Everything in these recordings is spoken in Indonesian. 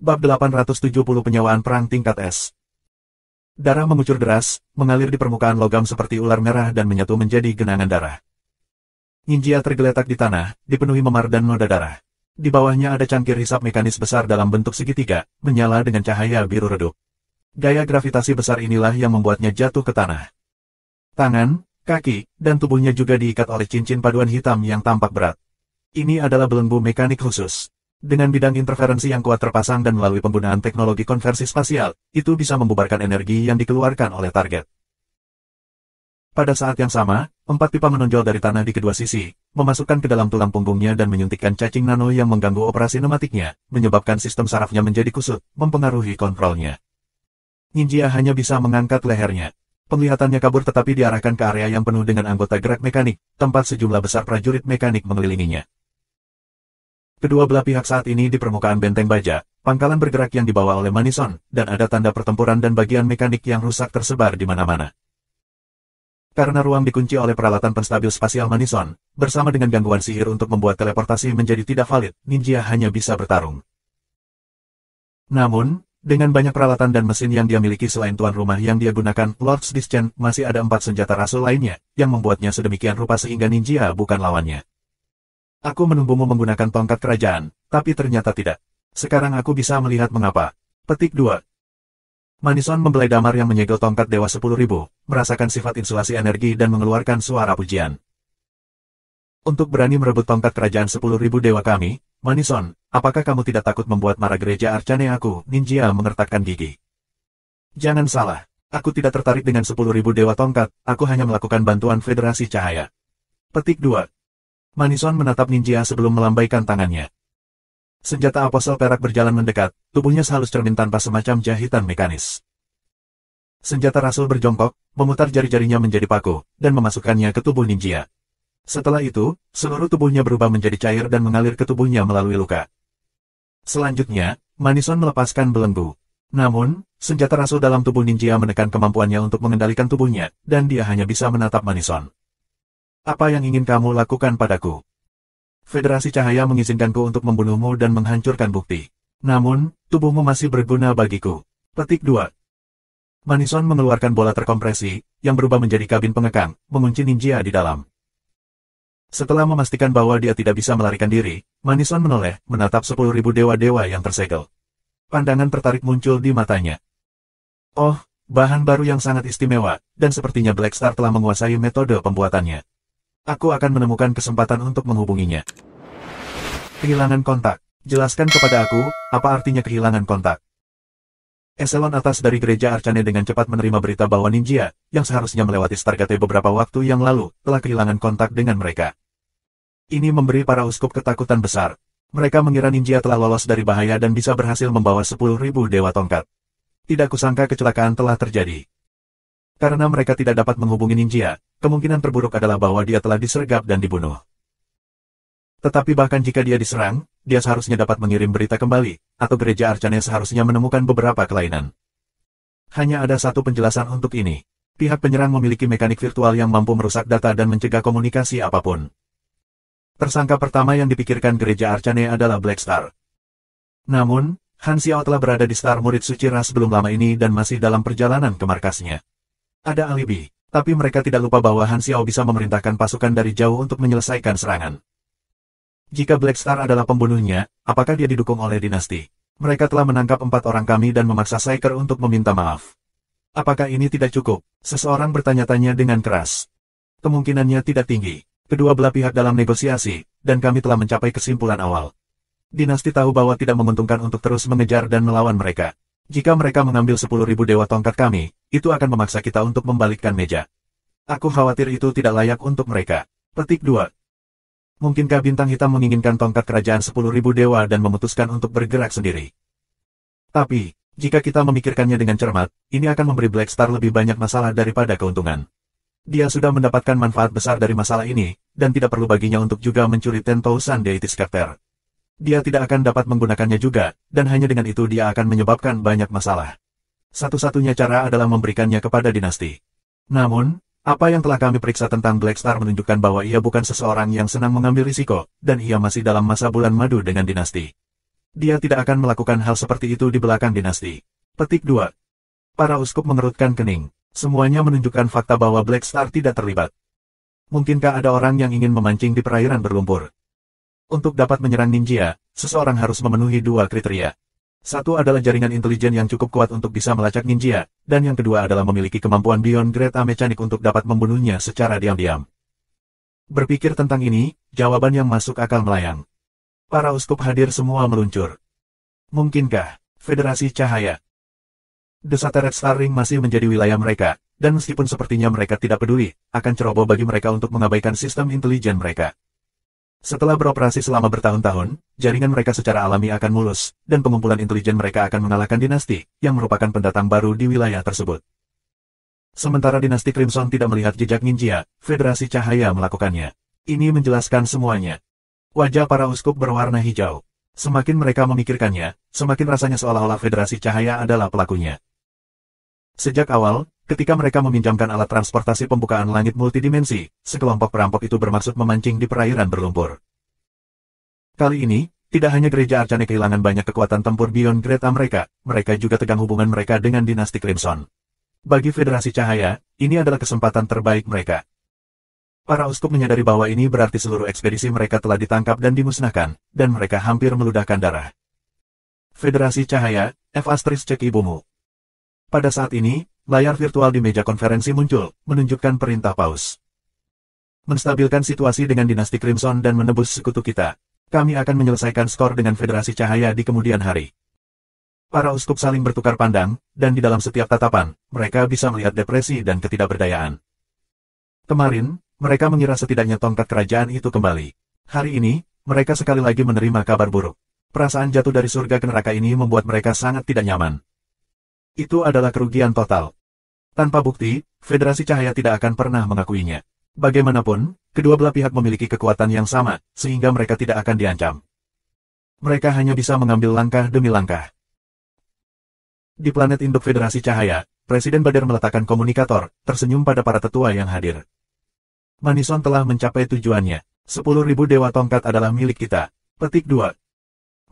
Bab 870 Penyewaan Perang Tingkat S. Darah mengucur deras, mengalir di permukaan logam seperti ular merah dan menyatu menjadi genangan darah. Ninja tergeletak di tanah, dipenuhi memar dan noda darah. Di bawahnya ada cangkir hisap mekanis besar dalam bentuk segitiga, menyala dengan cahaya biru redup. Gaya gravitasi besar inilah yang membuatnya jatuh ke tanah. Tangan, kaki, dan tubuhnya juga diikat oleh cincin paduan hitam yang tampak berat. Ini adalah belenggu mekanik khusus. Dengan bidang interferensi yang kuat terpasang dan melalui penggunaan teknologi konversi spasial, itu bisa membubarkan energi yang dikeluarkan oleh target. Pada saat yang sama, 4 pipa menonjol dari tanah di kedua sisi, memasukkan ke dalam tulang punggungnya dan menyuntikkan cacing nano yang mengganggu operasi pneumatiknya, menyebabkan sistem sarafnya menjadi kusut, mempengaruhi kontrolnya. Ninja hanya bisa mengangkat lehernya. Penglihatannya kabur tetapi diarahkan ke area yang penuh dengan anggota gerak mekanik, tempat sejumlah besar prajurit mekanik mengelilinginya. Kedua belah pihak saat ini di permukaan benteng baja, pangkalan bergerak yang dibawa oleh Manison, dan ada tanda pertempuran dan bagian mekanik yang rusak tersebar di mana-mana. Karena ruang dikunci oleh peralatan penstabil spasial Manison, bersama dengan gangguan sihir untuk membuat teleportasi menjadi tidak valid, ninja hanya bisa bertarung. Namun, dengan banyak peralatan dan mesin yang dia miliki selain tuan rumah yang dia gunakan, Lord Dischan, masih ada 4 senjata rasul lainnya, yang membuatnya sedemikian rupa sehingga ninja bukan lawannya. Aku menunggumu menggunakan tongkat kerajaan, tapi ternyata tidak. Sekarang aku bisa melihat mengapa. Petik 2. Manison membelai damar yang menyegel tongkat Dewa 10.000, merasakan sifat insulasi energi dan mengeluarkan suara pujian. Untuk berani merebut tongkat kerajaan 10.000 dewa kami, Manison, apakah kamu tidak takut membuat marah gereja Arcane aku? Ninja mengertakkan gigi. Jangan salah, aku tidak tertarik dengan 10.000 dewa tongkat, aku hanya melakukan bantuan Federasi Cahaya. Petik 2. Manison menatap ninja sebelum melambaikan tangannya. Senjata apostel perak berjalan mendekat, tubuhnya sehalus cermin tanpa semacam jahitan mekanis. Senjata rasul berjongkok, memutar jari-jarinya menjadi paku, dan memasukkannya ke tubuh ninja. Setelah itu, seluruh tubuhnya berubah menjadi cair dan mengalir ke tubuhnya melalui luka. Selanjutnya, Manison melepaskan belenggu. Namun, senjata rasul dalam tubuh ninja menekan kemampuannya untuk mengendalikan tubuhnya, dan dia hanya bisa menatap Manison. Apa yang ingin kamu lakukan padaku? Federasi Cahaya mengizinkanku untuk membunuhmu dan menghancurkan bukti. Namun, tubuhmu masih berguna bagiku. Petik 2. Manison mengeluarkan bola terkompresi, yang berubah menjadi kabin pengekang, mengunci ninja di dalam. Setelah memastikan bahwa dia tidak bisa melarikan diri, Manison menoleh, menatap 10.000 dewa-dewa yang tersegel. Pandangan tertarik muncul di matanya. Oh, bahan baru yang sangat istimewa, dan sepertinya Black Star telah menguasai metode pembuatannya. Aku akan menemukan kesempatan untuk menghubunginya. Kehilangan kontak. Jelaskan kepada aku, apa artinya kehilangan kontak? Eselon atas dari gereja Arcane dengan cepat menerima berita bahwa ninja, yang seharusnya melewati Stargate beberapa waktu yang lalu, telah kehilangan kontak dengan mereka. Ini memberi para uskup ketakutan besar. Mereka mengira ninja telah lolos dari bahaya dan bisa berhasil membawa 10.000 dewa tongkat. Tidak kusangka kecelakaan telah terjadi. Karena mereka tidak dapat menghubungi ninja, kemungkinan terburuk adalah bahwa dia telah disergap dan dibunuh. Tetapi bahkan jika dia diserang, dia seharusnya dapat mengirim berita kembali, atau gereja Arcane seharusnya menemukan beberapa kelainan. Hanya ada satu penjelasan untuk ini. Pihak penyerang memiliki mekanik virtual yang mampu merusak data dan mencegah komunikasi apapun. Tersangka pertama yang dipikirkan gereja Arcane adalah Black Star. Namun, Han Xiao telah berada di Star Murid Suci Ras belum lama ini dan masih dalam perjalanan ke markasnya. Ada alibi, tapi mereka tidak lupa bahwa Han Xiao bisa memerintahkan pasukan dari jauh untuk menyelesaikan serangan. Jika Black Star adalah pembunuhnya, apakah dia didukung oleh dinasti? Mereka telah menangkap 4 orang kami dan memaksa Psyker untuk meminta maaf. Apakah ini tidak cukup? Seseorang bertanya-tanya dengan keras. Kemungkinannya tidak tinggi. Kedua belah pihak dalam negosiasi, dan kami telah mencapai kesimpulan awal. Dinasti tahu bahwa tidak menguntungkan untuk terus mengejar dan melawan mereka. Jika mereka mengambil 10.000 dewa tongkat kami, itu akan memaksa kita untuk membalikkan meja. Aku khawatir itu tidak layak untuk mereka. Petik 2. Mungkinkah bintang hitam menginginkan tongkat kerajaan 10.000 dewa dan memutuskan untuk bergerak sendiri? Tapi, jika kita memikirkannya dengan cermat, ini akan memberi Black Star lebih banyak masalah daripada keuntungan. Dia sudah mendapatkan manfaat besar dari masalah ini, dan tidak perlu baginya untuk juga mencuri 10,000 Deities Scepter. Dia tidak akan dapat menggunakannya juga, dan hanya dengan itu dia akan menyebabkan banyak masalah. Satu-satunya cara adalah memberikannya kepada dinasti. Namun, apa yang telah kami periksa tentang Black Star menunjukkan bahwa ia bukan seseorang yang senang mengambil risiko, dan ia masih dalam masa bulan madu dengan dinasti. Dia tidak akan melakukan hal seperti itu di belakang dinasti. Petik 2. Para uskup mengerutkan kening. Semuanya menunjukkan fakta bahwa Black Star tidak terlibat. Mungkinkah ada orang yang ingin memancing di perairan berlumpur? Untuk dapat menyerang ninja, seseorang harus memenuhi dua kriteria. Satu adalah jaringan intelijen yang cukup kuat untuk bisa melacak ninja, dan yang kedua adalah memiliki kemampuan Beyond Grade A Mechanic untuk dapat membunuhnya secara diam-diam. Berpikir tentang ini, jawaban yang masuk akal melayang. Para uskup hadir semua meluncur. Mungkinkah Federasi Cahaya? The Shattered Star Ring masih menjadi wilayah mereka, dan meskipun sepertinya mereka tidak peduli, akan ceroboh bagi mereka untuk mengabaikan sistem intelijen mereka. Setelah beroperasi selama bertahun-tahun, jaringan mereka secara alami akan mulus, dan pengumpulan intelijen mereka akan mengalahkan dinasti, yang merupakan pendatang baru di wilayah tersebut. Sementara dinasti Crimson tidak melihat jejak ninja, Federasi Cahaya melakukannya. Ini menjelaskan semuanya. Wajah para uskup berwarna hijau. Semakin mereka memikirkannya, semakin rasanya seolah-olah Federasi Cahaya adalah pelakunya. Sejak awal, ketika mereka meminjamkan alat transportasi pembukaan langit multidimensi, sekelompok perampok itu bermaksud memancing di perairan berlumpur. Kali ini, tidak hanya gereja Arcane kehilangan banyak kekuatan tempur Beyond Grade A mereka juga tegang hubungan mereka dengan dinasti Crimson. Bagi Federasi Cahaya, ini adalah kesempatan terbaik mereka. Para uskup menyadari bahwa ini berarti seluruh ekspedisi mereka telah ditangkap dan dimusnahkan, dan mereka hampir meludahkan darah. Federasi Cahaya, cek ibumu. Pada saat ini, layar virtual di meja konferensi muncul, menunjukkan perintah paus. Menstabilkan situasi dengan dinasti Crimson dan menebus sekutu kita. Kami akan menyelesaikan skor dengan Federasi Cahaya di kemudian hari. Para uskup saling bertukar pandang, dan di dalam setiap tatapan, mereka bisa melihat depresi dan ketidakberdayaan. Kemarin, mereka mengira setidaknya tongkat kerajaan itu kembali. Hari ini, mereka sekali lagi menerima kabar buruk. Perasaan jatuh dari surga ke neraka ini membuat mereka sangat tidak nyaman. Itu adalah kerugian total. Tanpa bukti, Federasi Cahaya tidak akan pernah mengakuinya. Bagaimanapun, kedua belah pihak memiliki kekuatan yang sama, sehingga mereka tidak akan diancam. Mereka hanya bisa mengambil langkah demi langkah. Di planet induk Federasi Cahaya, Presiden Bader meletakkan komunikator, tersenyum pada para tetua yang hadir. Manison telah mencapai tujuannya. 10.000 dewa tongkat adalah milik kita. Petik 2.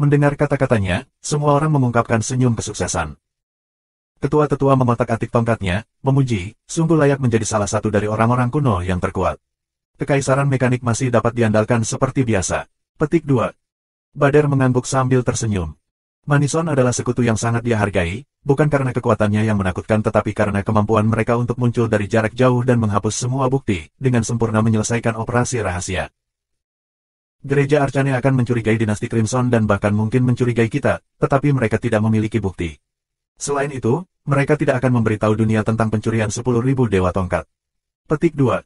Mendengar kata-katanya, semua orang mengungkapkan senyum kesuksesan. Ketua-tetua mengotak-atik tongkatnya, memuji, sungguh layak menjadi salah satu dari orang-orang kuno yang terkuat. Kekaisaran mekanik masih dapat diandalkan seperti biasa. Petik 2. Bader mengangguk sambil tersenyum. Manison adalah sekutu yang sangat dia hargai, bukan karena kekuatannya yang menakutkan tetapi karena kemampuan mereka untuk muncul dari jarak jauh dan menghapus semua bukti, dengan sempurna menyelesaikan operasi rahasia. Gereja Arcane akan mencurigai dinasti Crimson dan bahkan mungkin mencurigai kita, tetapi mereka tidak memiliki bukti. Selain itu, mereka tidak akan memberitahu dunia tentang pencurian 10.000 dewa tongkat. Petik 2.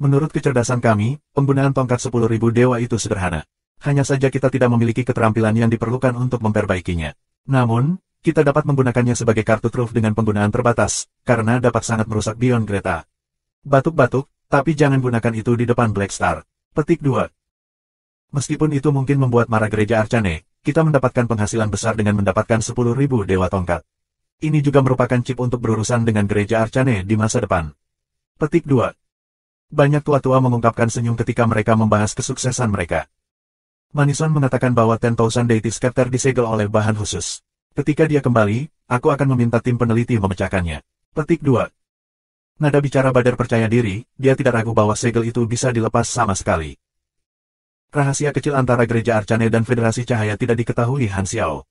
Menurut kecerdasan kami, penggunaan tongkat 10.000 dewa itu sederhana. Hanya saja kita tidak memiliki keterampilan yang diperlukan untuk memperbaikinya. Namun, kita dapat menggunakannya sebagai kartu truf dengan penggunaan terbatas, karena dapat sangat merusak Beyond Grade A. Batuk-batuk, tapi jangan gunakan itu di depan Black Star. Petik 2. Meskipun itu mungkin membuat marah gereja Arcane, kita mendapatkan penghasilan besar dengan mendapatkan 10.000 dewa tongkat. Ini juga merupakan chip untuk berurusan dengan gereja Arcane di masa depan. Petik 2. Banyak tua-tua mengungkapkan senyum ketika mereka membahas kesuksesan mereka. Manison mengatakan bahwa 10,000 Deity Scepter disegel oleh bahan khusus. Ketika dia kembali, aku akan meminta tim peneliti memecahkannya. Petik 2. Nada bicara Bader percaya diri, dia tidak ragu bahwa segel itu bisa dilepas sama sekali. Rahasia kecil antara gereja Arcane dan Federasi Cahaya tidak diketahui Han Xiao.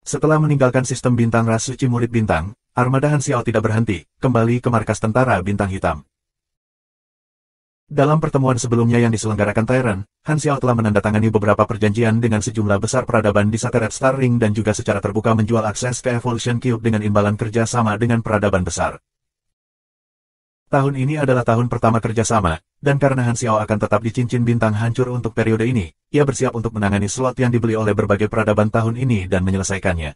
Setelah meninggalkan sistem bintang ras suci murid bintang, armada Han Xiao tidak berhenti, kembali ke markas tentara bintang hitam. Dalam pertemuan sebelumnya yang diselenggarakan Tyrant, Han Xiao telah menandatangani beberapa perjanjian dengan sejumlah besar peradaban di Shattered Star Ring dan juga secara terbuka menjual akses ke Evolution Cube dengan imbalan kerja sama dengan peradaban besar. Tahun ini adalah tahun pertama kerjasama, dan karena Han Xiao akan tetap di cincin bintang hancur untuk periode ini, ia bersiap untuk menangani slot yang dibeli oleh berbagai peradaban tahun ini dan menyelesaikannya.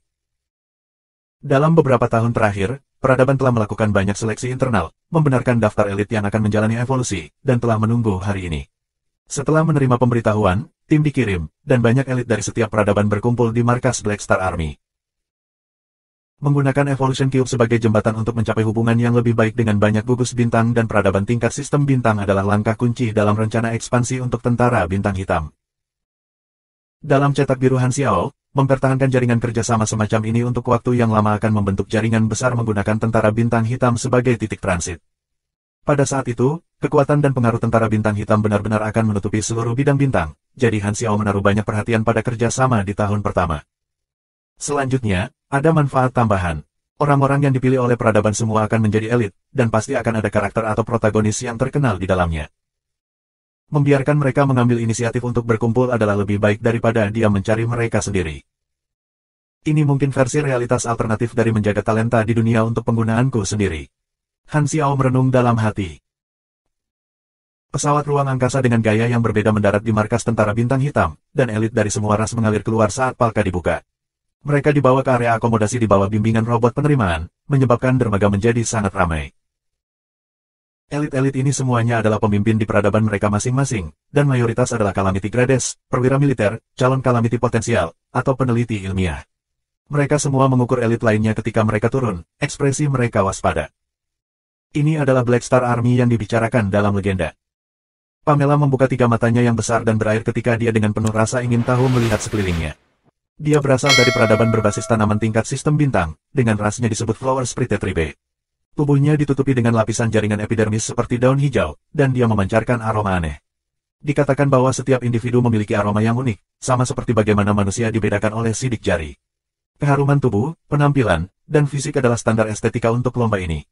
Dalam beberapa tahun terakhir, peradaban telah melakukan banyak seleksi internal, membenarkan daftar elit yang akan menjalani evolusi, dan telah menunggu hari ini. Setelah menerima pemberitahuan, tim dikirim, dan banyak elit dari setiap peradaban berkumpul di markas Black Star Army. Menggunakan Evolution Cube sebagai jembatan untuk mencapai hubungan yang lebih baik dengan banyak gugus bintang dan peradaban tingkat sistem bintang adalah langkah kunci dalam rencana ekspansi untuk tentara bintang hitam. Dalam cetak biru Han Xiao, mempertahankan jaringan kerjasama semacam ini untuk waktu yang lama akan membentuk jaringan besar menggunakan tentara bintang hitam sebagai titik transit. Pada saat itu, kekuatan dan pengaruh tentara bintang hitam benar-benar akan menutupi seluruh bidang bintang, jadi Han Xiao menaruh banyak perhatian pada kerjasama di tahun pertama. Selanjutnya, ada manfaat tambahan. Orang-orang yang dipilih oleh peradaban semua akan menjadi elit, dan pasti akan ada karakter atau protagonis yang terkenal di dalamnya. Membiarkan mereka mengambil inisiatif untuk berkumpul adalah lebih baik daripada dia mencari mereka sendiri. Ini mungkin versi realitas alternatif dari menjaga talenta di dunia untuk penggunaanku sendiri. Han Xiao merenung dalam hati. Pesawat ruang angkasa dengan gaya yang berbeda mendarat di markas tentara bintang hitam, dan elit dari semua ras mengalir keluar saat palka dibuka. Mereka dibawa ke area akomodasi di bawah bimbingan robot penerimaan, menyebabkan dermaga menjadi sangat ramai. Elit-elit ini semuanya adalah pemimpin di peradaban mereka masing-masing, dan mayoritas adalah Calamity Grades, perwira militer, calon Calamity potensial, atau peneliti ilmiah. Mereka semua mengukur elit lainnya ketika mereka turun, ekspresi mereka waspada. Ini adalah Black Star Army yang dibicarakan dalam legenda. Pamela membuka tiga matanya yang besar dan berair ketika dia dengan penuh rasa ingin tahu melihat sekelilingnya. Dia berasal dari peradaban berbasis tanaman tingkat sistem bintang, dengan rasnya disebut Flower Spirited Tribe. Tubuhnya ditutupi dengan lapisan jaringan epidermis seperti daun hijau, dan dia memancarkan aroma aneh. Dikatakan bahwa setiap individu memiliki aroma yang unik, sama seperti bagaimana manusia dibedakan oleh sidik jari. Keharuman tubuh, penampilan, dan fisik adalah standar estetika untuk lomba ini.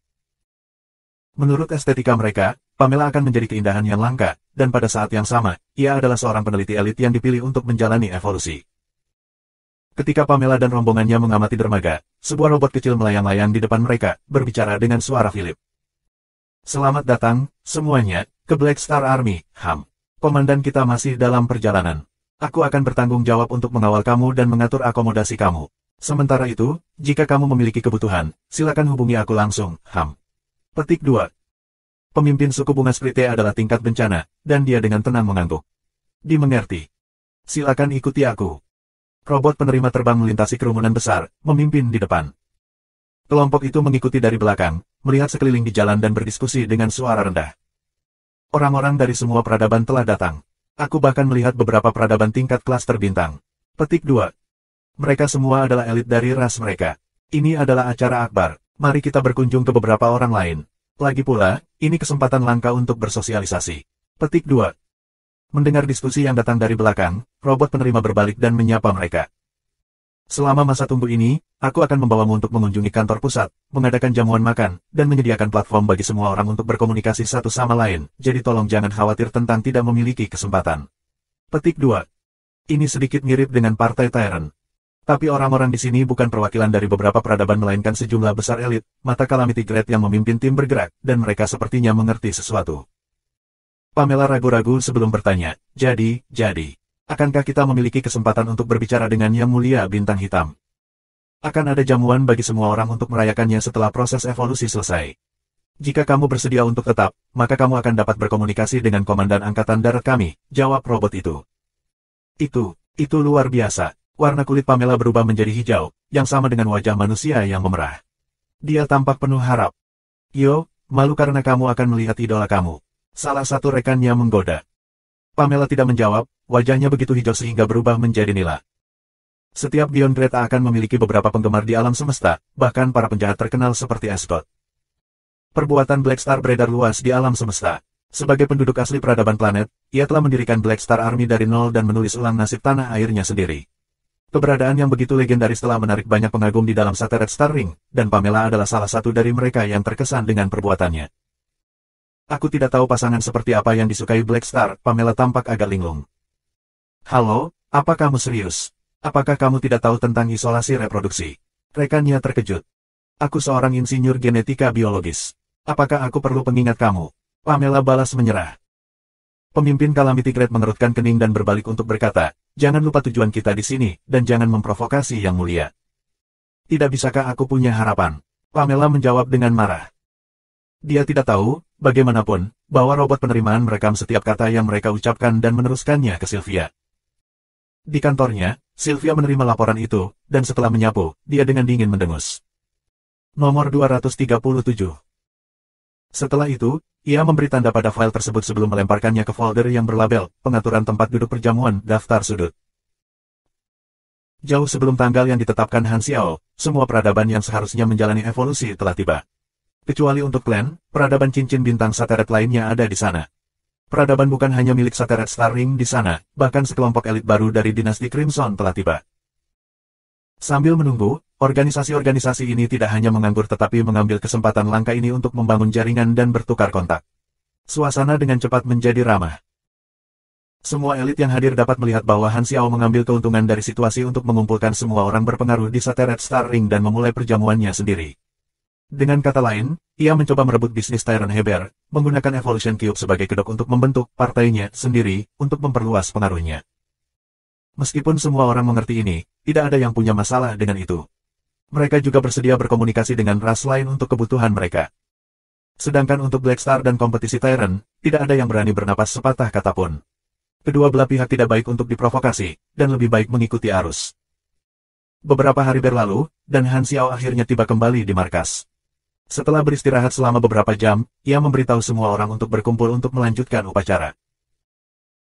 Menurut estetika mereka, Pamela akan menjadi keindahan yang langka, dan pada saat yang sama, ia adalah seorang peneliti elit yang dipilih untuk menjalani evolusi. Ketika Pamela dan rombongannya mengamati dermaga, sebuah robot kecil melayang-layang di depan mereka, berbicara dengan suara Philip. Selamat datang, semuanya, ke Black Star Army, HAM. Komandan kita masih dalam perjalanan. Aku akan bertanggung jawab untuk mengawal kamu dan mengatur akomodasi kamu. Sementara itu, jika kamu memiliki kebutuhan, silakan hubungi aku langsung, HAM. Petik 2. Pemimpin suku bunga Sprite adalah tingkat bencana, dan dia dengan tenang mengangguk. Dimengerti. Silakan ikuti aku. Robot penerima terbang melintasi kerumunan besar, memimpin di depan. Kelompok itu mengikuti dari belakang, melihat sekeliling di jalan dan berdiskusi dengan suara rendah. Orang-orang dari semua peradaban telah datang. Aku bahkan melihat beberapa peradaban tingkat klaster bintang. Petik 2. Mereka semua adalah elit dari ras mereka. Ini adalah acara akbar. Mari kita berkunjung ke beberapa orang lain. Lagi pula, ini kesempatan langka untuk bersosialisasi. Petik 2. Mendengar diskusi yang datang dari belakang, robot penerima berbalik dan menyapa mereka. Selama masa tunggu ini, aku akan membawamu untuk mengunjungi kantor pusat, mengadakan jamuan makan, dan menyediakan platform bagi semua orang untuk berkomunikasi satu sama lain, jadi tolong jangan khawatir tentang tidak memiliki kesempatan. Petik 2. Ini sedikit mirip dengan Partai Tyrant. Tapi orang-orang di sini bukan perwakilan dari beberapa peradaban melainkan sejumlah besar elit, mata Calamity Grade yang memimpin tim bergerak, dan mereka sepertinya mengerti sesuatu. Pamela ragu-ragu sebelum bertanya, jadi, akankah kita memiliki kesempatan untuk berbicara dengan Yang Mulia Bintang Hitam? Akan ada jamuan bagi semua orang untuk merayakannya setelah proses evolusi selesai. Jika kamu bersedia untuk tetap, maka kamu akan dapat berkomunikasi dengan Komandan Angkatan Darat kami, jawab robot itu. Itu luar biasa. Warna kulit Pamela berubah menjadi hijau, yang sama dengan wajah manusia yang memerah. Dia tampak penuh harap. Yo, malu karena kamu akan melihat idola kamu. Salah satu rekannya menggoda. Pamela tidak menjawab, wajahnya begitu hijau sehingga berubah menjadi nila. Setiap Beyond Grade akan memiliki beberapa penggemar di alam semesta, bahkan para penjahat terkenal seperti Ascot. Perbuatan Black Star beredar luas di alam semesta. Sebagai penduduk asli peradaban planet, ia telah mendirikan Black Star Army dari nol dan menulis ulang nasib tanah airnya sendiri. Keberadaan yang begitu legendaris telah menarik banyak pengagum di dalam Sacred Star Ring, dan Pamela adalah salah satu dari mereka yang terkesan dengan perbuatannya. Aku tidak tahu pasangan seperti apa yang disukai Black Star, Pamela tampak agak linglung. Halo, apa kamu serius? Apakah kamu tidak tahu tentang isolasi reproduksi? Rekannya terkejut. Aku seorang insinyur genetika biologis. Apakah aku perlu pengingat kamu? Pamela balas menyerah. Pemimpin Calamity Grade mengerutkan kening dan berbalik untuk berkata, jangan lupa tujuan kita di sini, dan jangan memprovokasi Yang Mulia. Tidak bisakah aku punya harapan? Pamela menjawab dengan marah. Dia tidak tahu, bagaimanapun, bahwa robot penerimaan merekam setiap kata yang mereka ucapkan dan meneruskannya ke Sylvia. Di kantornya, Sylvia menerima laporan itu, dan setelah menyapu, dia dengan dingin mendengus. Nomor 237. Setelah itu, ia memberi tanda pada file tersebut sebelum melemparkannya ke folder yang berlabel, pengaturan tempat duduk perjamuan, daftar sudut. Jauh sebelum tanggal yang ditetapkan Han Xiao, semua peradaban yang seharusnya menjalani evolusi telah tiba. Kecuali untuk klan, peradaban cincin bintang Sateret lainnya ada di sana. Peradaban bukan hanya milik Sateret Star Ring di sana, bahkan sekelompok elit baru dari dinasti Crimson telah tiba. Sambil menunggu, organisasi-organisasi ini tidak hanya menganggur tetapi mengambil kesempatan langka ini untuk membangun jaringan dan bertukar kontak. Suasana dengan cepat menjadi ramah. Semua elit yang hadir dapat melihat bahwa Han Xiao mengambil keuntungan dari situasi untuk mengumpulkan semua orang berpengaruh di Sateret Star Ring dan memulai perjamuannya sendiri. Dengan kata lain, ia mencoba merebut bisnis Tyrant Heber, menggunakan Evolution Cube sebagai kedok untuk membentuk partainya sendiri untuk memperluas pengaruhnya. Meskipun semua orang mengerti ini, tidak ada yang punya masalah dengan itu. Mereka juga bersedia berkomunikasi dengan ras lain untuk kebutuhan mereka. Sedangkan untuk Black Star dan kompetisi Tyrant, tidak ada yang berani bernapas sepatah kata pun. Kedua belah pihak tidak baik untuk diprovokasi, dan lebih baik mengikuti arus. Beberapa hari berlalu, dan Han Xiao akhirnya tiba kembali di markas. Setelah beristirahat selama beberapa jam, ia memberitahu semua orang untuk berkumpul untuk melanjutkan upacara.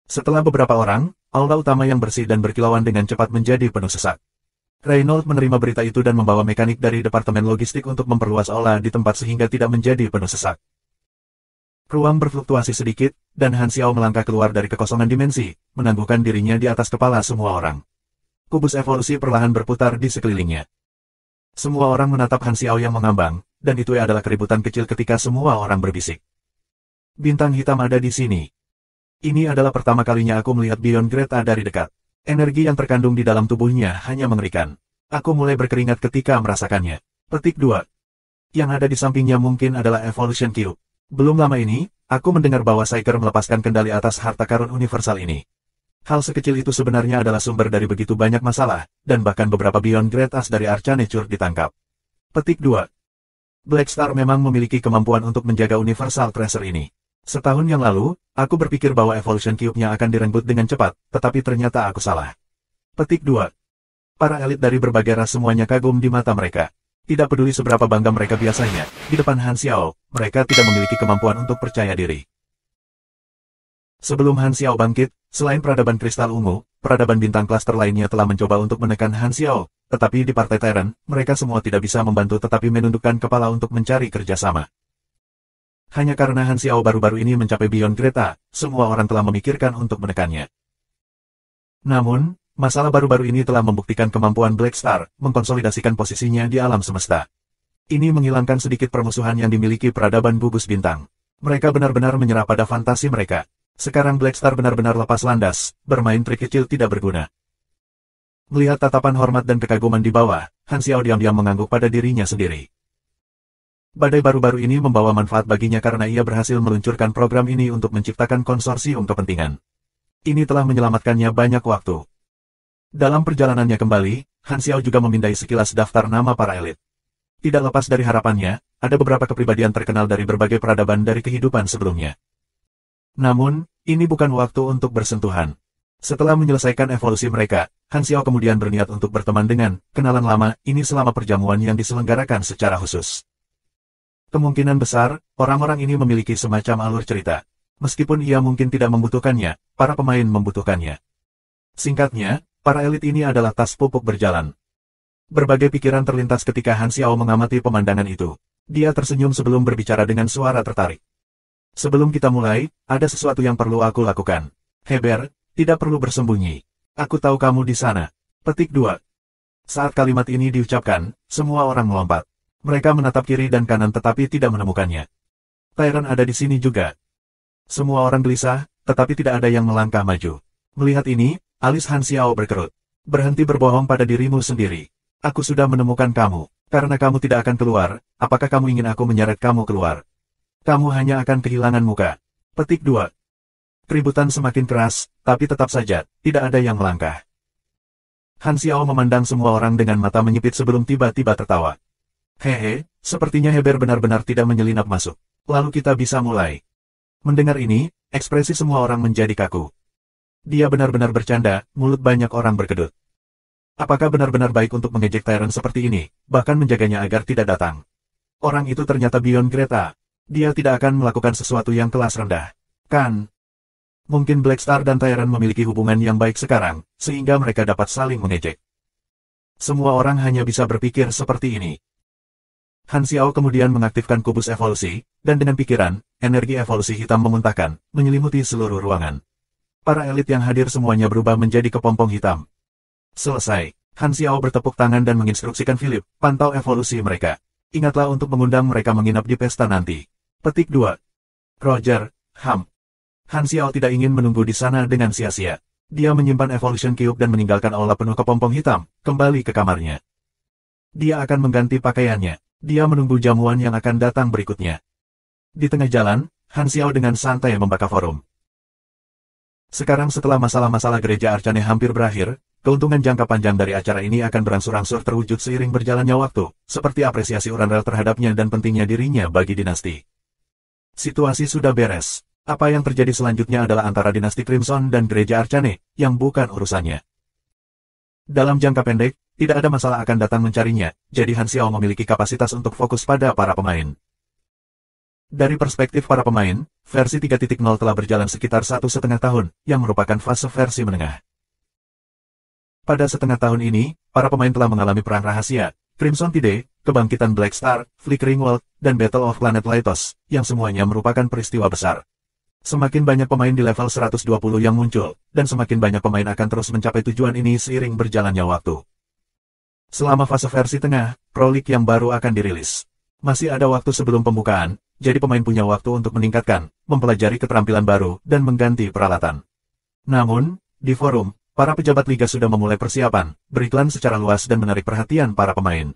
Setelah beberapa orang, aula utama yang bersih dan berkilauan dengan cepat menjadi penuh sesak. Reynolds menerima berita itu dan membawa mekanik dari Departemen Logistik untuk memperluas aula di tempat sehingga tidak menjadi penuh sesak. Ruang berfluktuasi sedikit, dan Han Xiao melangkah keluar dari kekosongan dimensi, menangguhkan dirinya di atas kepala semua orang. Kubus evolusi perlahan berputar di sekelilingnya. Semua orang menatap Han Xiao yang mengambang, dan itu adalah keributan kecil ketika semua orang berbisik. Bintang hitam ada di sini. Ini adalah pertama kalinya aku melihat Beyond Greta dari dekat. Energi yang terkandung di dalam tubuhnya hanya mengerikan. Aku mulai berkeringat ketika merasakannya. Petik 2. Yang ada di sampingnya mungkin adalah Evolution Cube. Belum lama ini, aku mendengar bahwa Psyker melepaskan kendali atas harta karun universal ini. Hal sekecil itu sebenarnya adalah sumber dari begitu banyak masalah, dan bahkan beberapa Beyond Great As dari Archaneture ditangkap. Petik 2. Black Star memang memiliki kemampuan untuk menjaga Universal Treasure ini. Setahun yang lalu, aku berpikir bahwa Evolution Cube-nya akan direnggut dengan cepat, tetapi ternyata aku salah. Petik 2. Para elit dari berbagai ras semuanya kagum di mata mereka. Tidak peduli seberapa bangga mereka biasanya, di depan Han Xiao, mereka tidak memiliki kemampuan untuk percaya diri. Sebelum Han Xiao bangkit, selain peradaban kristal ungu, peradaban bintang klaster lainnya telah mencoba untuk menekan Han Xiao, tetapi di Partai Tyrant, mereka semua tidak bisa membantu tetapi menundukkan kepala untuk mencari kerjasama. Hanya karena Han Xiao baru-baru ini mencapai Beyond Greta, semua orang telah memikirkan untuk menekannya. Namun, masalah baru-baru ini telah membuktikan kemampuan Black Star, mengkonsolidasikan posisinya di alam semesta. Ini menghilangkan sedikit permusuhan yang dimiliki peradaban gugus bintang. Mereka benar-benar menyerah pada fantasi mereka. Sekarang Black Star benar-benar lepas landas, bermain trik kecil tidak berguna. Melihat tatapan hormat dan kekaguman di bawah, Han Xiao diam-diam mengangguk pada dirinya sendiri. Badai baru-baru ini membawa manfaat baginya karena ia berhasil meluncurkan program ini untuk menciptakan konsorsium kepentingan. Ini telah menyelamatkannya banyak waktu. Dalam perjalanannya kembali, Han Xiao juga memindai sekilas daftar nama para elit. Tidak lepas dari harapannya, ada beberapa kepribadian terkenal dari berbagai peradaban dari kehidupan sebelumnya. Namun, ini bukan waktu untuk bersentuhan. Setelah menyelesaikan evolusi mereka, Han Xiao kemudian berniat untuk berteman dengan kenalan lama ini selama perjamuan yang diselenggarakan secara khusus. Kemungkinan besar, orang-orang ini memiliki semacam alur cerita. Meskipun ia mungkin tidak membutuhkannya, para pemain membutuhkannya. Singkatnya, para elit ini adalah tas pupuk berjalan. Berbagai pikiran terlintas ketika Han Xiao mengamati pemandangan itu. Dia tersenyum sebelum berbicara dengan suara tertarik. Sebelum kita mulai, ada sesuatu yang perlu aku lakukan. Heber, tidak perlu bersembunyi. Aku tahu kamu di sana. Petik 2. Saat kalimat ini diucapkan, semua orang melompat. Mereka menatap kiri dan kanan tetapi tidak menemukannya. Tyrant ada di sini juga. Semua orang gelisah, tetapi tidak ada yang melangkah maju. Melihat ini, alis Han Xiao berkerut. Berhenti berbohong pada dirimu sendiri. Aku sudah menemukan kamu. Karena kamu tidak akan keluar, apakah kamu ingin aku menyeret kamu keluar? Kamu hanya akan kehilangan muka. Petik 2. Keributan semakin keras, tapi tetap saja, tidak ada yang melangkah. Han Xiao memandang semua orang dengan mata menyipit sebelum tiba-tiba tertawa. Hehe, sepertinya Heber benar-benar tidak menyelinap masuk. Lalu kita bisa mulai. Mendengar ini, ekspresi semua orang menjadi kaku. Dia benar-benar bercanda, mulut banyak orang berkedut. Apakah benar-benar baik untuk mengejek Tyrant seperti ini, bahkan menjaganya agar tidak datang? Orang itu ternyata Beyond Greta. Dia tidak akan melakukan sesuatu yang kelas rendah. Kan? Mungkin Black Star dan Tyrant memiliki hubungan yang baik sekarang, sehingga mereka dapat saling mengejek. Semua orang hanya bisa berpikir seperti ini. Han Xiao kemudian mengaktifkan kubus evolusi, dan dengan pikiran, energi evolusi hitam memuntahkan, menyelimuti seluruh ruangan. Para elit yang hadir semuanya berubah menjadi kepompong hitam. Selesai. Han Xiao bertepuk tangan dan menginstruksikan Philip, pantau evolusi mereka. Ingatlah untuk mengundang mereka menginap di pesta nanti. Petik 2. Roger, Han Xiao tidak ingin menunggu di sana dengan sia-sia. Dia menyimpan Evolution Cube dan meninggalkan aula penuh kepompong hitam, kembali ke kamarnya. Dia akan mengganti pakaiannya. Dia menunggu jamuan yang akan datang berikutnya. Di tengah jalan, Han Xiao dengan santai membakar forum. Sekarang setelah masalah-masalah gereja Arcane hampir berakhir, keuntungan jangka panjang dari acara ini akan berangsur-angsur terwujud seiring berjalannya waktu, seperti apresiasi Uranrel terhadapnya dan pentingnya dirinya bagi dinasti. Situasi sudah beres. Apa yang terjadi selanjutnya adalah antara dinasti Crimson dan gereja Arcane, yang bukan urusannya. Dalam jangka pendek, tidak ada masalah akan datang mencarinya, jadi Han Xiao memiliki kapasitas untuk fokus pada para pemain. Dari perspektif para pemain, versi 3.0 telah berjalan sekitar 1,5 tahun, yang merupakan fase versi menengah. Pada setengah tahun ini, para pemain telah mengalami perang rahasia, Crimson Tide, kebangkitan Black Star, Flickering World, dan Battle of Planet Laitos, yang semuanya merupakan peristiwa besar. Semakin banyak pemain di level 120 yang muncul, dan semakin banyak pemain akan terus mencapai tujuan ini seiring berjalannya waktu. Selama fase versi tengah, Pro League yang baru akan dirilis. Masih ada waktu sebelum pembukaan, jadi pemain punya waktu untuk meningkatkan, mempelajari keterampilan baru, dan mengganti peralatan. Namun, di forum, para pejabat liga sudah memulai persiapan, beriklan secara luas dan menarik perhatian para pemain.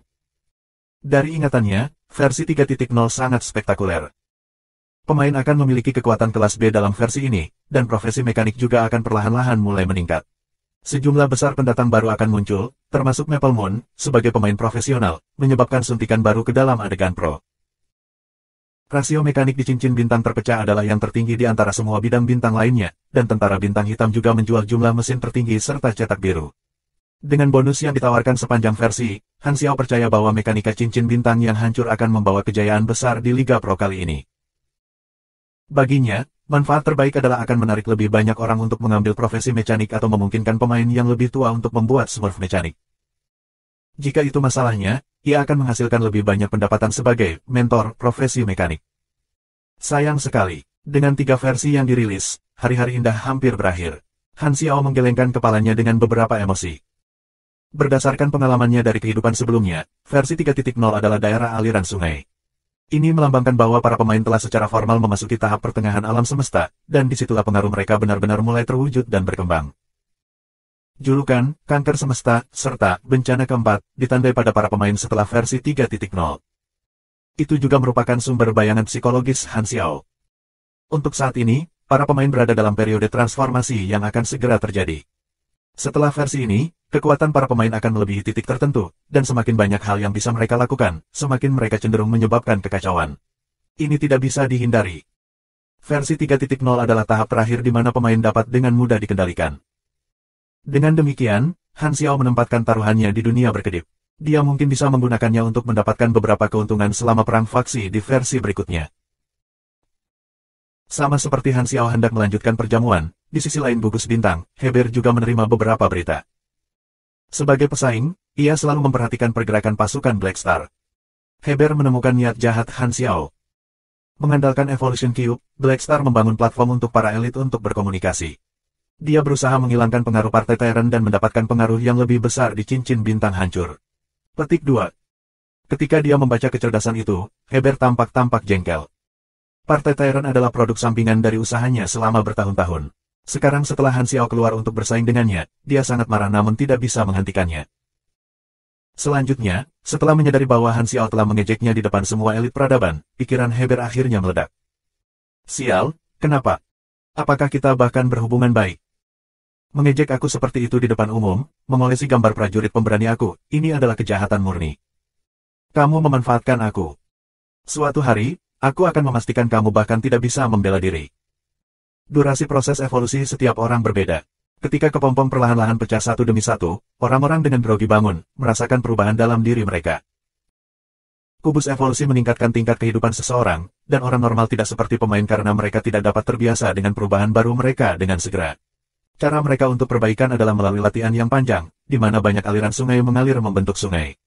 Dari ingatannya, versi 3.0 sangat spektakuler. Pemain akan memiliki kekuatan kelas B dalam versi ini, dan profesi mekanik juga akan perlahan-lahan mulai meningkat. Sejumlah besar pendatang baru akan muncul, termasuk Maple Moon, sebagai pemain profesional, menyebabkan suntikan baru ke dalam adegan pro. Rasio mekanik di cincin bintang terpecah adalah yang tertinggi di antara semua bidang bintang lainnya, dan tentara bintang hitam juga menjual jumlah mesin tertinggi serta cetak biru. Dengan bonus yang ditawarkan sepanjang versi, Han Xiao percaya bahwa mekanika cincin bintang yang hancur akan membawa kejayaan besar di Liga Pro kali ini. Baginya, manfaat terbaik adalah akan menarik lebih banyak orang untuk mengambil profesi mekanik atau memungkinkan pemain yang lebih tua untuk membuat smurf mekanik. Jika itu masalahnya, ia akan menghasilkan lebih banyak pendapatan sebagai mentor profesi mekanik. Sayang sekali, dengan 3 versi yang dirilis, hari-hari indah hampir berakhir. Han Xiao menggelengkan kepalanya dengan beberapa emosi. Berdasarkan pengalamannya dari kehidupan sebelumnya, versi 3.0 adalah daerah aliran sungai. Ini melambangkan bahwa para pemain telah secara formal memasuki tahap pertengahan alam semesta, dan disitulah pengaruh mereka benar-benar mulai terwujud dan berkembang. Julukan, kanker semesta, serta bencana keempat, ditandai pada para pemain setelah versi 3.0. Itu juga merupakan sumber bayangan psikologis Han Xiao. Untuk saat ini, para pemain berada dalam periode transformasi yang akan segera terjadi. Setelah versi ini, kekuatan para pemain akan melebihi titik tertentu, dan semakin banyak hal yang bisa mereka lakukan, semakin mereka cenderung menyebabkan kekacauan. Ini tidak bisa dihindari. Versi 3.0 adalah tahap terakhir di mana pemain dapat dengan mudah dikendalikan. Dengan demikian, Han Xiao menempatkan taruhannya di dunia berkedip. Dia mungkin bisa menggunakannya untuk mendapatkan beberapa keuntungan selama perang faksi di versi berikutnya. Sama seperti Han Xiao hendak melanjutkan perjamuan, di sisi lain gugus bintang, Heber juga menerima beberapa berita. Sebagai pesaing, ia selalu memperhatikan pergerakan pasukan Black Star. Heber menemukan niat jahat Han Xiao. Mengandalkan Evolution Cube, Black Star membangun platform untuk para elit untuk berkomunikasi. Dia berusaha menghilangkan pengaruh Partai Tyrant dan mendapatkan pengaruh yang lebih besar di cincin bintang hancur. Petik 2. Ketika dia membaca kecerdasan itu, Heber tampak jengkel. Partai Tyrant adalah produk sampingan dari usahanya selama bertahun-tahun. Sekarang setelah Han Xiao keluar untuk bersaing dengannya, dia sangat marah namun tidak bisa menghentikannya. Selanjutnya, setelah menyadari bahwa Han Xiao telah mengejeknya di depan semua elit peradaban, pikiran Heber akhirnya meledak. Sial, kenapa? Apakah kita bahkan berhubungan baik? Mengejek aku seperti itu di depan umum, mengolesi gambar prajurit pemberani aku, ini adalah kejahatan murni. Kamu memanfaatkan aku. Suatu hari, aku akan memastikan kamu bahkan tidak bisa membela diri. Durasi proses evolusi setiap orang berbeda. Ketika kepompong perlahan-lahan pecah satu demi satu, orang-orang dengan grogi bangun, merasakan perubahan dalam diri mereka. Kubus evolusi meningkatkan tingkat kehidupan seseorang, dan orang normal tidak seperti pemain karena mereka tidak dapat terbiasa dengan perubahan baru mereka dengan segera. Cara mereka untuk perbaikan adalah melalui latihan yang panjang, di mana banyak aliran sungai mengalir membentuk sungai.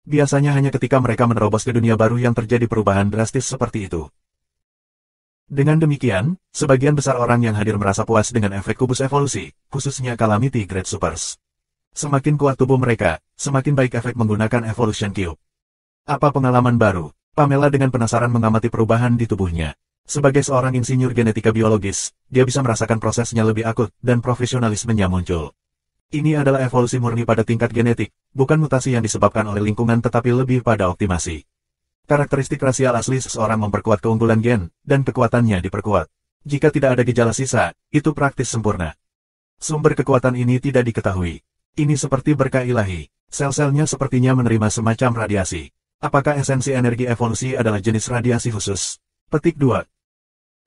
Biasanya hanya ketika mereka menerobos ke dunia baru yang terjadi perubahan drastis seperti itu. Dengan demikian, sebagian besar orang yang hadir merasa puas dengan efek kubus evolusi, khususnya Calamity Grade Supers. Semakin kuat tubuh mereka, semakin baik efek menggunakan Evolution Cube. Apa pengalaman baru? Pamela dengan penasaran mengamati perubahan di tubuhnya. Sebagai seorang insinyur genetika biologis, dia bisa merasakan prosesnya lebih akut, dan profesionalismenya muncul. Ini adalah evolusi murni pada tingkat genetik, bukan mutasi yang disebabkan oleh lingkungan tetapi lebih pada optimasi. Karakteristik rasial asli seseorang memperkuat keunggulan gen, dan kekuatannya diperkuat. Jika tidak ada gejala sisa, itu praktis sempurna. Sumber kekuatan ini tidak diketahui. Ini seperti berkah ilahi. Sel-selnya sepertinya menerima semacam radiasi. Apakah esensi energi evolusi adalah jenis radiasi khusus? Petik 2.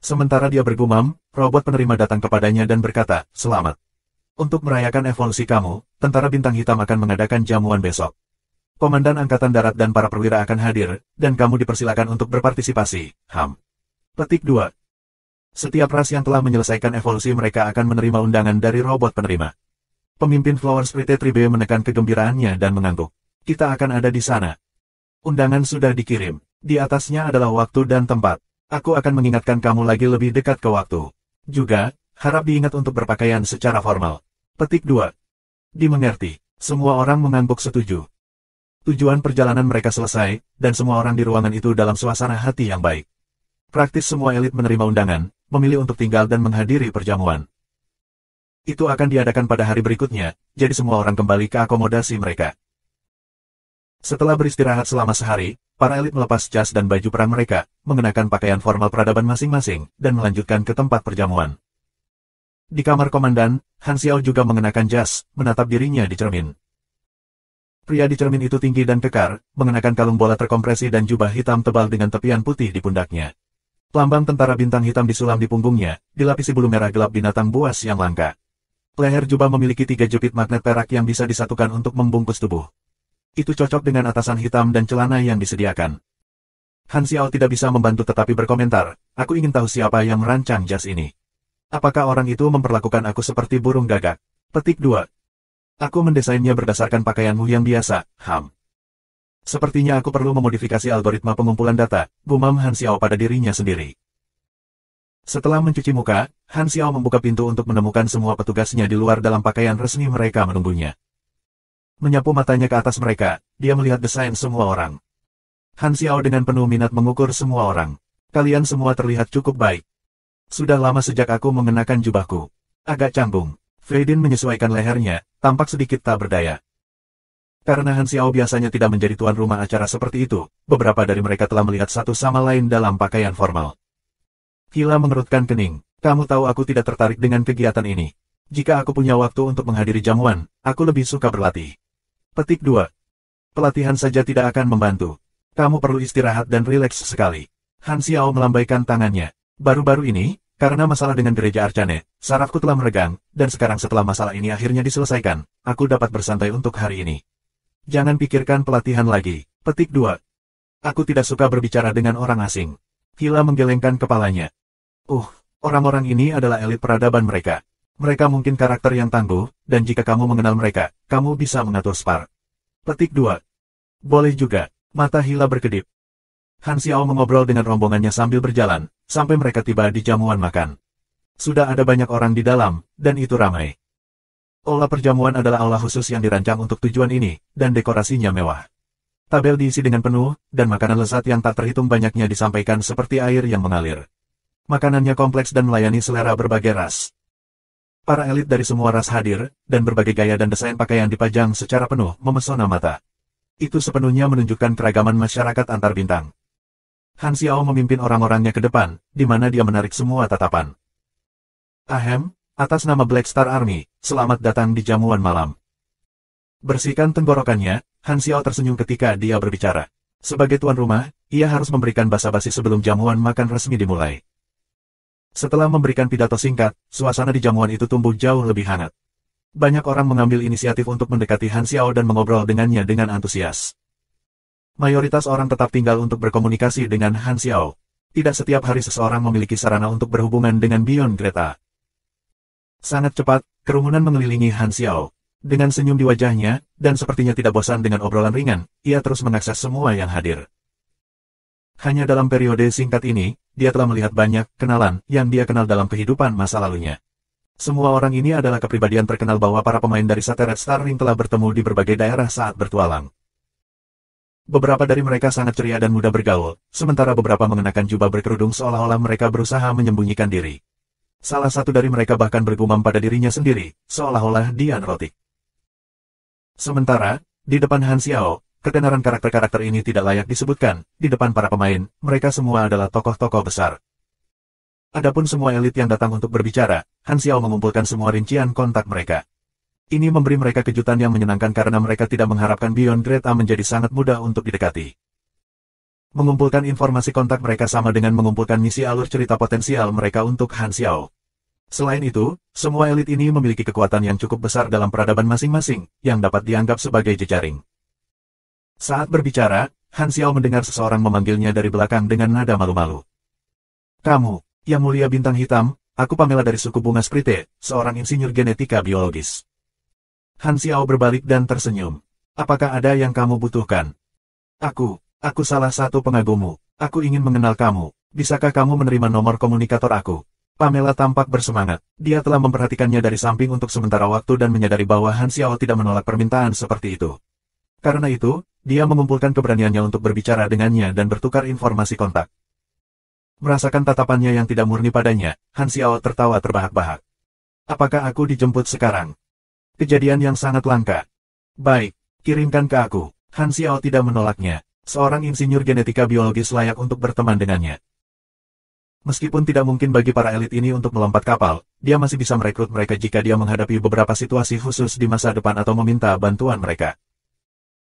Sementara dia bergumam, robot penerima datang kepadanya dan berkata, "Selamat. Untuk merayakan evolusi kamu, Tentara Bintang Hitam akan mengadakan jamuan besok. Komandan Angkatan Darat dan para perwira akan hadir, dan kamu dipersilakan untuk berpartisipasi." Petik 2. Setiap ras yang telah menyelesaikan evolusi mereka akan menerima undangan dari robot penerima. Pemimpin Flower Spirit Tribe menekan kegembiraannya dan mengangguk. "Kita akan ada di sana. Undangan sudah dikirim. Di atasnya adalah waktu dan tempat. Aku akan mengingatkan kamu lagi lebih dekat ke waktu. Juga, harap diingat untuk berpakaian secara formal." Petik 2. Dimengerti. Semua orang mengangguk setuju. Tujuan perjalanan mereka selesai, dan semua orang di ruangan itu dalam suasana hati yang baik. Praktis semua elit menerima undangan, memilih untuk tinggal dan menghadiri perjamuan. Itu akan diadakan pada hari berikutnya, jadi semua orang kembali ke akomodasi mereka. Setelah beristirahat selama sehari, para elit melepas jas dan baju perang mereka, mengenakan pakaian formal peradaban masing-masing, dan melanjutkan ke tempat perjamuan. Di kamar komandan, Han Xiao juga mengenakan jas, menatap dirinya di cermin. Pria di cermin itu tinggi dan kekar, mengenakan kalung bola terkompresi dan jubah hitam tebal dengan tepian putih di pundaknya. Lambang Tentara Bintang Hitam disulam di punggungnya, dilapisi bulu merah gelap binatang buas yang langka. Leher jubah memiliki 3 jepit magnet perak yang bisa disatukan untuk membungkus tubuh. Itu cocok dengan atasan hitam dan celana yang disediakan. Han Xiao tidak bisa membantu tetapi berkomentar, "Aku ingin tahu siapa yang merancang jas ini. Apakah orang itu memperlakukan aku seperti burung gagak?" Petik 2. "Aku mendesainnya berdasarkan pakaianmu yang biasa, Sepertinya aku perlu memodifikasi algoritma pengumpulan data," gumam Han Xiao pada dirinya sendiri. Setelah mencuci muka, Han Xiao membuka pintu untuk menemukan semua petugasnya di luar dalam pakaian resmi mereka menunggunya. Menyapu matanya ke atas mereka, dia melihat desain semua orang. Han Xiao dengan penuh minat mengukur semua orang. "Kalian semua terlihat cukup baik. Sudah lama sejak aku mengenakan jubahku. Agak canggung." Faidin menyesuaikan lehernya, tampak sedikit tak berdaya. Karena Han Xiao biasanya tidak menjadi tuan rumah acara seperti itu, beberapa dari mereka telah melihat satu sama lain dalam pakaian formal. Hila mengerutkan kening. "Kamu tahu aku tidak tertarik dengan kegiatan ini. Jika aku punya waktu untuk menghadiri jamuan, aku lebih suka berlatih." Petik 2. "Pelatihan saja tidak akan membantu. Kamu perlu istirahat dan rileks sekali." Han Xiao melambaikan tangannya. "Baru-baru ini, karena masalah dengan gereja Arcane, sarafku telah meregang, dan sekarang setelah masalah ini akhirnya diselesaikan, aku dapat bersantai untuk hari ini. Jangan pikirkan pelatihan lagi." Petik 2. "Aku tidak suka berbicara dengan orang asing." Hila menggelengkan kepalanya. Orang-orang ini adalah elit peradaban mereka. Mereka mungkin karakter yang tangguh, dan jika kamu mengenal mereka, kamu bisa mengatur spar." Petik 2. "Boleh juga." Mata Hila berkedip. Han Xiao mengobrol dengan rombongannya sambil berjalan, sampai mereka tiba di jamuan makan. Sudah ada banyak orang di dalam, dan itu ramai. Aula perjamuan adalah aula khusus yang dirancang untuk tujuan ini, dan dekorasinya mewah. Tabel diisi dengan penuh, dan makanan lezat yang tak terhitung banyaknya disampaikan seperti air yang mengalir. Makanannya kompleks dan melayani selera berbagai ras. Para elit dari semua ras hadir, dan berbagai gaya dan desain pakaian dipajang secara penuh memesona mata. Itu sepenuhnya menunjukkan keragaman masyarakat antar bintang. Han Xiao memimpin orang-orangnya ke depan, di mana dia menarik semua tatapan. Atas nama Black Star Army, selamat datang di jamuan malam." Bersihkan tenggorokannya, Han Xiao tersenyum ketika dia berbicara. Sebagai tuan rumah, ia harus memberikan basa-basi sebelum jamuan makan resmi dimulai. Setelah memberikan pidato singkat, suasana di jamuan itu tumbuh jauh lebih hangat. Banyak orang mengambil inisiatif untuk mendekati Han Xiao dan mengobrol dengannya dengan antusias. Mayoritas orang tetap tinggal untuk berkomunikasi dengan Han Xiao. Tidak setiap hari seseorang memiliki sarana untuk berhubungan dengan Beyond Greta. Sangat cepat, kerumunan mengelilingi Han Xiao. Dengan senyum di wajahnya, dan sepertinya tidak bosan dengan obrolan ringan, ia terus mengakses semua yang hadir. Hanya dalam periode singkat ini, dia telah melihat banyak kenalan yang dia kenal dalam kehidupan masa lalunya. Semua orang ini adalah kepribadian terkenal bahwa para pemain dari Shattered Star Ring telah bertemu di berbagai daerah saat bertualang. Beberapa dari mereka sangat ceria dan mudah bergaul, sementara beberapa mengenakan jubah berkerudung seolah-olah mereka berusaha menyembunyikan diri. Salah satu dari mereka bahkan bergumam pada dirinya sendiri, seolah-olah dia neurotik. Sementara, di depan Han Xiao, ketenaran karakter-karakter ini tidak layak disebutkan. Di depan para pemain, mereka semua adalah tokoh-tokoh besar. Adapun semua elit yang datang untuk berbicara, Han Xiao mengumpulkan semua rincian kontak mereka. Ini memberi mereka kejutan yang menyenangkan karena mereka tidak mengharapkan Beyond Grade A menjadi sangat mudah untuk didekati. Mengumpulkan informasi kontak mereka sama dengan mengumpulkan misi alur cerita potensial mereka untuk Han Xiao. Selain itu, semua elit ini memiliki kekuatan yang cukup besar dalam peradaban masing-masing, yang dapat dianggap sebagai jejaring. Saat berbicara, Han Xiao mendengar seseorang memanggilnya dari belakang dengan nada malu-malu. "Kamu, Yang Mulia Bintang Hitam, aku Pamela dari suku Bunga Sprite, seorang insinyur genetika biologis." Han Xiao berbalik dan tersenyum. "Apakah ada yang kamu butuhkan?" Aku salah satu pengagummu. Aku ingin mengenal kamu. Bisakah kamu menerima nomor komunikator aku?" Pamela tampak bersemangat. Dia telah memperhatikannya dari samping untuk sementara waktu dan menyadari bahwa Han Xiao tidak menolak permintaan seperti itu. Karena itu, dia mengumpulkan keberaniannya untuk berbicara dengannya dan bertukar informasi kontak. Merasakan tatapannya yang tidak murni padanya, Han Xiao tertawa terbahak-bahak. "Apakah aku dijemput sekarang?" Kejadian yang sangat langka. "Baik, kirimkan ke aku." Han Xiao tidak menolaknya. Seorang insinyur genetika biologis layak untuk berteman dengannya. Meskipun tidak mungkin bagi para elit ini untuk melompat kapal, dia masih bisa merekrut mereka jika dia menghadapi beberapa situasi khusus di masa depan atau meminta bantuan mereka.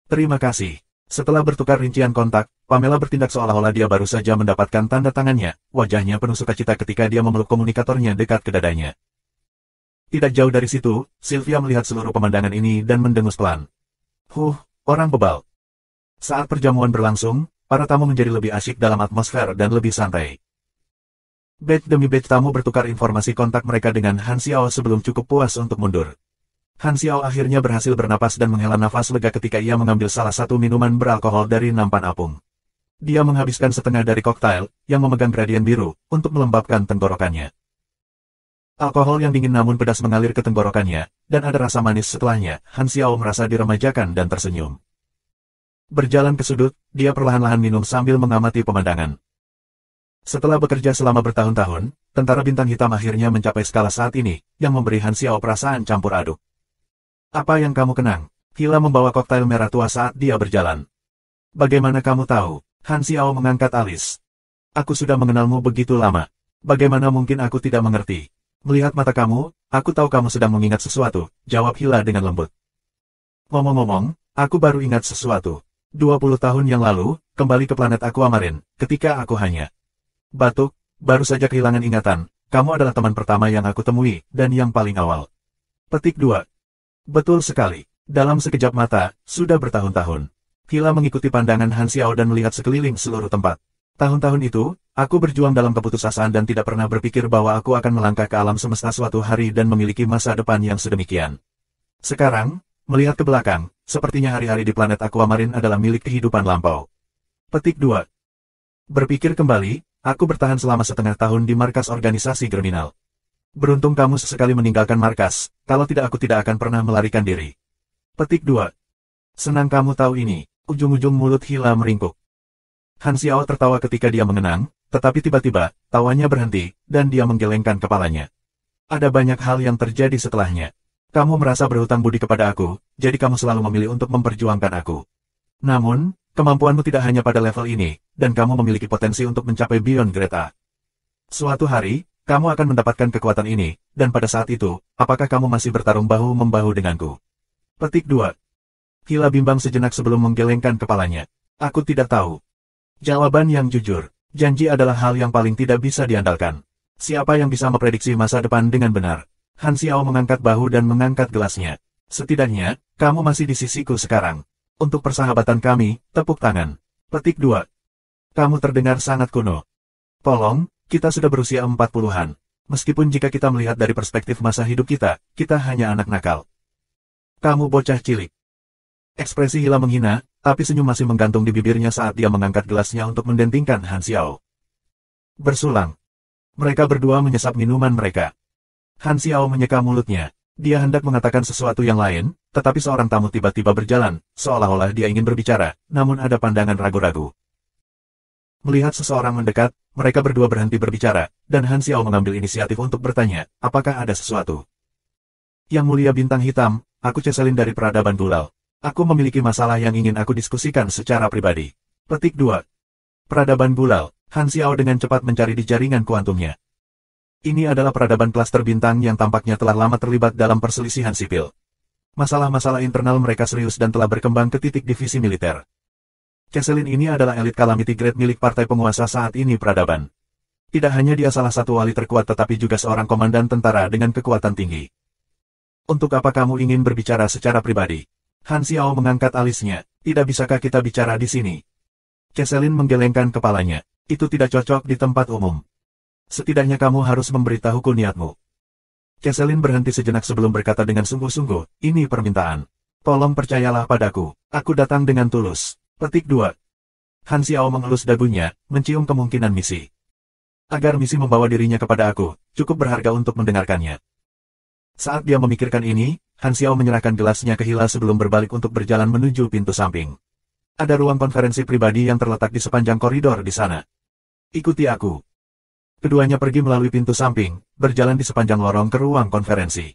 "Terima kasih." Setelah bertukar rincian kontak, Pamela bertindak seolah-olah dia baru saja mendapatkan tanda tangannya, wajahnya penuh sukacita ketika dia memeluk komunikatornya dekat ke dadanya. Tidak jauh dari situ, Sylvia melihat seluruh pemandangan ini dan mendengus pelan. Orang bebal. Saat perjamuan berlangsung, para tamu menjadi lebih asyik dalam atmosfer dan lebih santai. Batch demi batch tamu bertukar informasi kontak mereka dengan Han Xiao sebelum cukup puas untuk mundur. Han Xiao akhirnya berhasil bernapas dan menghela nafas lega ketika ia mengambil salah satu minuman beralkohol dari nampan apung. Dia menghabiskan setengah dari koktail, yang memegang gradien biru, untuk melembabkan tenggorokannya. Alkohol yang dingin namun pedas mengalir ke tenggorokannya, dan ada rasa manis setelahnya. Han Xiao merasa diremajakan dan tersenyum. Berjalan ke sudut, dia perlahan-lahan minum sambil mengamati pemandangan. Setelah bekerja selama bertahun-tahun, tentara bintang hitam akhirnya mencapai skala saat ini, yang memberi Han Xiao perasaan campur aduk. "Apa yang kamu kenang?" Hila membawa koktail merah tua saat dia berjalan. "Bagaimana kamu tahu?" Han Xiao mengangkat alis. "Aku sudah mengenalmu begitu lama. Bagaimana mungkin aku tidak mengerti?" "Melihat mata kamu, aku tahu kamu sedang mengingat sesuatu," jawab Hila dengan lembut. "Ngomong-ngomong, aku baru ingat sesuatu. 20 tahun yang lalu, kembali ke planet Aquamarine, ketika aku hanya batuk, baru saja kehilangan ingatan. Kamu adalah teman pertama yang aku temui, dan yang paling awal." Petik 2. Betul sekali. Dalam sekejap mata, sudah bertahun-tahun. Hila mengikuti pandangan Han Xiao dan melihat sekeliling seluruh tempat. "Tahun-tahun itu, aku berjuang dalam keputusasaan dan tidak pernah berpikir bahwa aku akan melangkah ke alam semesta suatu hari dan memiliki masa depan yang sedemikian. Sekarang, melihat ke belakang, sepertinya hari-hari di planet Aquamarine adalah milik kehidupan lampau." Petik 2. Berpikir kembali, aku bertahan selama setengah tahun di markas organisasi kriminal. Beruntung kamu sesekali meninggalkan markas, kalau tidak aku tidak akan pernah melarikan diri. Petik 2. Senang kamu tahu ini. Ujung-ujung mulut Hila meringkuk. Han Xiao tertawa ketika dia mengenang, tetapi tiba-tiba, tawanya berhenti, dan dia menggelengkan kepalanya. Ada banyak hal yang terjadi setelahnya. Kamu merasa berhutang budi kepada aku, jadi kamu selalu memilih untuk memperjuangkan aku. Namun, kemampuanmu tidak hanya pada level ini, dan kamu memiliki potensi untuk mencapai Beyond Grade A. Suatu hari, kamu akan mendapatkan kekuatan ini, dan pada saat itu, apakah kamu masih bertarung bahu-membahu denganku? Petik 2. Hila bimbang sejenak sebelum menggelengkan kepalanya. Aku tidak tahu. Jawaban yang jujur. Janji adalah hal yang paling tidak bisa diandalkan. Siapa yang bisa memprediksi masa depan dengan benar? Han Xiao mengangkat bahu dan mengangkat gelasnya. Setidaknya, kamu masih di sisiku sekarang. Untuk persahabatan kami, tepuk tangan. Petik 2. Kamu terdengar sangat kuno. Tolong, kita sudah berusia 40-an. Meskipun jika kita melihat dari perspektif masa hidup kita, kita hanya anak nakal. Kamu bocah cilik. Ekspresi Hila menghina, tapi senyum masih menggantung di bibirnya saat dia mengangkat gelasnya untuk mendentingkan Han Xiao. Bersulang. Mereka berdua menyesap minuman mereka. Han Xiao menyeka mulutnya. Dia hendak mengatakan sesuatu yang lain, tetapi seorang tamu tiba-tiba berjalan, seolah-olah dia ingin berbicara, namun ada pandangan ragu-ragu. Melihat seseorang mendekat, mereka berdua berhenti berbicara, dan Han Xiao mengambil inisiatif untuk bertanya, apakah ada sesuatu. Yang Mulia Bintang Hitam, aku Cheselin dari Peradaban Gulal. Aku memiliki masalah yang ingin aku diskusikan secara pribadi. Petik 2. Peradaban Gulal. Han Xiao dengan cepat mencari di jaringan kuantumnya. Ini adalah peradaban klaster bintang yang tampaknya telah lama terlibat dalam perselisihan sipil. Masalah-masalah internal mereka serius dan telah berkembang ke titik divisi militer. Cheselin ini adalah elit Calamity Grade milik partai penguasa saat ini peradaban. Tidak hanya dia salah satu wali terkuat tetapi juga seorang komandan tentara dengan kekuatan tinggi. Untuk apa kamu ingin berbicara secara pribadi? Han Xiao mengangkat alisnya. Tidak bisakah kita bicara di sini? Cheselin menggelengkan kepalanya. Itu tidak cocok di tempat umum. Setidaknya kamu harus memberitahuku niatmu. Cheselin berhenti sejenak sebelum berkata dengan sungguh-sungguh, ini permintaan. Tolong percayalah padaku, aku datang dengan tulus. Petik 2. Han Xiao mengelus dagunya, mencium kemungkinan misi. Agar misi membawa dirinya kepada aku, cukup berharga untuk mendengarkannya. Saat dia memikirkan ini, Han Xiao menyerahkan gelasnya ke Hila sebelum berbalik untuk berjalan menuju pintu samping. Ada ruang konferensi pribadi yang terletak di sepanjang koridor di sana. Ikuti aku. Keduanya pergi melalui pintu samping, berjalan di sepanjang lorong ke ruang konferensi.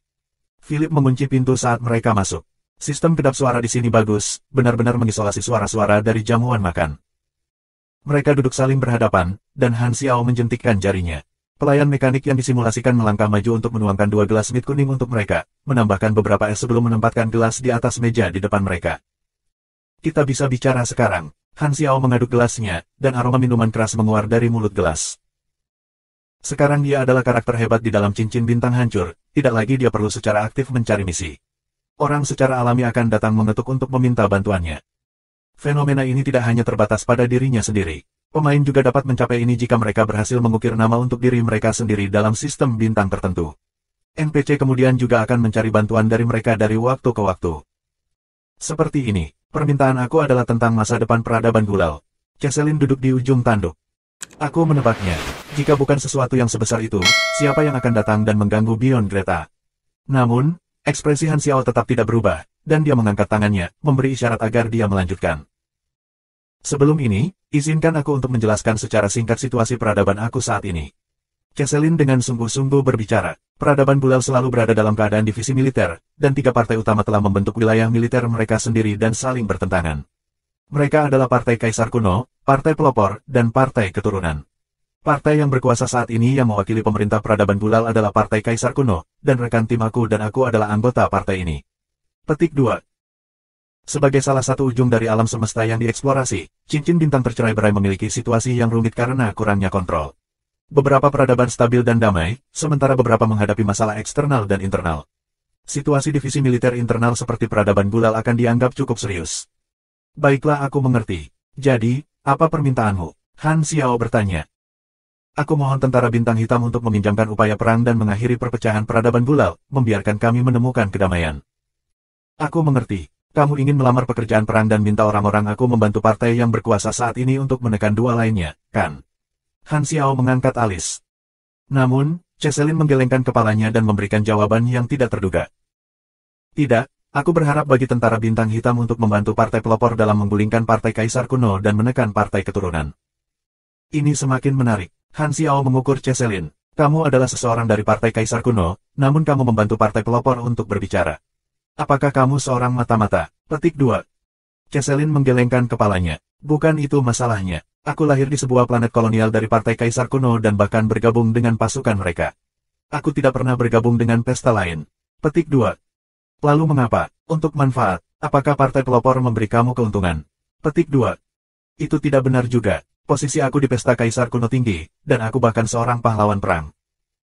Philip mengunci pintu saat mereka masuk. Sistem kedap suara di sini bagus, benar-benar mengisolasi suara-suara dari jamuan makan. Mereka duduk saling berhadapan, dan Han Xiao menjentikkan jarinya. Pelayan mekanik yang disimulasikan melangkah maju untuk menuangkan 2 gelas mit kuning untuk mereka, menambahkan beberapa es sebelum menempatkan gelas di atas meja di depan mereka. Kita bisa bicara sekarang. Han Xiao mengaduk gelasnya, dan aroma minuman keras menguar dari mulut gelas. Sekarang dia adalah karakter hebat di dalam cincin bintang hancur, tidak lagi dia perlu secara aktif mencari misi. Orang secara alami akan datang mengetuk untuk meminta bantuannya. Fenomena ini tidak hanya terbatas pada dirinya sendiri. Pemain juga dapat mencapai ini jika mereka berhasil mengukir nama untuk diri mereka sendiri dalam sistem bintang tertentu. NPC kemudian juga akan mencari bantuan dari mereka dari waktu ke waktu. Seperti ini, permintaan aku adalah tentang masa depan peradaban Gulal. Cheselin duduk di ujung tanduk. Aku menebaknya. Jika bukan sesuatu yang sebesar itu, siapa yang akan datang dan mengganggu Beyond Greta? Namun, ekspresi Han Xiao tetap tidak berubah, dan dia mengangkat tangannya, memberi isyarat agar dia melanjutkan. Sebelum ini, izinkan aku untuk menjelaskan secara singkat situasi peradaban aku saat ini. Cheselin dengan sungguh-sungguh berbicara. Peradaban Gulal selalu berada dalam keadaan divisi militer, dan 3 partai utama telah membentuk wilayah militer mereka sendiri dan saling bertentangan. Mereka adalah Partai Kaisar Kuno, Partai Pelopor, dan Partai Keturunan. Partai yang berkuasa saat ini yang mewakili pemerintah peradaban Gulal adalah Partai Kaisar Kuno, dan rekan tim aku dan aku adalah anggota partai ini. Petik 2. Sebagai salah satu ujung dari alam semesta yang dieksplorasi, cincin bintang tercerai-berai memiliki situasi yang rumit karena kurangnya kontrol. Beberapa peradaban stabil dan damai, sementara beberapa menghadapi masalah eksternal dan internal. Situasi divisi militer internal seperti peradaban Gulal akan dianggap cukup serius. Baiklah, aku mengerti. Jadi, apa permintaanmu? Han Xiao bertanya. Aku mohon tentara bintang hitam untuk meminjamkan upaya perang dan mengakhiri perpecahan peradaban Gulal, membiarkan kami menemukan kedamaian. Aku mengerti. Kamu ingin melamar pekerjaan perang dan minta orang-orang aku membantu partai yang berkuasa saat ini untuk menekan 2 lainnya, kan? Han Xiao mengangkat alis. Namun, Cheselin menggelengkan kepalanya dan memberikan jawaban yang tidak terduga. Tidak, aku berharap bagi tentara bintang hitam untuk membantu partai pelopor dalam menggulingkan partai Kaisar Kuno dan menekan partai keturunan. Ini semakin menarik. Han Xiao mengukur Cheselin. Kamu adalah seseorang dari partai Kaisar Kuno, namun kamu membantu partai pelopor untuk berbicara. Apakah kamu seorang mata-mata? Petik 2. Cheselin menggelengkan kepalanya. Bukan itu masalahnya. Aku lahir di sebuah planet kolonial dari Partai Kaisar Kuno dan bahkan bergabung dengan pasukan mereka. Aku tidak pernah bergabung dengan pesta lain. Petik 2. Lalu mengapa? Untuk manfaat. Apakah partai pelopor memberi kamu keuntungan? Petik 2. Itu tidak benar juga. Posisi aku di pesta Kaisar Kuno tinggi, dan aku bahkan seorang pahlawan perang.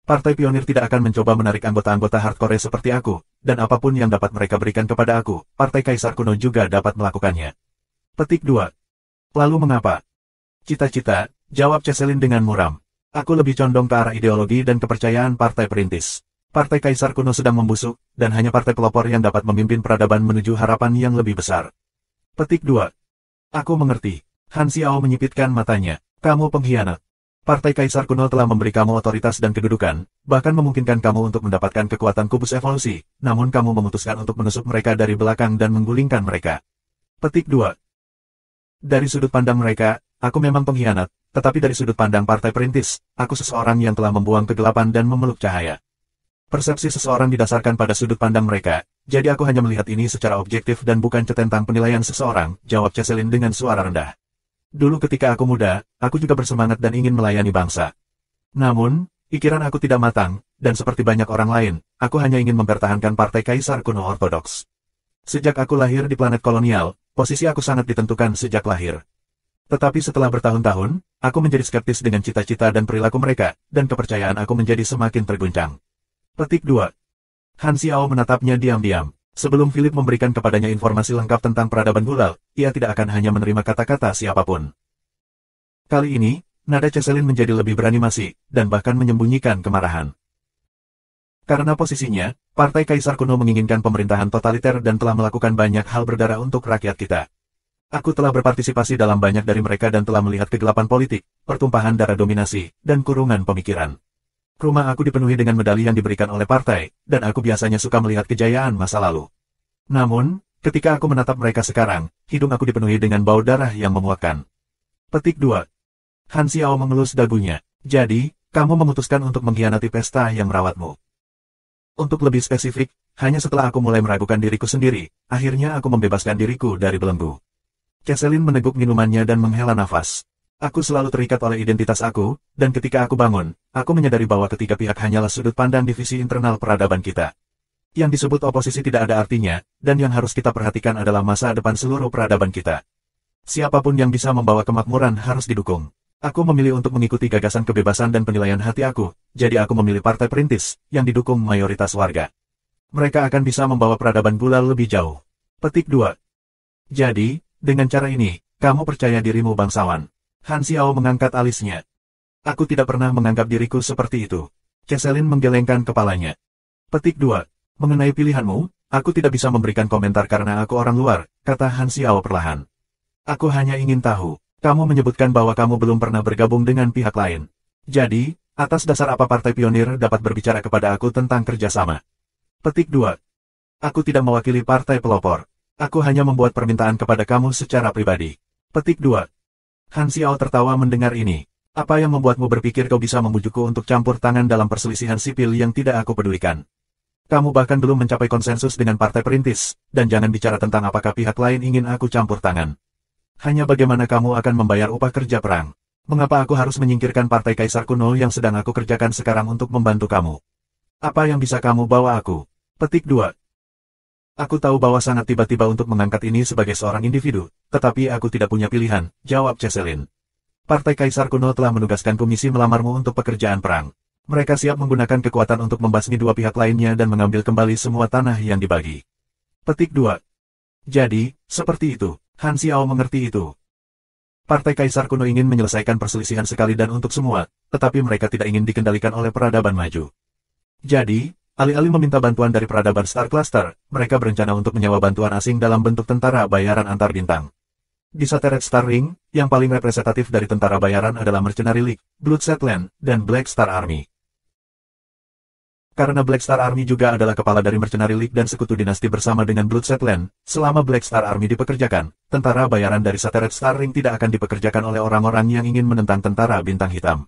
Partai pionir tidak akan mencoba menarik anggota-anggota hardcore seperti aku, dan apapun yang dapat mereka berikan kepada aku, Partai Kaisar Kuno juga dapat melakukannya. Petik 2. Lalu mengapa? Cita-cita, jawab Cheselin dengan muram. Aku lebih condong ke arah ideologi dan kepercayaan Partai Perintis. Partai Kaisar Kuno sedang membusuk, dan hanya partai pelopor yang dapat memimpin peradaban menuju harapan yang lebih besar. Petik 2. Aku mengerti. Han Xiao menyipitkan matanya. Kamu pengkhianat. Partai Kaisar Kuno telah memberi kamu otoritas dan kedudukan, bahkan memungkinkan kamu untuk mendapatkan kekuatan kubus evolusi, namun kamu memutuskan untuk menusuk mereka dari belakang dan menggulingkan mereka. Petik 2. Dari sudut pandang mereka, aku memang pengkhianat, tetapi dari sudut pandang Partai Perintis, aku seseorang yang telah membuang kegelapan dan memeluk cahaya. Persepsi seseorang didasarkan pada sudut pandang mereka, jadi aku hanya melihat ini secara objektif dan bukan centang penilaian seseorang, jawab Cheselin dengan suara rendah. Dulu ketika aku muda, aku juga bersemangat dan ingin melayani bangsa. Namun, pikiran aku tidak matang, dan seperti banyak orang lain, aku hanya ingin mempertahankan Partai Kaisar Kuno Ortodoks. Sejak aku lahir di planet kolonial, posisi aku sangat ditentukan sejak lahir. Tetapi setelah bertahun-tahun, aku menjadi skeptis dengan cita-cita dan perilaku mereka, dan kepercayaan aku menjadi semakin terguncang. Petik 2. Han Xiao menatapnya diam-diam. Sebelum Philip memberikan kepadanya informasi lengkap tentang peradaban Gulal, ia tidak akan hanya menerima kata-kata siapapun. Kali ini, nada Cheselin menjadi lebih berani masih, dan bahkan menyembunyikan kemarahan. Karena posisinya, Partai Kaisar Kuno menginginkan pemerintahan totaliter dan telah melakukan banyak hal berdarah untuk rakyat kita. Aku telah berpartisipasi dalam banyak dari mereka dan telah melihat kegelapan politik, pertumpahan darah dominasi, dan kurungan pemikiran. Rumah aku dipenuhi dengan medali yang diberikan oleh partai, dan aku biasanya suka melihat kejayaan masa lalu. Namun, ketika aku menatap mereka sekarang, hidung aku dipenuhi dengan bau darah yang memuakkan. Petik 2. Han Xiao mengelus dagunya. Jadi, kamu memutuskan untuk mengkhianati pesta yang merawatmu. Untuk lebih spesifik, hanya setelah aku mulai meragukan diriku sendiri, akhirnya aku membebaskan diriku dari belenggu. Cheselin meneguk minumannya dan menghela nafas. Aku selalu terikat oleh identitas aku, dan ketika aku bangun, aku menyadari bahwa ketiga pihak hanyalah sudut pandang divisi internal peradaban kita. Yang disebut oposisi tidak ada artinya, dan yang harus kita perhatikan adalah masa depan seluruh peradaban kita. Siapapun yang bisa membawa kemakmuran harus didukung. Aku memilih untuk mengikuti gagasan kebebasan dan penilaian hati aku, jadi aku memilih Partai Perintis, yang didukung mayoritas warga. Mereka akan bisa membawa peradaban Gulal lebih jauh. Petik 2. Jadi, dengan cara ini, kamu percaya dirimu bangsawan. Han Xiao mengangkat alisnya. Aku tidak pernah menganggap diriku seperti itu. Cheselin menggelengkan kepalanya. Petik 2. Mengenai pilihanmu, aku tidak bisa memberikan komentar karena aku orang luar, kata Han Xiao perlahan. Aku hanya ingin tahu. Kamu menyebutkan bahwa kamu belum pernah bergabung dengan pihak lain. Jadi, atas dasar apa Partai Pionir dapat berbicara kepada aku tentang kerjasama? Petik 2. Aku tidak mewakili partai pelopor. Aku hanya membuat permintaan kepada kamu secara pribadi. Petik 2. Han Xiao tertawa mendengar ini. Apa yang membuatmu berpikir kau bisa membujukku untuk campur tangan dalam perselisihan sipil yang tidak aku pedulikan? Kamu bahkan belum mencapai konsensus dengan Partai Perintis, dan jangan bicara tentang apakah pihak lain ingin aku campur tangan. Hanya bagaimana kamu akan membayar upah kerja perang. Mengapa aku harus menyingkirkan Partai Kaisar Kuno yang sedang aku kerjakan sekarang untuk membantu kamu? Apa yang bisa kamu bawa aku? Petik 2. Aku tahu bahwa sangat tiba-tiba untuk mengangkat ini sebagai seorang individu, tetapi aku tidak punya pilihan, jawab Cheselin. Partai Kaisar Kuno telah menugaskan komisi melamarmu untuk pekerjaan perang. Mereka siap menggunakan kekuatan untuk membasmi dua pihak lainnya dan mengambil kembali semua tanah yang dibagi. Petik 2. Jadi, seperti itu. Han Xiao mengerti itu. Partai Kaisar Kuno ingin menyelesaikan perselisihan sekali dan untuk semua, tetapi mereka tidak ingin dikendalikan oleh peradaban maju. Jadi, alih-alih meminta bantuan dari peradaban Star Cluster, mereka berencana untuk menyewa bantuan asing dalam bentuk tentara bayaran antar bintang. Di Satellite Star Ring, yang paling representatif dari tentara bayaran adalah Mercenary League, Bloodset Land, dan Black Star Army. Karena Black Star Army juga adalah kepala dari Mercenary League dan sekutu dinasti bersama dengan Bloodset Land, selama Black Star Army dipekerjakan, tentara bayaran dari Satellite Star Ring tidak akan dipekerjakan oleh orang-orang yang ingin menentang tentara bintang hitam.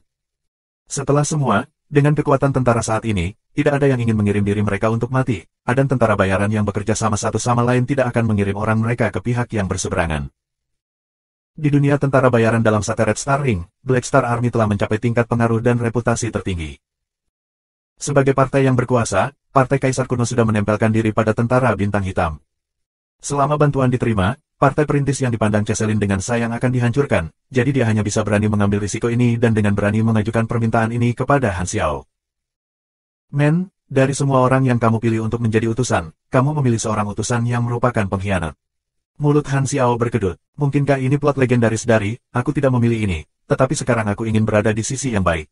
Setelah semua, dengan kekuatan tentara saat ini, tidak ada yang ingin mengirim diri mereka untuk mati, dan tentara bayaran yang bekerja sama satu sama lain tidak akan mengirim orang mereka ke pihak yang berseberangan. Di dunia tentara bayaran dalam Satellite Star Ring, Black Star Army telah mencapai tingkat pengaruh dan reputasi tertinggi. Sebagai partai yang berkuasa, Partai Kaisar Kuno sudah menempelkan diri pada tentara bintang hitam. Selama bantuan diterima, Partai Perintis yang dipandang Cheselin dengan sayang akan dihancurkan, jadi dia hanya bisa berani mengambil risiko ini dan dengan berani mengajukan permintaan ini kepada Han Xiao. Men, dari semua orang yang kamu pilih untuk menjadi utusan, kamu memilih seorang utusan yang merupakan pengkhianat. Mulut Han Xiao berkedut. Mungkinkah ini plot legendaris dari, aku tidak memilih ini, tetapi sekarang aku ingin berada di sisi yang baik.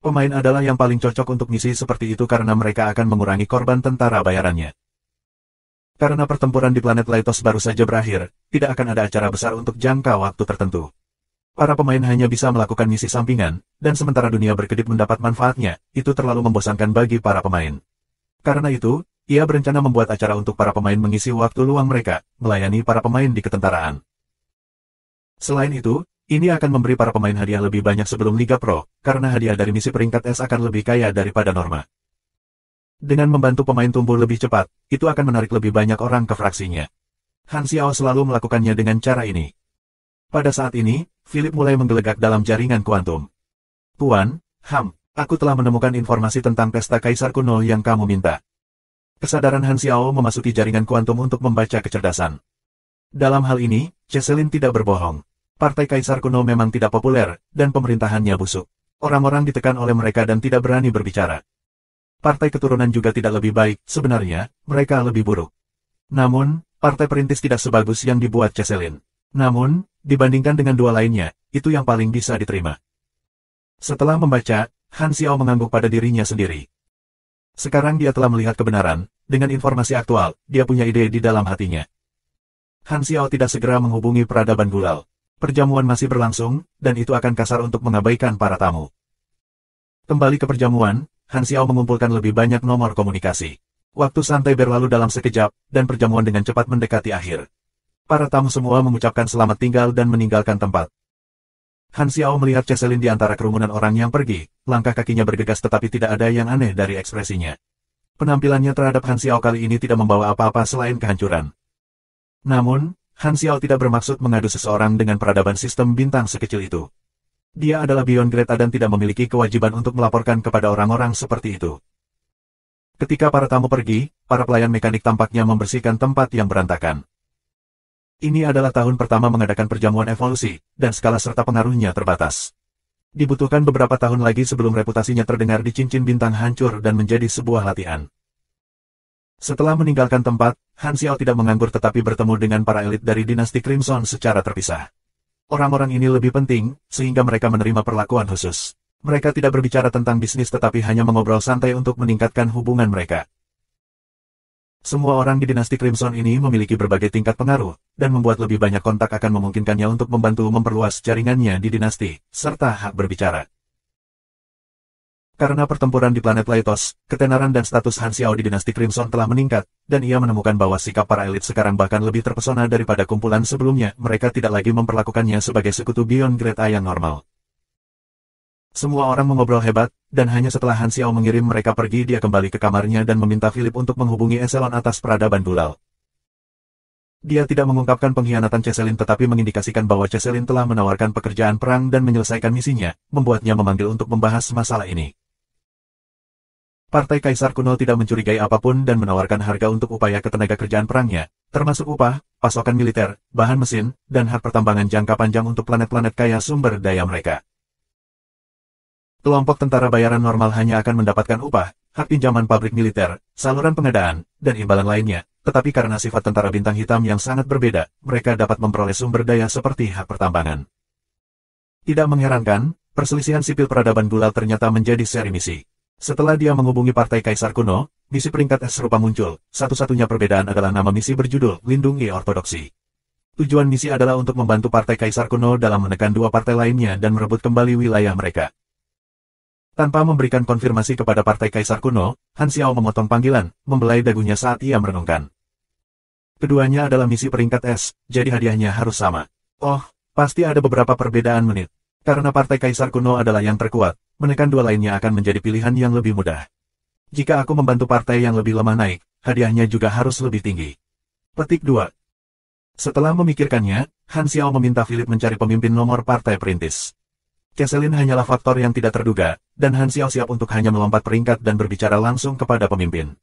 Pemain adalah yang paling cocok untuk misi seperti itu karena mereka akan mengurangi korban tentara bayarannya. Karena pertempuran di planet Laitos baru saja berakhir, tidak akan ada acara besar untuk jangka waktu tertentu. Para pemain hanya bisa melakukan misi sampingan, dan sementara dunia berkedip mendapat manfaatnya, itu terlalu membosankan bagi para pemain. Karena itu, ia berencana membuat acara untuk para pemain mengisi waktu luang mereka, melayani para pemain di ketentaraan. Selain itu, ini akan memberi para pemain hadiah lebih banyak sebelum Liga Pro, karena hadiah dari misi peringkat S akan lebih kaya daripada norma. Dengan membantu pemain tumbuh lebih cepat, itu akan menarik lebih banyak orang ke fraksinya. Han Xiao selalu melakukannya dengan cara ini. Pada saat ini, Philip mulai menggelegak dalam jaringan kuantum. Tuan, aku telah menemukan informasi tentang pesta Kaisar Kuno yang kamu minta. Kesadaran Han Xiao memasuki jaringan kuantum untuk membaca kecerdasan. Dalam hal ini, Cheselin tidak berbohong. Partai Kaisar Kuno memang tidak populer, dan pemerintahannya busuk. Orang-orang ditekan oleh mereka dan tidak berani berbicara. Partai keturunan juga tidak lebih baik, sebenarnya, mereka lebih buruk. Namun, partai perintis tidak sebagus yang dibuat Cheselin. Namun, dibandingkan dengan dua lainnya, itu yang paling bisa diterima. Setelah membaca, Han Xiao mengangguk pada dirinya sendiri. Sekarang dia telah melihat kebenaran, dengan informasi aktual, dia punya ide di dalam hatinya. Han Xiao tidak segera menghubungi peradaban Gulal. Perjamuan masih berlangsung, dan itu akan kasar untuk mengabaikan para tamu. Kembali ke perjamuan, Han Xiao mengumpulkan lebih banyak nomor komunikasi. Waktu santai berlalu dalam sekejap, dan perjamuan dengan cepat mendekati akhir. Para tamu semua mengucapkan selamat tinggal dan meninggalkan tempat. Han Xiao melihat Cheselin di antara kerumunan orang yang pergi, langkah kakinya bergegas tetapi tidak ada yang aneh dari ekspresinya. Penampilannya terhadap Han Xiao kali ini tidak membawa apa-apa selain kehancuran. Namun, Han Xiao tidak bermaksud mengadu seseorang dengan peradaban sistem bintang sekecil itu. Dia adalah Beyond Greta dan tidak memiliki kewajiban untuk melaporkan kepada orang-orang seperti itu. Ketika para tamu pergi, para pelayan mekanik tampaknya membersihkan tempat yang berantakan. Ini adalah tahun pertama mengadakan perjamuan evolusi, dan skala serta pengaruhnya terbatas. Dibutuhkan beberapa tahun lagi sebelum reputasinya terdengar di cincin bintang hancur dan menjadi sebuah latihan. Setelah meninggalkan tempat, Han Xiao tidak menganggur tetapi bertemu dengan para elit dari dinasti Crimson secara terpisah. Orang-orang ini lebih penting, sehingga mereka menerima perlakuan khusus. Mereka tidak berbicara tentang bisnis tetapi hanya mengobrol santai untuk meningkatkan hubungan mereka. Semua orang di dinasti Crimson ini memiliki berbagai tingkat pengaruh, dan membuat lebih banyak kontak akan memungkinkannya untuk membantu memperluas jaringannya di dinasti, serta hak berbicara. Karena pertempuran di planet Laitos, ketenaran dan status Han Xiao di dinasti Crimson telah meningkat, dan ia menemukan bahwa sikap para elit sekarang bahkan lebih terpesona daripada kumpulan sebelumnya, mereka tidak lagi memperlakukannya sebagai sekutu Beyond Greta yang normal. Semua orang mengobrol hebat, dan hanya setelah Han Xiao mengirim mereka pergi dia kembali ke kamarnya dan meminta Philip untuk menghubungi eselon atas peradaban Gulal. Dia tidak mengungkapkan pengkhianatan Cheselin tetapi mengindikasikan bahwa Cheselin telah menawarkan pekerjaan perang dan menyelesaikan misinya, membuatnya memanggil untuk membahas masalah ini. Partai Kaisar Kuno tidak mencurigai apapun dan menawarkan harga untuk upaya ketenaga kerjaan perangnya, termasuk upah, pasokan militer, bahan mesin, dan hak pertambangan jangka panjang untuk planet-planet kaya sumber daya mereka. Kelompok tentara bayaran normal hanya akan mendapatkan upah, hak pinjaman pabrik militer, saluran pengadaan, dan imbalan lainnya, tetapi karena sifat tentara bintang hitam yang sangat berbeda, mereka dapat memperoleh sumber daya seperti hak pertambangan. Tidak mengherankan, perselisihan sipil peradaban Gulal ternyata menjadi seri misi. Setelah dia menghubungi Partai Kaisar Kuno, misi peringkat S serupa muncul. Satu-satunya perbedaan adalah nama misi berjudul Lindungi Ortodoksi. Tujuan misi adalah untuk membantu Partai Kaisar Kuno dalam menekan dua partai lainnya dan merebut kembali wilayah mereka. Tanpa memberikan konfirmasi kepada Partai Kaisar Kuno, Han Xiao memotong panggilan, membelai dagunya saat ia merenungkan. Keduanya adalah misi peringkat S, jadi hadiahnya harus sama. Oh, pasti ada beberapa perbedaan menit. Karena Partai Kaisar Kuno adalah yang terkuat, menekan dua lainnya akan menjadi pilihan yang lebih mudah. Jika aku membantu partai yang lebih lemah naik, hadiahnya juga harus lebih tinggi. Petik 2. Setelah memikirkannya, Han Xiao meminta Philip mencari pemimpin nomor partai perintis. Cheselin hanyalah faktor yang tidak terduga, dan Han Xiao siap untuk hanya melompat peringkat dan berbicara langsung kepada pemimpin.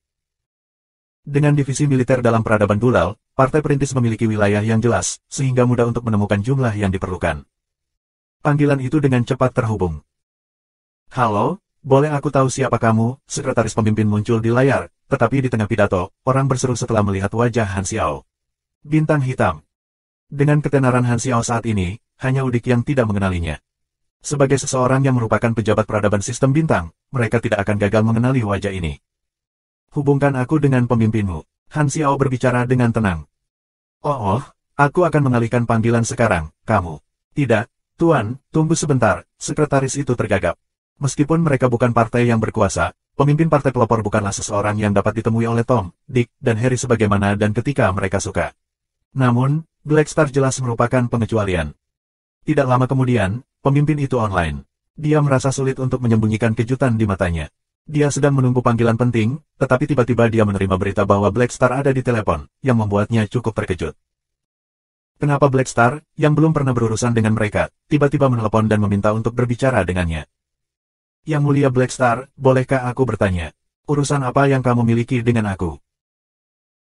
Dengan divisi militer dalam peradaban Gulal, partai perintis memiliki wilayah yang jelas, sehingga mudah untuk menemukan jumlah yang diperlukan. Panggilan itu dengan cepat terhubung. Halo, boleh aku tahu siapa kamu? Sekretaris pemimpin muncul di layar, tetapi di tengah pidato, orang berseru setelah melihat wajah Han Xiao. Bintang hitam. Dengan ketenaran Han Xiao saat ini, hanya Udik yang tidak mengenalinya. Sebagai seseorang yang merupakan pejabat peradaban sistem bintang, mereka tidak akan gagal mengenali wajah ini. Hubungkan aku dengan pemimpinmu. Han Xiao berbicara dengan tenang. Oh, aku akan mengalihkan panggilan sekarang, kamu. Tidak, Tuan, tunggu sebentar, sekretaris itu tergagap. Meskipun mereka bukan partai yang berkuasa, pemimpin partai pelopor bukanlah seseorang yang dapat ditemui oleh Tom, Dick, dan Harry sebagaimana dan ketika mereka suka. Namun, Black Star jelas merupakan pengecualian. Tidak lama kemudian, pemimpin itu online. Dia merasa sulit untuk menyembunyikan kejutan di matanya. Dia sedang menunggu panggilan penting, tetapi tiba-tiba dia menerima berita bahwa Black Star ada di telepon, yang membuatnya cukup terkejut. Kenapa Black Star, yang belum pernah berurusan dengan mereka, tiba-tiba menelepon dan meminta untuk berbicara dengannya? Yang mulia Black Star, bolehkah aku bertanya? Urusan apa yang kamu miliki dengan aku?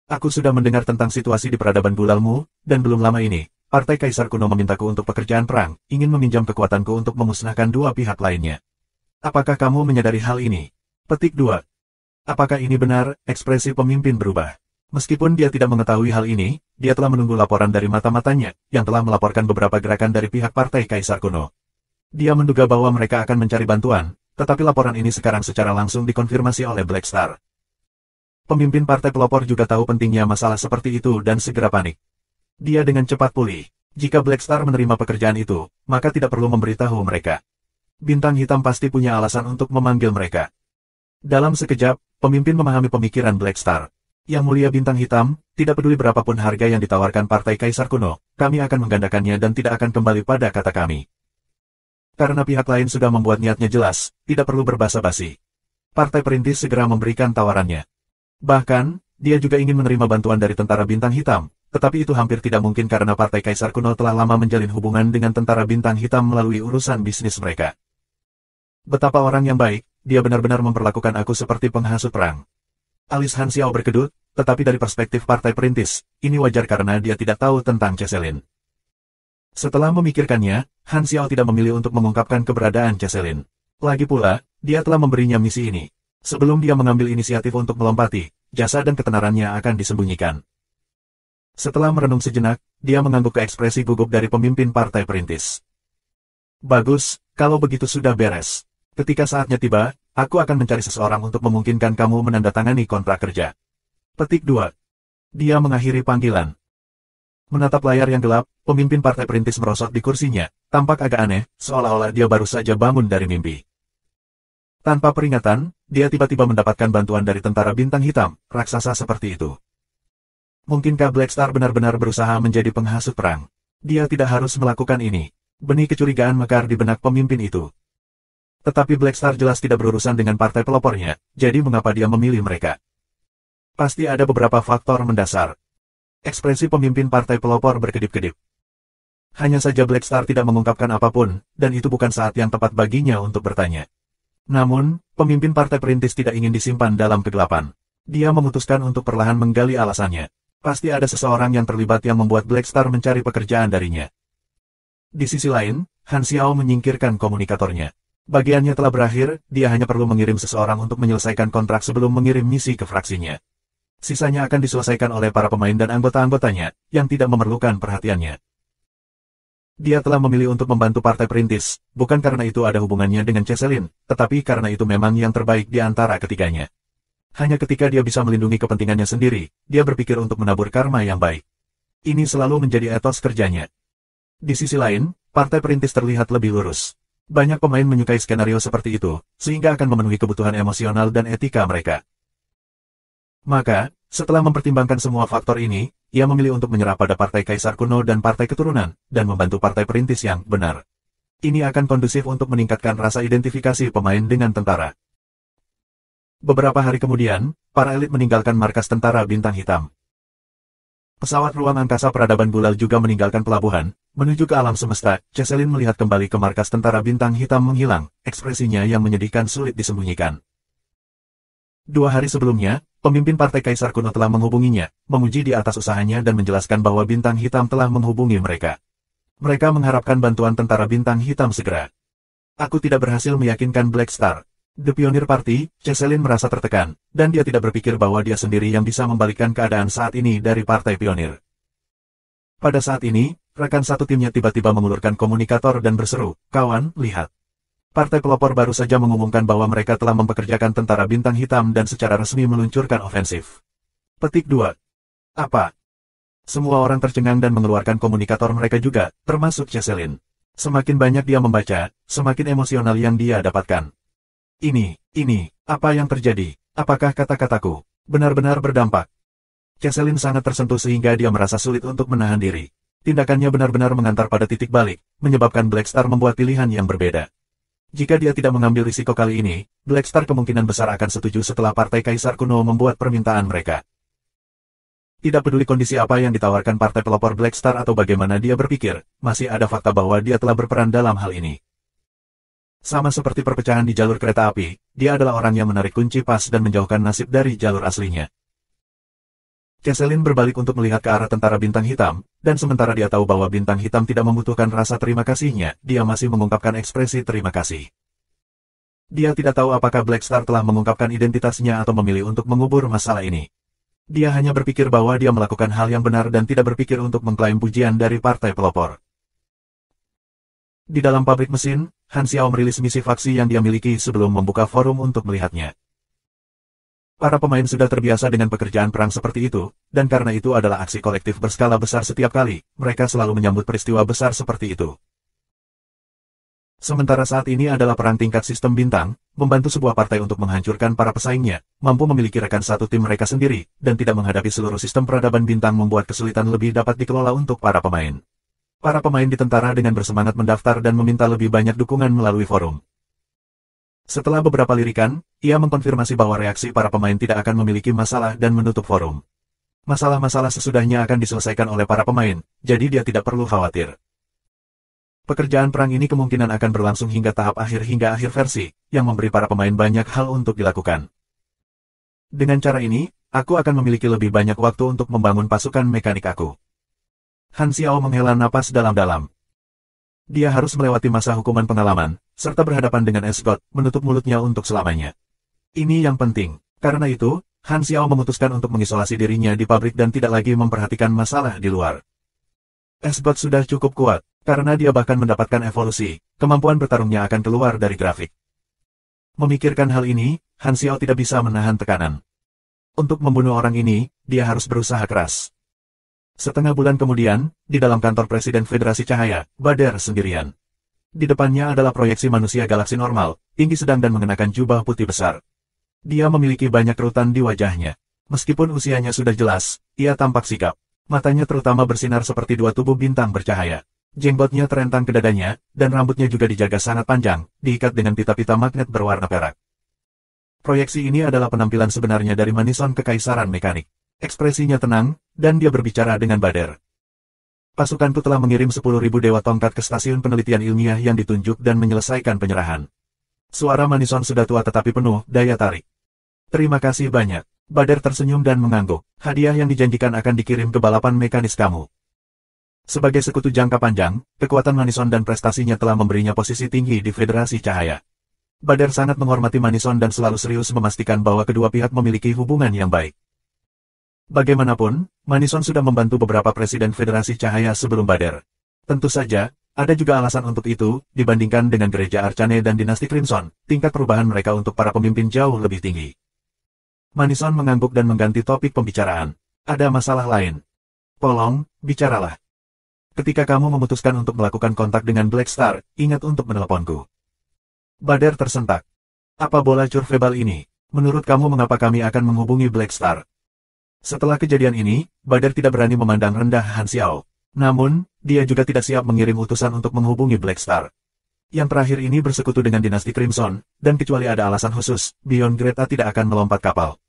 Aku sudah mendengar tentang situasi di peradaban gulalmu, dan belum lama ini, Partai Kaisar Kuno memintaku untuk pekerjaan perang, ingin meminjam kekuatanku untuk memusnahkan dua pihak lainnya. Apakah kamu menyadari hal ini? Petik 2. Apakah ini benar? Ekspresi pemimpin berubah. Meskipun dia tidak mengetahui hal ini, dia telah menunggu laporan dari mata-matanya, yang telah melaporkan beberapa gerakan dari pihak Partai Kaisar Kuno. Dia menduga bahwa mereka akan mencari bantuan, tetapi laporan ini sekarang secara langsung dikonfirmasi oleh Black Star. Pemimpin partai pelopor juga tahu pentingnya masalah seperti itu dan segera panik. Dia dengan cepat pulih. Jika Black Star menerima pekerjaan itu, maka tidak perlu memberitahu mereka. Bintang Hitam pasti punya alasan untuk memanggil mereka. Dalam sekejap, pemimpin memahami pemikiran Black Star. Yang mulia Bintang Hitam, tidak peduli berapapun harga yang ditawarkan Partai Kaisar Kuno, kami akan menggandakannya dan tidak akan kembali pada kata kami. Karena pihak lain sudah membuat niatnya jelas, tidak perlu berbasa-basi. Partai Perintis segera memberikan tawarannya. Bahkan, dia juga ingin menerima bantuan dari tentara Bintang Hitam, tetapi itu hampir tidak mungkin karena Partai Kaisar Kuno telah lama menjalin hubungan dengan tentara Bintang Hitam melalui urusan bisnis mereka. Betapa orang yang baik, dia benar-benar memperlakukan aku seperti penghasut perang. Alis Han Xiao berkedut, tetapi dari perspektif Partai Perintis, ini wajar karena dia tidak tahu tentang Cheselin. Setelah memikirkannya, Han Xiao tidak memilih untuk mengungkapkan keberadaan Cheselin. Lagi pula, dia telah memberinya misi ini. Sebelum dia mengambil inisiatif untuk melompati, jasa dan ketenarannya akan disembunyikan. Setelah merenung sejenak, dia mengangguk ke ekspresi gugup dari pemimpin Partai Perintis. Bagus, kalau begitu sudah beres. Ketika saatnya tiba, aku akan mencari seseorang untuk memungkinkan kamu menandatangani kontrak kerja. Petik 2. Dia mengakhiri panggilan. Menatap layar yang gelap, pemimpin Partai Perintis merosot di kursinya, tampak agak aneh, seolah-olah dia baru saja bangun dari mimpi. Tanpa peringatan, dia tiba-tiba mendapatkan bantuan dari tentara Bintang Hitam, raksasa seperti itu. Mungkinkah Black Star benar-benar berusaha menjadi penghasut perang? Dia tidak harus melakukan ini. Benih kecurigaan mekar di benak pemimpin itu. Tetapi Black Star jelas tidak berurusan dengan partai pelopornya, jadi mengapa dia memilih mereka? Pasti ada beberapa faktor mendasar. Ekspresi pemimpin partai pelopor berkedip-kedip. Hanya saja Black Star tidak mengungkapkan apapun, dan itu bukan saat yang tepat baginya untuk bertanya. Namun, pemimpin partai perintis tidak ingin disimpan dalam kegelapan. Dia memutuskan untuk perlahan menggali alasannya. Pasti ada seseorang yang terlibat yang membuat Black Star mencari pekerjaan darinya. Di sisi lain, Han Xiao menyingkirkan komunikatornya. Bagiannya telah berakhir, dia hanya perlu mengirim seseorang untuk menyelesaikan kontrak sebelum mengirim misi ke fraksinya. Sisanya akan diselesaikan oleh para pemain dan anggota-anggotanya, yang tidak memerlukan perhatiannya. Dia telah memilih untuk membantu Partai Perintis, bukan karena itu ada hubungannya dengan Cheselin, tetapi karena itu memang yang terbaik di antara ketiganya. Hanya ketika dia bisa melindungi kepentingannya sendiri, dia berpikir untuk menabur karma yang baik. Ini selalu menjadi etos kerjanya. Di sisi lain, Partai Perintis terlihat lebih lurus. Banyak pemain menyukai skenario seperti itu, sehingga akan memenuhi kebutuhan emosional dan etika mereka. Maka, setelah mempertimbangkan semua faktor ini, ia memilih untuk menyerah pada Partai Kaisar Kuno dan Partai Keturunan, dan membantu Partai Perintis yang benar. Ini akan kondusif untuk meningkatkan rasa identifikasi pemain dengan tentara. Beberapa hari kemudian, para elit meninggalkan markas tentara Bintang Hitam. Pesawat ruang angkasa peradaban Gulal juga meninggalkan pelabuhan, menuju ke alam semesta. Cheselin melihat kembali ke markas tentara Bintang Hitam menghilang, ekspresinya yang menyedihkan sulit disembunyikan. 2 hari sebelumnya, pemimpin Partai Kaisar Kuno telah menghubunginya, memuji di atas usahanya dan menjelaskan bahwa Bintang Hitam telah menghubungi mereka. Mereka mengharapkan bantuan tentara Bintang Hitam segera. Aku tidak berhasil meyakinkan Black Star. The Pioneer Party, Cheselin merasa tertekan, dan dia tidak berpikir bahwa dia sendiri yang bisa membalikkan keadaan saat ini dari Partai Pionir. Pada saat ini, rekan satu timnya tiba-tiba mengulurkan komunikator dan berseru, "Kawan, lihat. Partai pelopor baru saja mengumumkan bahwa mereka telah mempekerjakan tentara bintang hitam dan secara resmi meluncurkan ofensif." Petik 2. Apa? Semua orang tercengang dan mengeluarkan komunikator mereka juga, termasuk Cheselin. Semakin banyak dia membaca, semakin emosional yang dia dapatkan. Ini, apa yang terjadi? Apakah kata-kataku benar-benar berdampak? Cheselin sangat tersentuh sehingga dia merasa sulit untuk menahan diri. Tindakannya benar-benar mengantar pada titik balik, menyebabkan Black Star membuat pilihan yang berbeda. Jika dia tidak mengambil risiko kali ini, Black Star kemungkinan besar akan setuju setelah Partai Kaisar Kuno membuat permintaan mereka. Tidak peduli kondisi apa yang ditawarkan Partai Pelopor Black Star atau bagaimana dia berpikir, masih ada fakta bahwa dia telah berperan dalam hal ini. Sama seperti perpecahan di jalur kereta api, dia adalah orang yang menarik kunci pas dan menjauhkan nasib dari jalur aslinya. Cheselin berbalik untuk melihat ke arah tentara bintang hitam, dan sementara dia tahu bahwa bintang hitam tidak membutuhkan rasa terima kasihnya, dia masih mengungkapkan ekspresi terima kasih. Dia tidak tahu apakah Black Star telah mengungkapkan identitasnya atau memilih untuk mengubur masalah ini. Dia hanya berpikir bahwa dia melakukan hal yang benar dan tidak berpikir untuk mengklaim pujian dari partai pelopor. Di dalam pabrik mesin, Han Xiao merilis misi faksi yang dia miliki sebelum membuka forum untuk melihatnya. Para pemain sudah terbiasa dengan pekerjaan perang seperti itu, dan karena itu adalah aksi kolektif berskala besar setiap kali, mereka selalu menyambut peristiwa besar seperti itu. Sementara saat ini adalah perang tingkat sistem bintang, membantu sebuah partai untuk menghancurkan para pesaingnya, mampu memiliki rekan satu tim mereka sendiri, dan tidak menghadapi seluruh sistem peradaban bintang membuat kesulitan lebih dapat dikelola untuk para pemain. Para pemain di tentara dengan bersemangat mendaftar dan meminta lebih banyak dukungan melalui forum. Setelah beberapa lirikan, ia mengkonfirmasi bahwa reaksi para pemain tidak akan memiliki masalah dan menutup forum. Masalah-masalah sesudahnya akan diselesaikan oleh para pemain, jadi dia tidak perlu khawatir. Pekerjaan perang ini kemungkinan akan berlangsung hingga tahap akhir versi, yang memberi para pemain banyak hal untuk dilakukan. Dengan cara ini, aku akan memiliki lebih banyak waktu untuk membangun pasukan mekanik aku. Han Xiao menghela napas dalam-dalam. Dia harus melewati masa hukuman pengalaman, serta berhadapan dengan Esgot, menutup mulutnya untuk selamanya. Ini yang penting. Karena itu, Han Xiao memutuskan untuk mengisolasi dirinya di pabrik dan tidak lagi memperhatikan masalah di luar. Esgot sudah cukup kuat, karena dia bahkan mendapatkan evolusi, kemampuan bertarungnya akan keluar dari grafik. Memikirkan hal ini, Han Xiao tidak bisa menahan tekanan. Untuk membunuh orang ini, dia harus berusaha keras. Setengah bulan kemudian, di dalam kantor Presiden Federasi Cahaya, Bader sendirian. Di depannya adalah proyeksi manusia galaksi normal, tinggi sedang dan mengenakan jubah putih besar. Dia memiliki banyak kerutan di wajahnya. Meskipun usianya sudah jelas, ia tampak sikap. Matanya terutama bersinar seperti dua tubuh bintang bercahaya. Jenggotnya terentang ke dadanya, dan rambutnya juga dijaga sangat panjang, diikat dengan pita-pita magnet berwarna perak. Proyeksi ini adalah penampilan sebenarnya dari Manison Kekaisaran Mekanik. Ekspresinya tenang, dan dia berbicara dengan Bader. Pasukanku telah mengirim 10.000 dewa tongkat ke stasiun penelitian ilmiah yang ditunjuk dan menyelesaikan penyerahan. Suara Manison sudah tua tetapi penuh daya tarik. Terima kasih banyak. Bader tersenyum dan mengangguk. Hadiah yang dijanjikan akan dikirim ke balapan mekanis kamu. Sebagai sekutu jangka panjang, kekuatan Manison dan prestasinya telah memberinya posisi tinggi di Federasi Cahaya. Bader sangat menghormati Manison dan selalu serius memastikan bahwa kedua pihak memiliki hubungan yang baik. Bagaimanapun, Manison sudah membantu beberapa presiden Federasi Cahaya sebelum Bader. Tentu saja, ada juga alasan untuk itu, dibandingkan dengan Gereja Arcane dan Dinasti Crimson, tingkat perubahan mereka untuk para pemimpin jauh lebih tinggi. Manison mengangguk dan mengganti topik pembicaraan. Ada masalah lain. Tolong, bicaralah. Ketika kamu memutuskan untuk melakukan kontak dengan Black Star, ingat untuk meneleponku. Bader tersentak. Apa bola curveball ini? Menurut kamu mengapa kami akan menghubungi Black Star? Setelah kejadian ini, Bader tidak berani memandang rendah Han Xiao. Namun, dia juga tidak siap mengirim utusan untuk menghubungi Black Star. Yang terakhir ini bersekutu dengan Dinasti Crimson, dan kecuali ada alasan khusus, Beyond Greta tidak akan melompat kapal.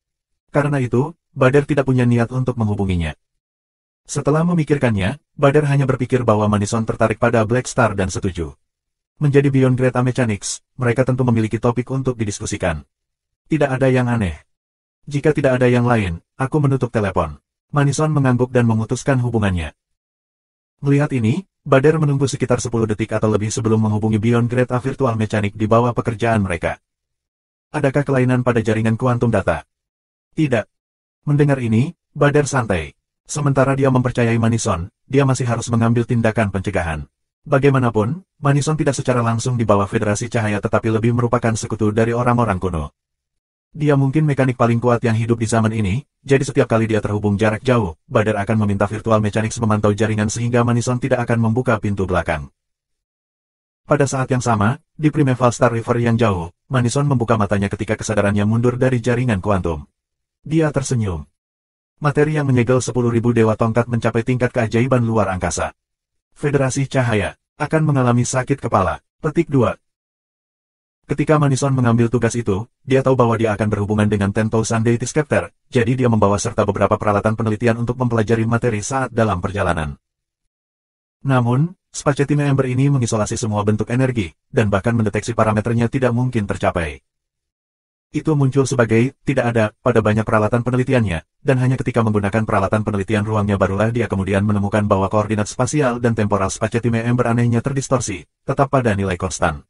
Karena itu, Bader tidak punya niat untuk menghubunginya. Setelah memikirkannya, Bader hanya berpikir bahwa Manison tertarik pada Black Star dan setuju. Menjadi Beyond Greta Mechanics, mereka tentu memiliki topik untuk didiskusikan. Tidak ada yang aneh. Jika tidak ada yang lain, aku menutup telepon. Manison mengangguk dan memutuskan hubungannya. Melihat ini, Bader menunggu sekitar 10 detik atau lebih sebelum menghubungi Beyond Greta Virtual Mechanic di bawah pekerjaan mereka. Adakah kelainan pada jaringan kuantum data? Tidak. Mendengar ini, Bader santai. Sementara dia mempercayai Manison, dia masih harus mengambil tindakan pencegahan. Bagaimanapun, Manison tidak secara langsung di bawah Federasi Cahaya tetapi lebih merupakan sekutu dari orang-orang kuno. Dia mungkin mekanik paling kuat yang hidup di zaman ini, jadi setiap kali dia terhubung jarak jauh, Bader akan meminta Virtual Mechanics memantau jaringan sehingga Manison tidak akan membuka pintu belakang. Pada saat yang sama, di Primeval Star River yang jauh, Manison membuka matanya ketika kesadarannya mundur dari jaringan kuantum. Dia tersenyum. Materi yang menyegel 10.000 dewa tongkat mencapai tingkat keajaiban luar angkasa. Federasi Cahaya akan mengalami sakit kepala. Petik 2. Ketika Manison mengambil tugas itu, dia tahu bahwa dia akan berhubungan dengan 10,000 Deities Scepter, jadi dia membawa serta beberapa peralatan penelitian untuk mempelajari materi saat dalam perjalanan. Namun, Spaghetti Ember ini mengisolasi semua bentuk energi, dan bahkan mendeteksi parameternya tidak mungkin tercapai. Itu muncul sebagai tidak ada pada banyak peralatan penelitiannya, dan hanya ketika menggunakan peralatan penelitian ruangnya barulah dia kemudian menemukan bahwa koordinat spasial dan temporal Spaghetti Ember anehnya terdistorsi, tetap pada nilai konstan.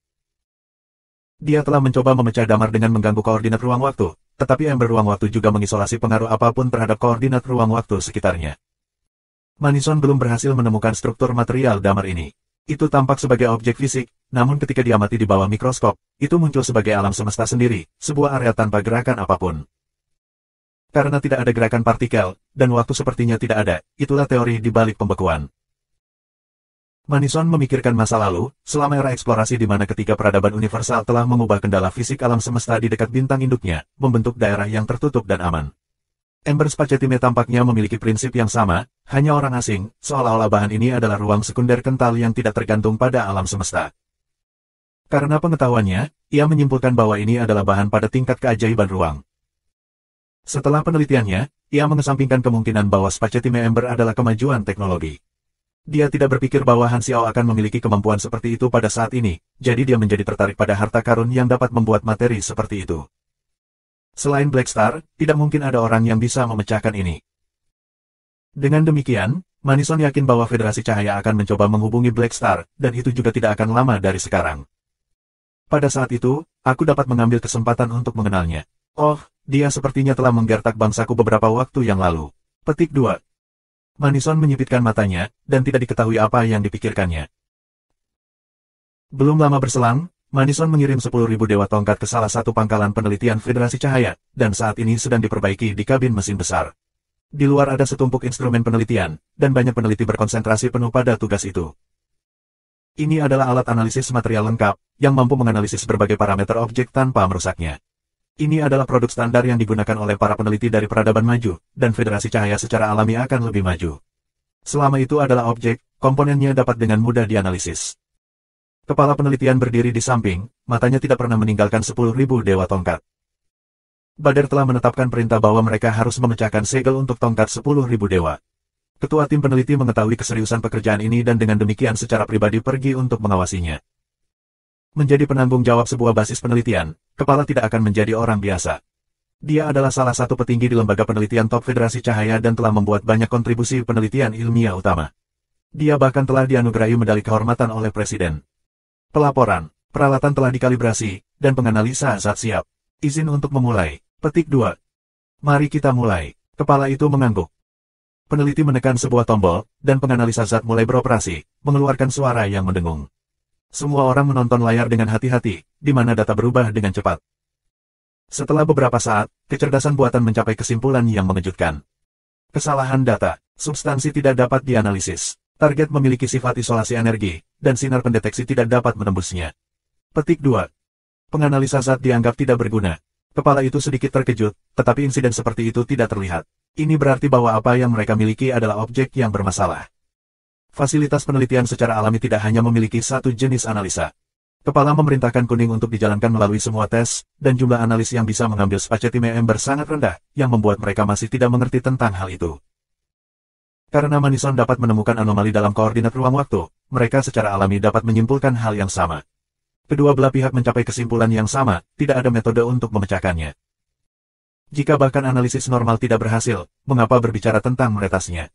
Dia telah mencoba memecah damar dengan mengganggu koordinat ruang waktu, tetapi ember ruang waktu juga mengisolasi pengaruh apapun terhadap koordinat ruang waktu sekitarnya. Manison belum berhasil menemukan struktur material damar ini. Itu tampak sebagai objek fisik, namun ketika diamati di bawah mikroskop, itu muncul sebagai alam semesta sendiri, sebuah area tanpa gerakan apapun. Karena tidak ada gerakan partikel, dan waktu sepertinya tidak ada, itulah teori di balik pembekuan. Manison memikirkan masa lalu, selama era eksplorasi di mana ketiga peradaban universal telah mengubah kendala fisik alam semesta di dekat bintang induknya, membentuk daerah yang tertutup dan aman. Ember Spaghetti tampaknya memiliki prinsip yang sama, hanya orang asing, seolah-olah bahan ini adalah ruang sekunder kental yang tidak tergantung pada alam semesta. Karena pengetahuannya, ia menyimpulkan bahwa ini adalah bahan pada tingkat keajaiban ruang. Setelah penelitiannya, ia mengesampingkan kemungkinan bahwa Spaghetti Ember adalah kemajuan teknologi. Dia tidak berpikir bahwa Han Xiao akan memiliki kemampuan seperti itu pada saat ini, jadi dia menjadi tertarik pada harta karun yang dapat membuat materi seperti itu. Selain Black Star, tidak mungkin ada orang yang bisa memecahkan ini. Dengan demikian, Manison yakin bahwa Federasi Cahaya akan mencoba menghubungi Black Star, dan itu juga tidak akan lama dari sekarang. Pada saat itu, aku dapat mengambil kesempatan untuk mengenalnya. Oh, dia sepertinya telah menggertak bangsaku beberapa waktu yang lalu. Petik 2. Manison menyipitkan matanya, dan tidak diketahui apa yang dipikirkannya. Belum lama berselang, Manison mengirim 10.000 dewa tongkat ke salah satu pangkalan penelitian Federasi Cahaya, dan saat ini sedang diperbaiki di kabin mesin besar. Di luar ada setumpuk instrumen penelitian, dan banyak peneliti berkonsentrasi penuh pada tugas itu. Ini adalah alat analisis material lengkap, yang mampu menganalisis berbagai parameter objek tanpa merusaknya. Ini adalah produk standar yang digunakan oleh para peneliti dari peradaban maju, dan Federasi Cahaya secara alami akan lebih maju. Selama itu adalah objek, komponennya dapat dengan mudah dianalisis. Kepala penelitian berdiri di samping, matanya tidak pernah meninggalkan 10.000 dewa tongkat. Bader telah menetapkan perintah bahwa mereka harus memecahkan segel untuk tongkat 10.000 dewa. Ketua tim peneliti mengetahui keseriusan pekerjaan ini dan dengan demikian secara pribadi pergi untuk mengawasinya. Menjadi penanggung jawab sebuah basis penelitian, kepala tidak akan menjadi orang biasa. Dia adalah salah satu petinggi di lembaga penelitian top Federasi Cahaya dan telah membuat banyak kontribusi penelitian ilmiah utama. Dia bahkan telah dianugerahi medali kehormatan oleh Presiden. Pelaporan, peralatan telah dikalibrasi, dan penganalisa zat siap. Izin untuk memulai. Petik 2. Mari kita mulai. Kepala itu mengangguk. Peneliti menekan sebuah tombol, dan penganalisa zat mulai beroperasi, mengeluarkan suara yang mendengung. Semua orang menonton layar dengan hati-hati, di mana data berubah dengan cepat. Setelah beberapa saat, kecerdasan buatan mencapai kesimpulan yang mengejutkan. Kesalahan data, substansi tidak dapat dianalisis. Target memiliki sifat isolasi energi, dan sinar pendeteksi tidak dapat menembusnya. Petik 2. Penganalisa zat dianggap tidak berguna. Kepala itu sedikit terkejut, tetapi insiden seperti itu tidak terlihat. Ini berarti bahwa apa yang mereka miliki adalah objek yang bermasalah. Fasilitas penelitian secara alami tidak hanya memiliki satu jenis analisa. Kepala memerintahkan kuning untuk dijalankan melalui semua tes, dan jumlah analis yang bisa mengambil Spaghetti Ember sangat rendah, yang membuat mereka masih tidak mengerti tentang hal itu. Karena Manison dapat menemukan anomali dalam koordinat ruang waktu, mereka secara alami dapat menyimpulkan hal yang sama. Kedua belah pihak mencapai kesimpulan yang sama, tidak ada metode untuk memecahkannya. Jika bahkan analisis normal tidak berhasil, mengapa berbicara tentang meretasnya?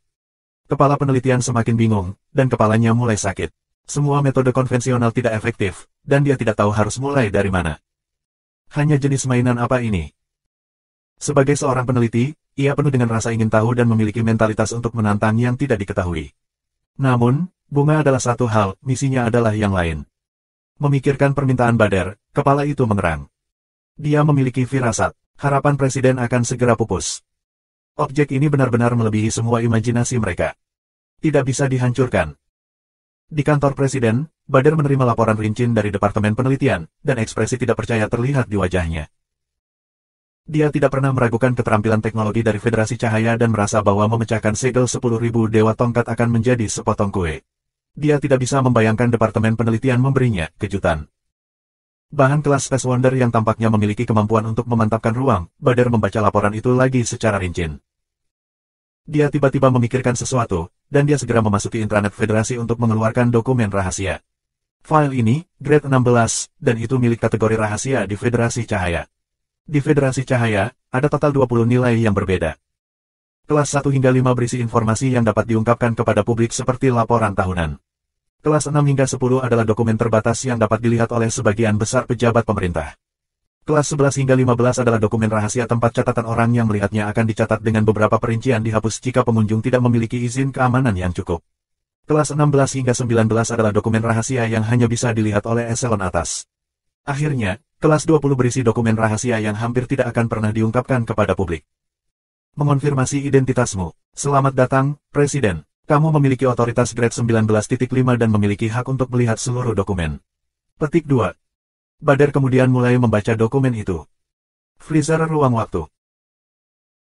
Kepala penelitian semakin bingung, dan kepalanya mulai sakit. Semua metode konvensional tidak efektif, dan dia tidak tahu harus mulai dari mana. Hanya jenis mainan apa ini? Sebagai seorang peneliti, ia penuh dengan rasa ingin tahu dan memiliki mentalitas untuk menantang yang tidak diketahui. Namun, bunga adalah satu hal, misinya adalah yang lain. Memikirkan permintaan Bader, kepala itu mengerang. Dia memiliki firasat, harapan presiden akan segera pupus. Objek ini benar-benar melebihi semua imajinasi mereka. Tidak bisa dihancurkan. Di kantor presiden, Bader menerima laporan rinci dari Departemen Penelitian, dan ekspresi tidak percaya terlihat di wajahnya. Dia tidak pernah meragukan keterampilan teknologi dari Federasi Cahaya dan merasa bahwa memecahkan segel 10.000 Dewa Tongkat akan menjadi sepotong kue. Dia tidak bisa membayangkan Departemen Penelitian memberinya kejutan. Bahan kelas Space Wonder yang tampaknya memiliki kemampuan untuk memantapkan ruang, Bader membaca laporan itu lagi secara rinci. Dia tiba-tiba memikirkan sesuatu, dan dia segera memasuki intranet Federasi untuk mengeluarkan dokumen rahasia. File ini, grade 16, dan itu milik kategori rahasia di Federasi Cahaya. Di Federasi Cahaya, ada total 20 nilai yang berbeda. Kelas 1 hingga 5 berisi informasi yang dapat diungkapkan kepada publik seperti laporan tahunan. Kelas 6 hingga 10 adalah dokumen terbatas yang dapat dilihat oleh sebagian besar pejabat pemerintah. Kelas 11 hingga 15 adalah dokumen rahasia tempat catatan orang yang melihatnya akan dicatat dengan beberapa perincian dihapus jika pengunjung tidak memiliki izin keamanan yang cukup. Kelas 16 hingga 19 adalah dokumen rahasia yang hanya bisa dilihat oleh eselon atas. Akhirnya, kelas 20 berisi dokumen rahasia yang hampir tidak akan pernah diungkapkan kepada publik. Mengonfirmasi identitasmu. Selamat datang, Presiden. Kamu memiliki otoritas grade 19.5 dan memiliki hak untuk melihat seluruh dokumen. Petik 2. Bader kemudian mulai membaca dokumen itu. Freezer ruang waktu.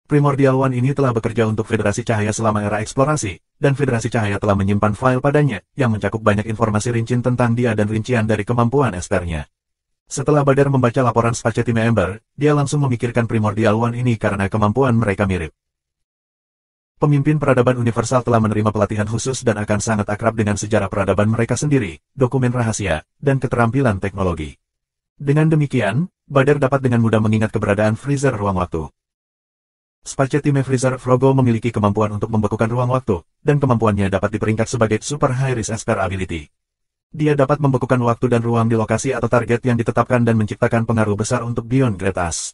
Primordial One ini telah bekerja untuk Federasi Cahaya selama era eksplorasi, dan Federasi Cahaya telah menyimpan file padanya, yang mencakup banyak informasi rinci tentang dia dan rincian dari kemampuan espernya. Setelah Bader membaca laporan Spacetime Ember, dia langsung memikirkan Primordial One ini karena kemampuan mereka mirip. Pemimpin peradaban universal telah menerima pelatihan khusus dan akan sangat akrab dengan sejarah peradaban mereka sendiri, dokumen rahasia, dan keterampilan teknologi. Dengan demikian, Bader dapat dengan mudah mengingat keberadaan freezer ruang waktu. Spacetime Freezer Frogo memiliki kemampuan untuk membekukan ruang waktu, dan kemampuannya dapat diperingkat sebagai Super High Risk Esper Ability. Dia dapat membekukan waktu dan ruang di lokasi atau target yang ditetapkan dan menciptakan pengaruh besar untuk Beyond Great As.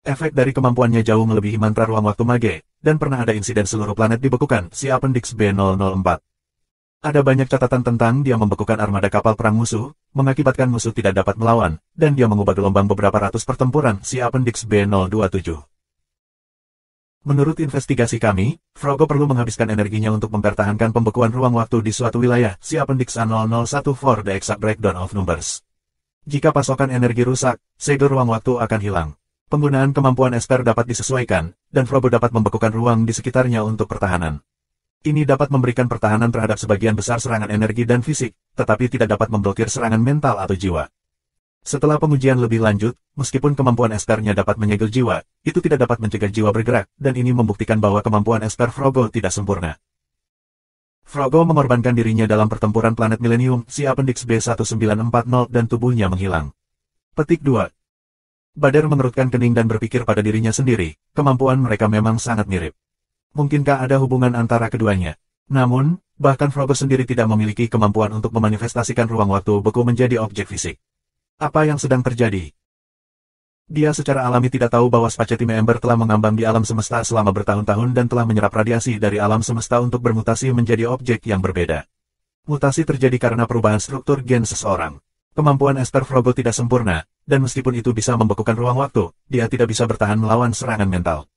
Efek dari kemampuannya jauh melebihi mantra ruang waktu mage, dan pernah ada insiden seluruh planet dibekukan, si Appendix B004. Ada banyak catatan tentang dia membekukan armada kapal perang musuh, mengakibatkan musuh tidak dapat melawan, dan dia mengubah gelombang beberapa ratus pertempuran, si Appendix B027. Menurut investigasi kami, Frogo perlu menghabiskan energinya untuk mempertahankan pembekuan ruang waktu di suatu wilayah, si Appendix A001 for the exact breakdown of numbers. Jika pasokan energi rusak, segel ruang waktu akan hilang. Penggunaan kemampuan Esper dapat disesuaikan, dan Frogo dapat membekukan ruang di sekitarnya untuk pertahanan. Ini dapat memberikan pertahanan terhadap sebagian besar serangan energi dan fisik, tetapi tidak dapat memblokir serangan mental atau jiwa. Setelah pengujian lebih lanjut, meskipun kemampuan Espernya dapat menyegel jiwa, itu tidak dapat mencegah jiwa bergerak, dan ini membuktikan bahwa kemampuan Esper Frogo tidak sempurna. Frogo mengorbankan dirinya dalam pertempuran planet Millennium, si Appendix B1940 dan tubuhnya menghilang. Petik 2. Bader mengerutkan kening dan berpikir pada dirinya sendiri, kemampuan mereka memang sangat mirip. Mungkinkah ada hubungan antara keduanya? Namun, bahkan Frogo sendiri tidak memiliki kemampuan untuk memanifestasikan ruang waktu beku menjadi objek fisik. Apa yang sedang terjadi? Dia secara alami tidak tahu bahwa Spacetime Ember telah mengambang di alam semesta selama bertahun-tahun dan telah menyerap radiasi dari alam semesta untuk bermutasi menjadi objek yang berbeda. Mutasi terjadi karena perubahan struktur gen seseorang. Kemampuan Esper Frogo tidak sempurna, dan meskipun itu bisa membekukan ruang waktu, dia tidak bisa bertahan melawan serangan mental.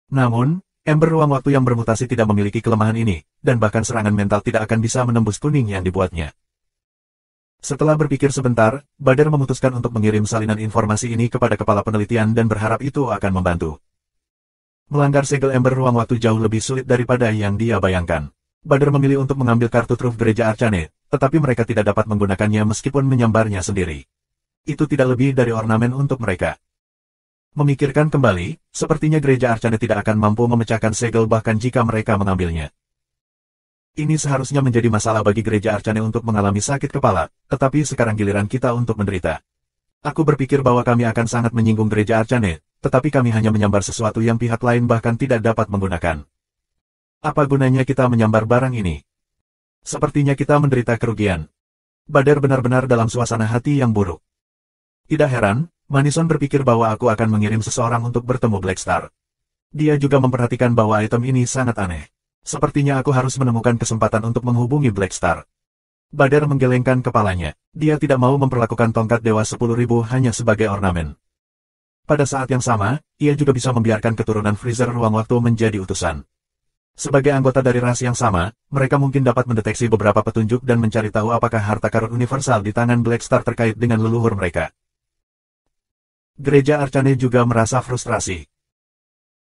Namun, Ember ruang waktu yang bermutasi tidak memiliki kelemahan ini, dan bahkan serangan mental tidak akan bisa menembus kuning yang dibuatnya. Setelah berpikir sebentar, Bader memutuskan untuk mengirim salinan informasi ini kepada kepala penelitian dan berharap itu akan membantu. Melanggar segel Ember ruang waktu jauh lebih sulit daripada yang dia bayangkan. Bader memilih untuk mengambil kartu truf gereja Arcane, tetapi mereka tidak dapat menggunakannya meskipun menyambarnya sendiri. Itu tidak lebih dari ornamen untuk mereka. Memikirkan kembali, sepertinya gereja Arcane tidak akan mampu memecahkan segel bahkan jika mereka mengambilnya. Ini seharusnya menjadi masalah bagi gereja Arcane untuk mengalami sakit kepala, tetapi sekarang giliran kita untuk menderita. Aku berpikir bahwa kami akan sangat menyinggung gereja Arcane, tetapi kami hanya menyambar sesuatu yang pihak lain bahkan tidak dapat menggunakan. Apa gunanya kita menyambar barang ini? Sepertinya kita menderita kerugian. Bader benar-benar dalam suasana hati yang buruk. Tidak heran, Manison berpikir bahwa aku akan mengirim seseorang untuk bertemu Black Star. Dia juga memperhatikan bahwa item ini sangat aneh. Sepertinya aku harus menemukan kesempatan untuk menghubungi Black Star. Bader menggelengkan kepalanya. Dia tidak mau memperlakukan tongkat Dewa 10.000 hanya sebagai ornamen. Pada saat yang sama, ia juga bisa membiarkan keturunan Freezer ruang waktu menjadi utusan. Sebagai anggota dari ras yang sama, mereka mungkin dapat mendeteksi beberapa petunjuk dan mencari tahu apakah harta karun universal di tangan Black Star terkait dengan leluhur mereka. Gereja Arcane juga merasa frustrasi.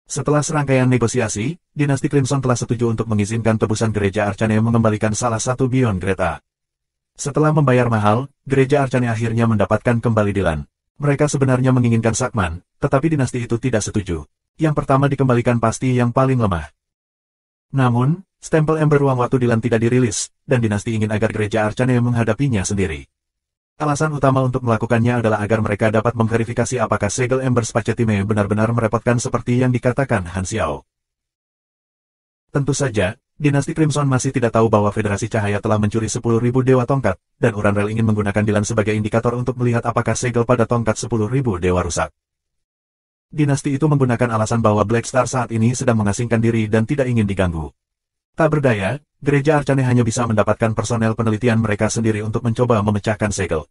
Setelah serangkaian negosiasi, dinasti Crimson telah setuju untuk mengizinkan tebusan Gereja Arcane mengembalikan salah satu Beyond Greta. Setelah membayar mahal, Gereja Arcane akhirnya mendapatkan kembali Dylan. Mereka sebenarnya menginginkan Sakman, tetapi dinasti itu tidak setuju. Yang pertama dikembalikan pasti yang paling lemah. Namun, stempel ember ruang waktu Dylan tidak dirilis, dan dinasti ingin agar Gereja Arcane menghadapinya sendiri. Alasan utama untuk melakukannya adalah agar mereka dapat memverifikasi apakah segel ember Spacetime benar-benar merepotkan seperti yang dikatakan Han Xiao. Tentu saja, dinasti Crimson masih tidak tahu bahwa Federasi Cahaya telah mencuri 10.000 Dewa Tongkat, dan Uranrel ingin menggunakan Dylan sebagai indikator untuk melihat apakah segel pada tongkat 10.000 Dewa rusak. Dinasti itu menggunakan alasan bahwa Black Star saat ini sedang mengasingkan diri dan tidak ingin diganggu. Tak berdaya, Gereja Arcane hanya bisa mendapatkan personel penelitian mereka sendiri untuk mencoba memecahkan segel.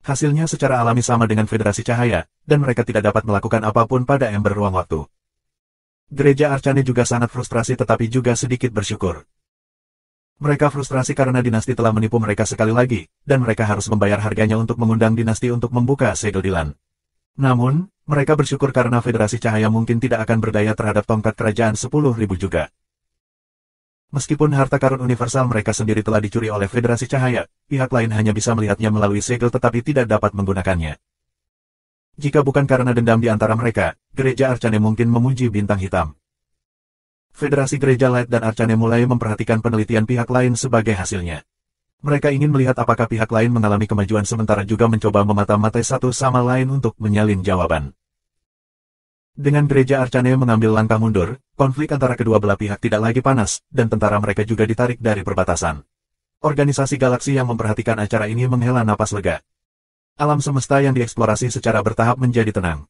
Hasilnya secara alami sama dengan Federasi Cahaya, dan mereka tidak dapat melakukan apapun pada ember ruang waktu. Gereja Arcane juga sangat frustrasi tetapi juga sedikit bersyukur. Mereka frustrasi karena dinasti telah menipu mereka sekali lagi, dan mereka harus membayar harganya untuk mengundang dinasti untuk membuka segel Dylan. Namun, mereka bersyukur karena Federasi Cahaya mungkin tidak akan berdaya terhadap tongkat kerajaan 10.000 juga. Meskipun harta karun universal mereka sendiri telah dicuri oleh Federasi Cahaya, pihak lain hanya bisa melihatnya melalui segel tetapi tidak dapat menggunakannya. Jika bukan karena dendam di antara mereka, Gereja Arcane mungkin memuji Bintang Hitam. Federasi Gereja Light dan Arcane mulai memperhatikan penelitian pihak lain sebagai hasilnya. Mereka ingin melihat apakah pihak lain mengalami kemajuan sementara juga mencoba memata-matai satu sama lain untuk menyalin jawaban. Dengan Gereja Arcane mengambil langkah mundur, konflik antara kedua belah pihak tidak lagi panas, dan tentara mereka juga ditarik dari perbatasan. Organisasi galaksi yang memperhatikan acara ini menghela napas lega. Alam semesta yang dieksplorasi secara bertahap menjadi tenang.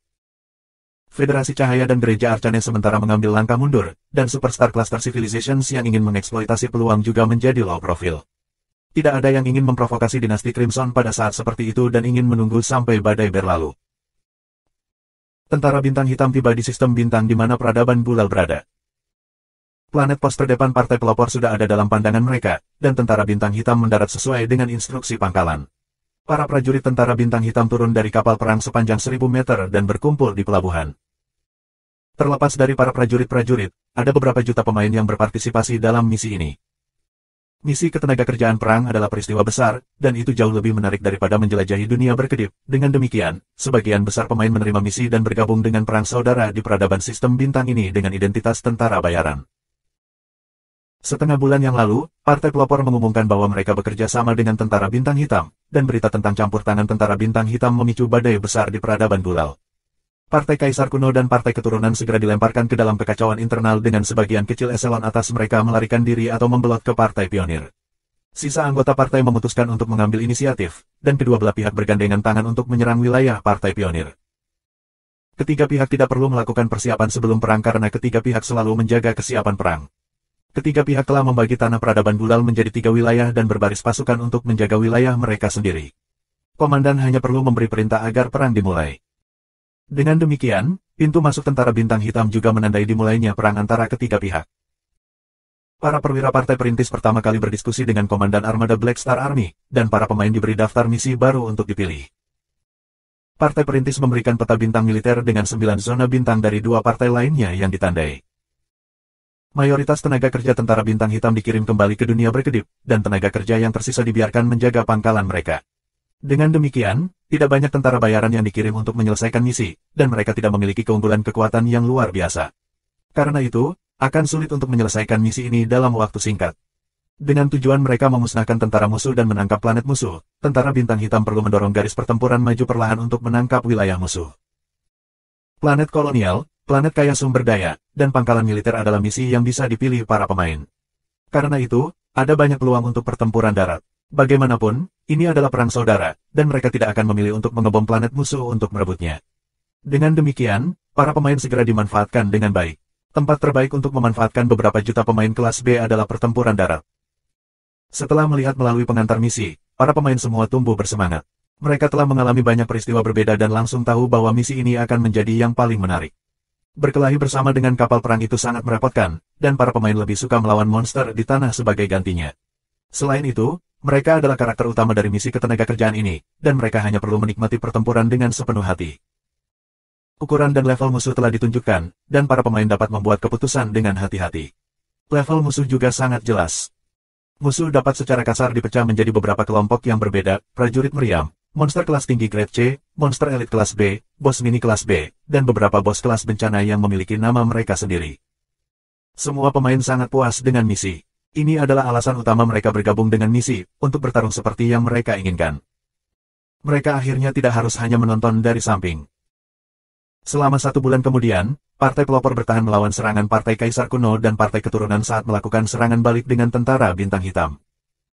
Federasi Cahaya dan Gereja Arcane sementara mengambil langkah mundur, dan Superstar Cluster Civilizations yang ingin mengeksploitasi peluang juga menjadi low profile. Tidak ada yang ingin memprovokasi dinasti Crimson pada saat seperti itu dan ingin menunggu sampai badai berlalu. Tentara Bintang Hitam tiba di sistem bintang di mana peradaban Bulal berada. Planet pos terdepan partai pelopor sudah ada dalam pandangan mereka, dan tentara Bintang Hitam mendarat sesuai dengan instruksi pangkalan. Para prajurit tentara Bintang Hitam turun dari kapal perang sepanjang 1.000 meter dan berkumpul di pelabuhan. Terlepas dari para prajurit-prajurit, ada beberapa juta pemain yang berpartisipasi dalam misi ini. Misi ketenagakerjaan perang adalah peristiwa besar, dan itu jauh lebih menarik daripada menjelajahi dunia berkedip. Dengan demikian, sebagian besar pemain menerima misi dan bergabung dengan perang saudara di peradaban sistem bintang ini dengan identitas tentara bayaran. Setengah bulan yang lalu, partai pelopor mengumumkan bahwa mereka bekerja sama dengan tentara Bintang Hitam, dan berita tentang campur tangan tentara Bintang Hitam memicu badai besar di peradaban Bulal. Partai Kaisar Kuno dan Partai Keturunan segera dilemparkan ke dalam kekacauan internal dengan sebagian kecil eselon atas mereka melarikan diri atau membelot ke Partai Pionir. Sisa anggota partai memutuskan untuk mengambil inisiatif, dan kedua belah pihak bergandengan tangan untuk menyerang wilayah Partai Pionir. Ketiga pihak tidak perlu melakukan persiapan sebelum perang karena ketiga pihak selalu menjaga kesiapan perang. Ketiga pihak telah membagi tanah peradaban Bulal menjadi 3 wilayah dan berbaris pasukan untuk menjaga wilayah mereka sendiri. Komandan hanya perlu memberi perintah agar perang dimulai. Dengan demikian, pintu masuk tentara Bintang Hitam juga menandai dimulainya perang antara ketiga pihak. Para perwira partai perintis pertama kali berdiskusi dengan Komandan Armada Black Star Army, dan para pemain diberi daftar misi baru untuk dipilih. Partai perintis memberikan peta bintang militer dengan 9 zona bintang dari 2 partai lainnya yang ditandai. Mayoritas tenaga kerja tentara Bintang Hitam dikirim kembali ke dunia berkedip, dan tenaga kerja yang tersisa dibiarkan menjaga pangkalan mereka. Dengan demikian, tidak banyak tentara bayaran yang dikirim untuk menyelesaikan misi, dan mereka tidak memiliki keunggulan kekuatan yang luar biasa. Karena itu, akan sulit untuk menyelesaikan misi ini dalam waktu singkat. Dengan tujuan mereka memusnahkan tentara musuh dan menangkap planet musuh, tentara Bintang Hitam perlu mendorong garis pertempuran maju perlahan untuk menangkap wilayah musuh. Planet kolonial, planet kaya sumber daya, dan pangkalan militer adalah misi yang bisa dipilih para pemain. Karena itu, ada banyak peluang untuk pertempuran darat. Bagaimanapun, ini adalah perang saudara, dan mereka tidak akan memilih untuk mengebom planet musuh untuk merebutnya. Dengan demikian, para pemain segera dimanfaatkan dengan baik. Tempat terbaik untuk memanfaatkan beberapa juta pemain kelas B adalah pertempuran darat. Setelah melihat melalui pengantar misi, para pemain semua tumbuh bersemangat. Mereka telah mengalami banyak peristiwa berbeda dan langsung tahu bahwa misi ini akan menjadi yang paling menarik. Berkelahi bersama dengan kapal perang itu sangat merepotkan, dan para pemain lebih suka melawan monster di tanah sebagai gantinya. Selain itu, mereka adalah karakter utama dari misi ketenagakerjaan ini, dan mereka hanya perlu menikmati pertempuran dengan sepenuh hati. Ukuran dan level musuh telah ditunjukkan, dan para pemain dapat membuat keputusan dengan hati-hati. Level musuh juga sangat jelas. Musuh dapat secara kasar dipecah menjadi beberapa kelompok yang berbeda: prajurit meriam, monster kelas tinggi grade C, monster elit kelas B, bos mini kelas B, dan beberapa bos kelas bencana yang memiliki nama mereka sendiri. Semua pemain sangat puas dengan misi. Ini adalah alasan utama mereka bergabung dengan misi, untuk bertarung seperti yang mereka inginkan. Mereka akhirnya tidak harus hanya menonton dari samping. Selama 1 bulan kemudian, partai pelopor bertahan melawan serangan partai Kaisar Kuno dan partai keturunan saat melakukan serangan balik dengan tentara bintang hitam.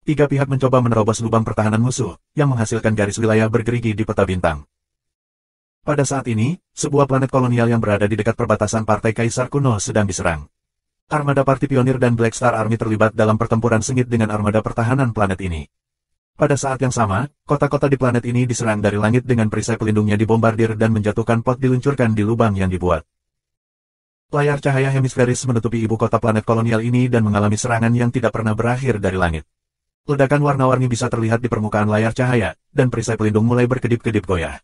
3 pihak mencoba menerobos lubang pertahanan musuh, yang menghasilkan garis wilayah bergerigi di peta bintang. Pada saat ini, sebuah planet kolonial yang berada di dekat perbatasan partai Kaisar Kuno sedang diserang. Armada Parti Pionir dan Black Star Army terlibat dalam pertempuran sengit dengan armada pertahanan planet ini. Pada saat yang sama, kota-kota di planet ini diserang dari langit dengan perisai pelindungnya dibombardir dan menjatuhkan pot diluncurkan di lubang yang dibuat. Layar cahaya hemisferis menutupi ibu kota planet kolonial ini dan mengalami serangan yang tidak pernah berakhir dari langit. Ledakan warna-warni bisa terlihat di permukaan layar cahaya, dan perisai pelindung mulai berkedip-kedip goyah.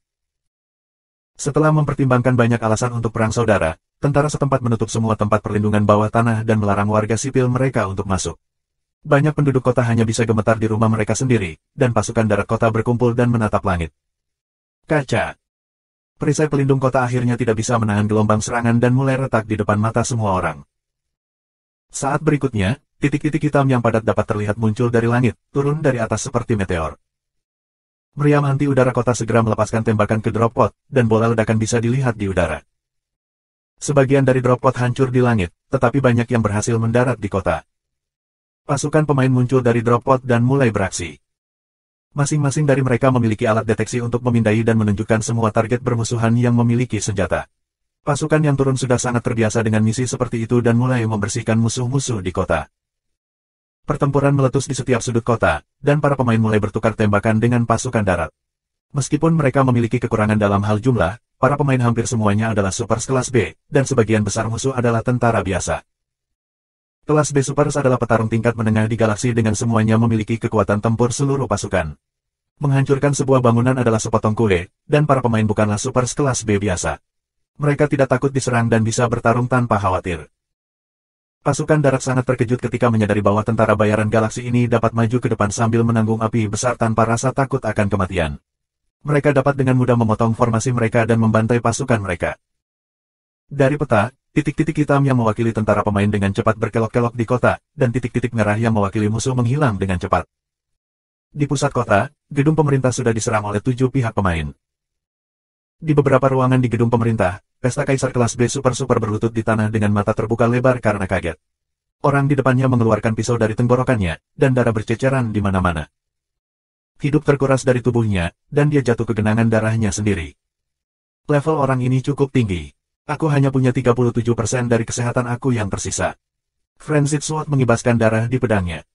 Setelah mempertimbangkan banyak alasan untuk perang saudara, tentara setempat menutup semua tempat perlindungan bawah tanah dan melarang warga sipil mereka untuk masuk. Banyak penduduk kota hanya bisa gemetar di rumah mereka sendiri, dan pasukan darat kota berkumpul dan menatap langit. Kaca. Perisai pelindung kota akhirnya tidak bisa menahan gelombang serangan dan mulai retak di depan mata semua orang. Saat berikutnya, titik-titik hitam yang padat dapat terlihat muncul dari langit, turun dari atas seperti meteor. Meriam anti udara kota segera melepaskan tembakan ke drop pod, dan bola ledakan bisa dilihat di udara. Sebagian dari drop pod hancur di langit, tetapi banyak yang berhasil mendarat di kota. Pasukan pemain muncul dari drop pod dan mulai beraksi. Masing-masing dari mereka memiliki alat deteksi untuk memindai dan menunjukkan semua target bermusuhan yang memiliki senjata. Pasukan yang turun sudah sangat terbiasa dengan misi seperti itu dan mulai membersihkan musuh-musuh di kota. Pertempuran meletus di setiap sudut kota, dan para pemain mulai bertukar tembakan dengan pasukan darat. Meskipun mereka memiliki kekurangan dalam hal jumlah, para pemain hampir semuanya adalah Supers kelas B, dan sebagian besar musuh adalah tentara biasa. Kelas B Supers adalah petarung tingkat menengah di galaksi dengan semuanya memiliki kekuatan tempur seluruh pasukan. Menghancurkan sebuah bangunan adalah sepotong kue, dan para pemain bukanlah Supers kelas B biasa. Mereka tidak takut diserang dan bisa bertarung tanpa khawatir. Pasukan darat sangat terkejut ketika menyadari bahwa tentara bayaran galaksi ini dapat maju ke depan sambil menanggung api besar tanpa rasa takut akan kematian. Mereka dapat dengan mudah memotong formasi mereka dan membantai pasukan mereka. Dari peta, titik-titik hitam yang mewakili tentara pemain dengan cepat berkelok-kelok di kota, dan titik-titik merah yang mewakili musuh menghilang dengan cepat. Di pusat kota, gedung pemerintah sudah diserang oleh 7 pihak pemain. Di beberapa ruangan di gedung pemerintah, pesta kaisar kelas B super-super berlutut di tanah dengan mata terbuka lebar karena kaget. Orang di depannya mengeluarkan pisau dari tenggorokannya, dan darah berceceran di mana-mana. Hidup terkuras dari tubuhnya, dan dia jatuh ke genangan darahnya sendiri. Level orang ini cukup tinggi. Aku hanya punya 37% dari kesehatan aku yang tersisa. Frenzied Sword mengibaskan darah di pedangnya.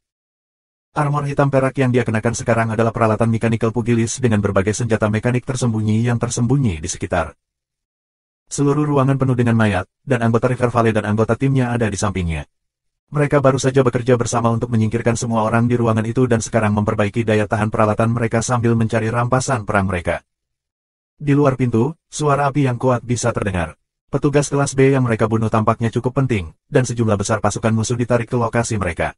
Armor hitam perak yang dia kenakan sekarang adalah peralatan mechanical pugilis dengan berbagai senjata mekanik tersembunyi yang tersembunyi di sekitar. Seluruh ruangan penuh dengan mayat, dan anggota River Valley dan anggota timnya ada di sampingnya. Mereka baru saja bekerja bersama untuk menyingkirkan semua orang di ruangan itu dan sekarang memperbaiki daya tahan peralatan mereka sambil mencari rampasan perang mereka. Di luar pintu, suara api yang kuat bisa terdengar. Petugas kelas B yang mereka bunuh tampaknya cukup penting, dan sejumlah besar pasukan musuh ditarik ke lokasi mereka.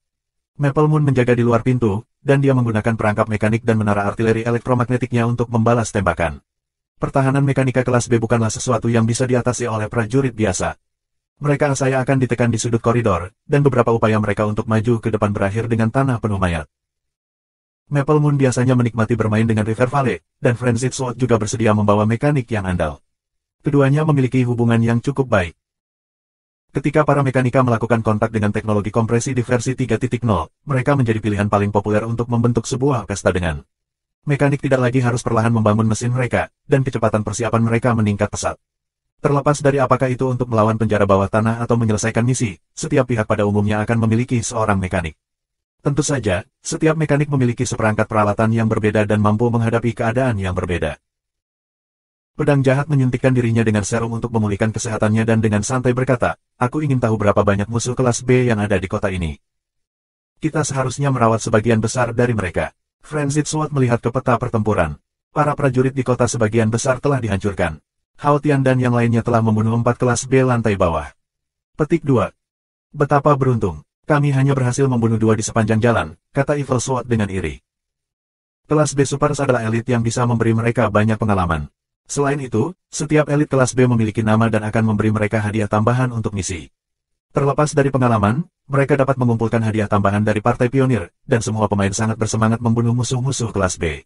Maple Moon menjaga di luar pintu, dan dia menggunakan perangkap mekanik dan menara artileri elektromagnetiknya untuk membalas tembakan. Pertahanan mekanika kelas B bukanlah sesuatu yang bisa diatasi oleh prajurit biasa. Mereka saya akan ditekan di sudut koridor, dan beberapa upaya mereka untuk maju ke depan berakhir dengan tanah penuh mayat. Maple Moon biasanya menikmati bermain dengan River Valley, dan Frenzied Sword juga bersedia membawa mekanik yang andal. Keduanya memiliki hubungan yang cukup baik. Ketika para mekanika melakukan kontak dengan teknologi kompresi di versi 3.0, mereka menjadi pilihan paling populer untuk membentuk sebuah pesta dengan. Mekanik tidak lagi harus perlahan membangun mesin mereka, dan kecepatan persiapan mereka meningkat pesat. Terlepas dari apakah itu untuk melawan penjara bawah tanah atau menyelesaikan misi, setiap pihak pada umumnya akan memiliki seorang mekanik. Tentu saja, setiap mekanik memiliki seperangkat peralatan yang berbeda dan mampu menghadapi keadaan yang berbeda. Pedang jahat menyuntikkan dirinya dengan serum untuk memulihkan kesehatannya dan dengan santai berkata, "Aku ingin tahu berapa banyak musuh kelas B yang ada di kota ini. Kita seharusnya merawat sebagian besar dari mereka." Frenzied Sword melihat ke peta pertempuran. Para prajurit di kota sebagian besar telah dihancurkan. Hao Tian dan yang lainnya telah membunuh 4 kelas B lantai bawah. Petik 2. Betapa beruntung. Kami hanya berhasil membunuh 2 di sepanjang jalan, kata Evil Sword dengan iri. Kelas B Supers adalah elit yang bisa memberi mereka banyak pengalaman. Selain itu, setiap elit kelas B memiliki nama dan akan memberi mereka hadiah tambahan untuk misi. Terlepas dari pengalaman, mereka dapat mengumpulkan hadiah tambahan dari partai pionir, dan semua pemain sangat bersemangat membunuh musuh-musuh kelas B.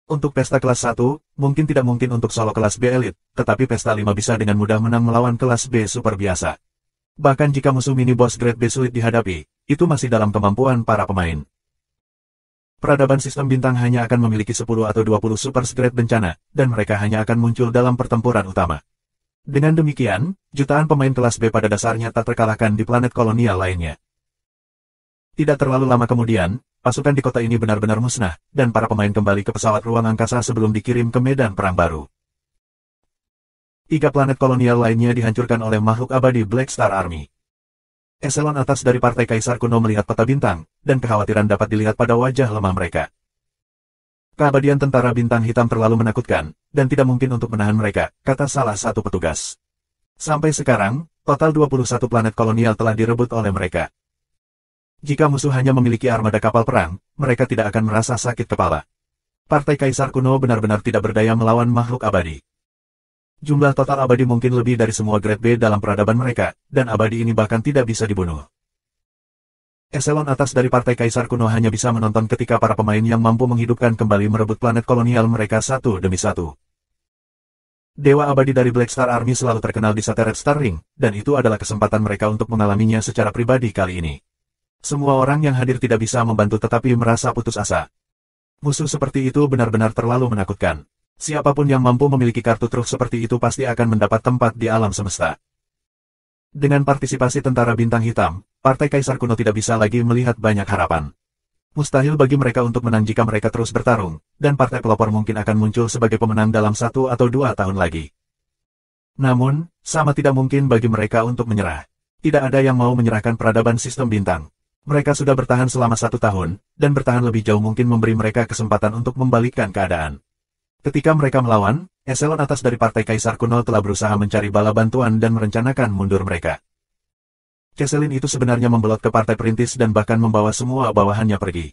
Untuk pesta kelas 1, mungkin tidak mungkin untuk solo kelas B elit, tetapi pesta 5 bisa dengan mudah menang melawan kelas B super biasa. Bahkan jika musuh mini boss grade B sulit dihadapi, itu masih dalam kemampuan para pemain. Peradaban sistem bintang hanya akan memiliki 10 atau 20 super grade bencana, dan mereka hanya akan muncul dalam pertempuran utama. Dengan demikian, jutaan pemain kelas B pada dasarnya tak terkalahkan di planet kolonial lainnya. Tidak terlalu lama kemudian, pasukan di kota ini benar-benar musnah, dan para pemain kembali ke pesawat ruang angkasa sebelum dikirim ke medan perang baru. 3 planet kolonial lainnya dihancurkan oleh makhluk abadi Black Star Army. Eselon atas dari Partai Kaisar Kuno melihat peta bintang, dan kekhawatiran dapat dilihat pada wajah lemah mereka. Keabadian tentara bintang hitam terlalu menakutkan, dan tidak mungkin untuk menahan mereka, kata salah satu petugas. Sampai sekarang, total 21 planet kolonial telah direbut oleh mereka. Jika musuh hanya memiliki armada kapal perang, mereka tidak akan merasa sakit kepala. Partai Kaisar Kuno benar-benar tidak berdaya melawan makhluk abadi. Jumlah total abadi mungkin lebih dari semua grade B dalam peradaban mereka, dan abadi ini bahkan tidak bisa dibunuh. Eselon atas dari Partai Kaisar Kuno hanya bisa menonton ketika para pemain yang mampu menghidupkan kembali merebut planet kolonial mereka satu demi satu. Dewa abadi dari Black Star Army selalu terkenal di Sateret Star Ring, dan itu adalah kesempatan mereka untuk mengalaminya secara pribadi kali ini. Semua orang yang hadir tidak bisa membantu tetapi merasa putus asa. Musuh seperti itu benar-benar terlalu menakutkan. Siapapun yang mampu memiliki kartu truf seperti itu pasti akan mendapat tempat di alam semesta. Dengan partisipasi tentara bintang hitam, Partai Kaisar Kuno tidak bisa lagi melihat banyak harapan. Mustahil bagi mereka untuk menang jika mereka terus bertarung, dan partai pelopor mungkin akan muncul sebagai pemenang dalam 1 atau 2 tahun lagi. Namun, sama tidak mungkin bagi mereka untuk menyerah. Tidak ada yang mau menyerahkan peradaban sistem bintang. Mereka sudah bertahan selama 1 tahun, dan bertahan lebih jauh mungkin memberi mereka kesempatan untuk membalikkan keadaan. Ketika mereka melawan, eselon atas dari Partai Kaisar Kuno telah berusaha mencari bala bantuan dan merencanakan mundur mereka. Keselin itu sebenarnya membelot ke Partai Perintis dan bahkan membawa semua bawahannya pergi.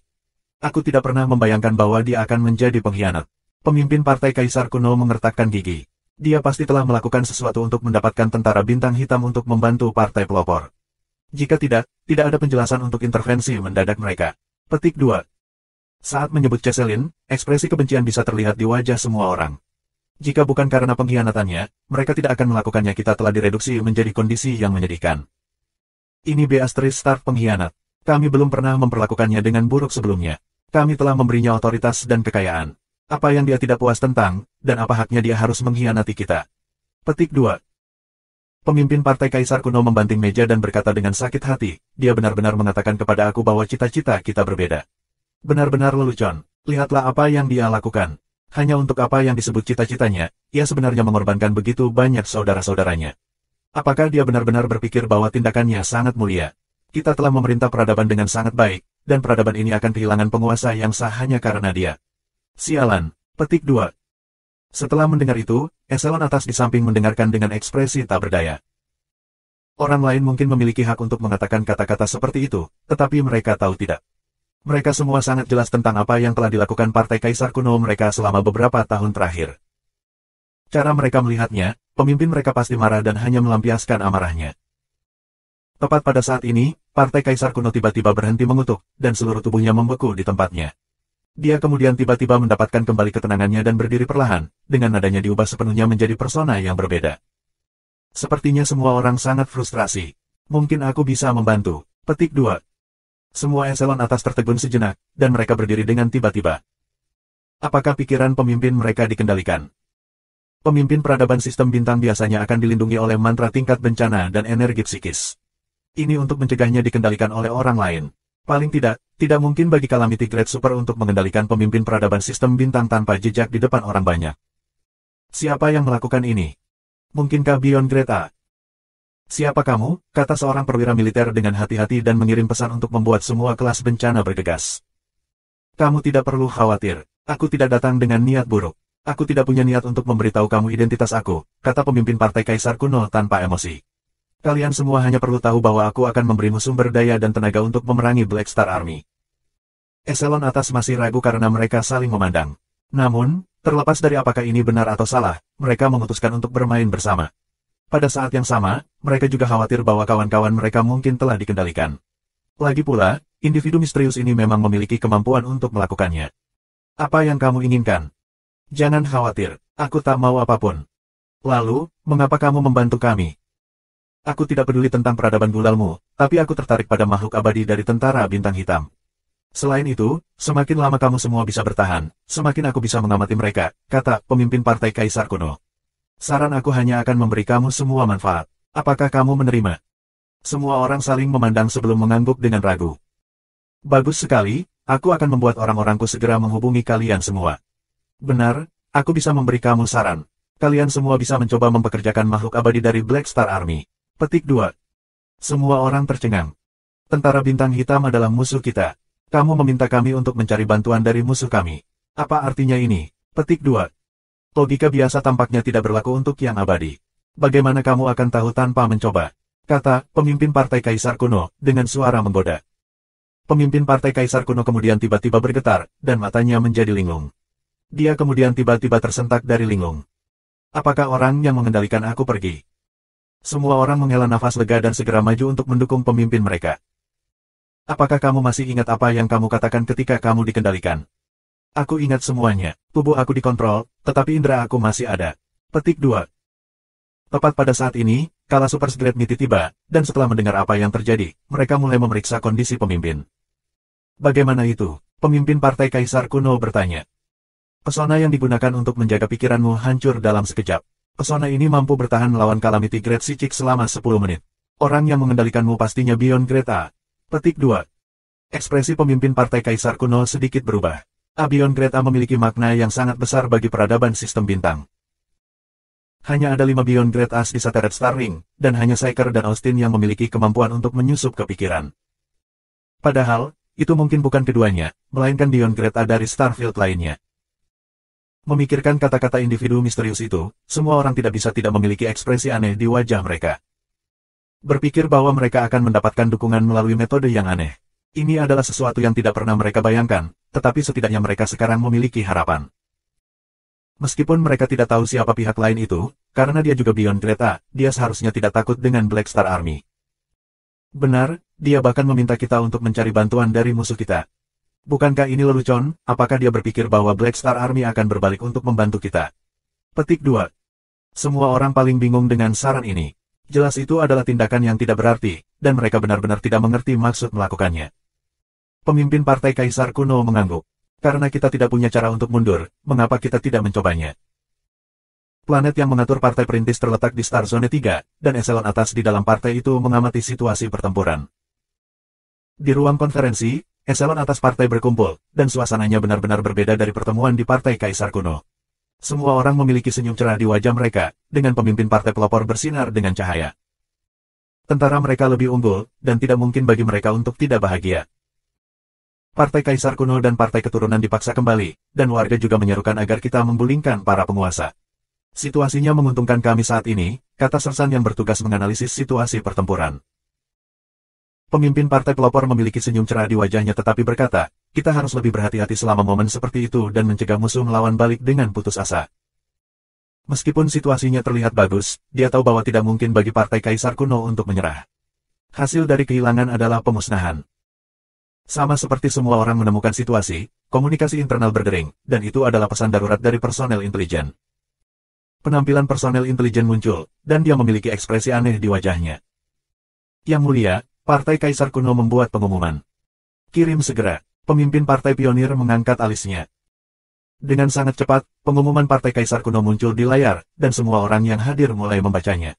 Aku tidak pernah membayangkan bahwa dia akan menjadi pengkhianat. Pemimpin Partai Kaisar Kuno mengertakkan gigi. Dia pasti telah melakukan sesuatu untuk mendapatkan tentara bintang hitam untuk membantu partai pelopor. Jika tidak ada penjelasan untuk intervensi mendadak mereka. Petik 2. Saat menyebut Cheselin, ekspresi kebencian bisa terlihat di wajah semua orang. Jika bukan karena pengkhianatannya, mereka tidak akan melakukannya. Kita telah direduksi menjadi kondisi yang menyedihkan. Ini Beatrice Stark pengkhianat. Kami belum pernah memperlakukannya dengan buruk sebelumnya. Kami telah memberinya otoritas dan kekayaan. Apa yang dia tidak puas tentang, dan apa haknya dia harus mengkhianati kita? Petik 2. Pemimpin Partai Kaisar Kuno membanting meja dan berkata dengan sakit hati, dia benar-benar mengatakan kepada aku bahwa cita-cita kita berbeda. Benar-benar lelucon. Lihatlah apa yang dia lakukan. Hanya untuk apa yang disebut cita-citanya, ia sebenarnya mengorbankan begitu banyak saudara-saudaranya. Apakah dia benar-benar berpikir bahwa tindakannya sangat mulia? Kita telah memerintah peradaban dengan sangat baik, dan peradaban ini akan kehilangan penguasa yang sah hanya karena dia. Sialan. Petik 2. Setelah mendengar itu, eselon atas di samping mendengarkan dengan ekspresi tak berdaya. Orang lain mungkin memiliki hak untuk mengatakan kata-kata seperti itu, tetapi mereka tahu tidak. Mereka semua sangat jelas tentang apa yang telah dilakukan Partai Kaisar Kuno mereka selama beberapa tahun terakhir. Cara mereka melihatnya, pemimpin mereka pasti marah dan hanya melampiaskan amarahnya. Tepat pada saat ini, Partai Kaisar Kuno tiba-tiba berhenti mengutuk, dan seluruh tubuhnya membeku di tempatnya. Dia kemudian tiba-tiba mendapatkan kembali ketenangannya dan berdiri perlahan, dengan nadanya diubah sepenuhnya menjadi persona yang berbeda. Sepertinya semua orang sangat frustrasi. Mungkin aku bisa membantu. Petik 2. Semua eselon atas tertegun sejenak, dan mereka berdiri dengan tiba-tiba. Apakah pikiran pemimpin mereka dikendalikan? Pemimpin peradaban sistem bintang biasanya akan dilindungi oleh mantra tingkat bencana dan energi psikis. Ini untuk mencegahnya dikendalikan oleh orang lain. Paling tidak mungkin bagi Calamity Grade Super untuk mengendalikan pemimpin peradaban sistem bintang tanpa jejak di depan orang banyak. Siapa yang melakukan ini? Mungkinkah Beyond Grade A? Siapa kamu? Kata seorang perwira militer dengan hati-hati dan mengirim pesan untuk membuat semua kelas bencana bergegas. Kamu tidak perlu khawatir. Aku tidak datang dengan niat buruk. Aku tidak punya niat untuk memberitahu kamu identitas aku, kata pemimpin partai Kaisar Kuno tanpa emosi. Kalian semua hanya perlu tahu bahwa aku akan memberimu sumber daya dan tenaga untuk memerangi Black Star Army. Eselon atas masih ragu karena mereka saling memandang. Namun, terlepas dari apakah ini benar atau salah, mereka memutuskan untuk bermain bersama. Pada saat yang sama, mereka juga khawatir bahwa kawan-kawan mereka mungkin telah dikendalikan. Lagi pula, individu misterius ini memang memiliki kemampuan untuk melakukannya. Apa yang kamu inginkan? Jangan khawatir, aku tak mau apapun. Lalu, mengapa kamu membantu kami? Aku tidak peduli tentang peradaban gulalmu, tapi aku tertarik pada makhluk abadi dari tentara bintang hitam. Selain itu, semakin lama kamu semua bisa bertahan, semakin aku bisa mengamati mereka, kata pemimpin partai Kaisar Kuno. Saran aku hanya akan memberi kamu semua manfaat. Apakah kamu menerima? Semua orang saling memandang sebelum mengangguk dengan ragu. Bagus sekali, aku akan membuat orang-orangku segera menghubungi kalian semua. Benar, aku bisa memberi kamu saran. Kalian semua bisa mencoba mempekerjakan makhluk abadi dari Black Star Army. Petik 2. Semua orang tercengang. Tentara bintang hitam adalah musuh kita. Kamu meminta kami untuk mencari bantuan dari musuh kami. Apa artinya ini? Petik 2. Logika biasa tampaknya tidak berlaku untuk yang abadi. Bagaimana kamu akan tahu tanpa mencoba? Kata pemimpin partai Kaisar Kuno dengan suara menggoda. Pemimpin partai Kaisar Kuno kemudian tiba-tiba bergetar, dan matanya menjadi linglung. Dia kemudian tiba-tiba tersentak dari linglung. Apakah orang yang mengendalikan aku pergi? Semua orang menghela nafas lega dan segera maju untuk mendukung pemimpin mereka. Apakah kamu masih ingat apa yang kamu katakan ketika kamu dikendalikan? Aku ingat semuanya. Tubuh aku dikontrol, tetapi indera aku masih ada. Petik 2. Tepat pada saat ini, kala Super Secret Meeting tiba, dan setelah mendengar apa yang terjadi, mereka mulai memeriksa kondisi pemimpin. Bagaimana itu? Pemimpin partai Kaisar Kuno bertanya. Pesona yang digunakan untuk menjaga pikiranmu hancur dalam sekejap. Pesona ini mampu bertahan melawan Calamity Grade Psychic selama 10 menit. Orang yang mengendalikanmu pastinya Beyond Grade A. Petik 2. Ekspresi pemimpin partai Kaisar Kuno sedikit berubah. Beyond Grade A memiliki makna yang sangat besar bagi peradaban sistem bintang. Hanya ada 5 Beyond Grade A di Shattered Star Ring, dan hanya Psyker dan Austin yang memiliki kemampuan untuk menyusup ke pikiran. Padahal, itu mungkin bukan keduanya, melainkan Beyond Grade A dari Starfield lainnya. Memikirkan kata-kata individu misterius itu, semua orang tidak bisa tidak memiliki ekspresi aneh di wajah mereka. Berpikir bahwa mereka akan mendapatkan dukungan melalui metode yang aneh. Ini adalah sesuatu yang tidak pernah mereka bayangkan, tetapi setidaknya mereka sekarang memiliki harapan. Meskipun mereka tidak tahu siapa pihak lain itu, karena dia juga Beyond Grade A, dia seharusnya tidak takut dengan Black Star Army. Benar, dia bahkan meminta kita untuk mencari bantuan dari musuh kita. Bukankah ini lelucon? Apakah dia berpikir bahwa Black Star Army akan berbalik untuk membantu kita? Petik 2. Semua orang paling bingung dengan saran ini. Jelas itu adalah tindakan yang tidak berarti, dan mereka benar-benar tidak mengerti maksud melakukannya. Pemimpin partai Kaisar Kuno mengangguk. Karena kita tidak punya cara untuk mundur, mengapa kita tidak mencobanya? Planet yang mengatur partai perintis terletak di Star Zone 3, dan eselon atas di dalam partai itu mengamati situasi pertempuran. Di ruang konferensi, eselon atas partai berkumpul, dan suasananya benar-benar berbeda dari pertemuan di partai Kaisar Kuno. Semua orang memiliki senyum cerah di wajah mereka, dengan pemimpin partai pelopor bersinar dengan cahaya. Tentara mereka lebih unggul, dan tidak mungkin bagi mereka untuk tidak bahagia. Partai Kaisar Kuno dan partai keturunan dipaksa kembali, dan warga juga menyerukan agar kita menggulingkan para penguasa. Situasinya menguntungkan kami saat ini, kata sersan yang bertugas menganalisis situasi pertempuran. Pemimpin partai pelopor memiliki senyum cerah di wajahnya tetapi berkata, kita harus lebih berhati-hati selama momen seperti itu dan mencegah musuh melawan balik dengan putus asa. Meskipun situasinya terlihat bagus, dia tahu bahwa tidak mungkin bagi partai Kaisar Kuno untuk menyerah. Hasil dari kehilangan adalah pemusnahan. Sama seperti semua orang menemukan situasi, komunikasi internal berdering, dan itu adalah pesan darurat dari personel intelijen. Penampilan personel intelijen muncul, dan dia memiliki ekspresi aneh di wajahnya. Yang mulia, Partai Kaisar Kuno membuat pengumuman. Kirim segera. Pemimpin partai pionir mengangkat alisnya. Dengan sangat cepat, pengumuman Partai Kaisar Kuno muncul di layar, dan semua orang yang hadir mulai membacanya.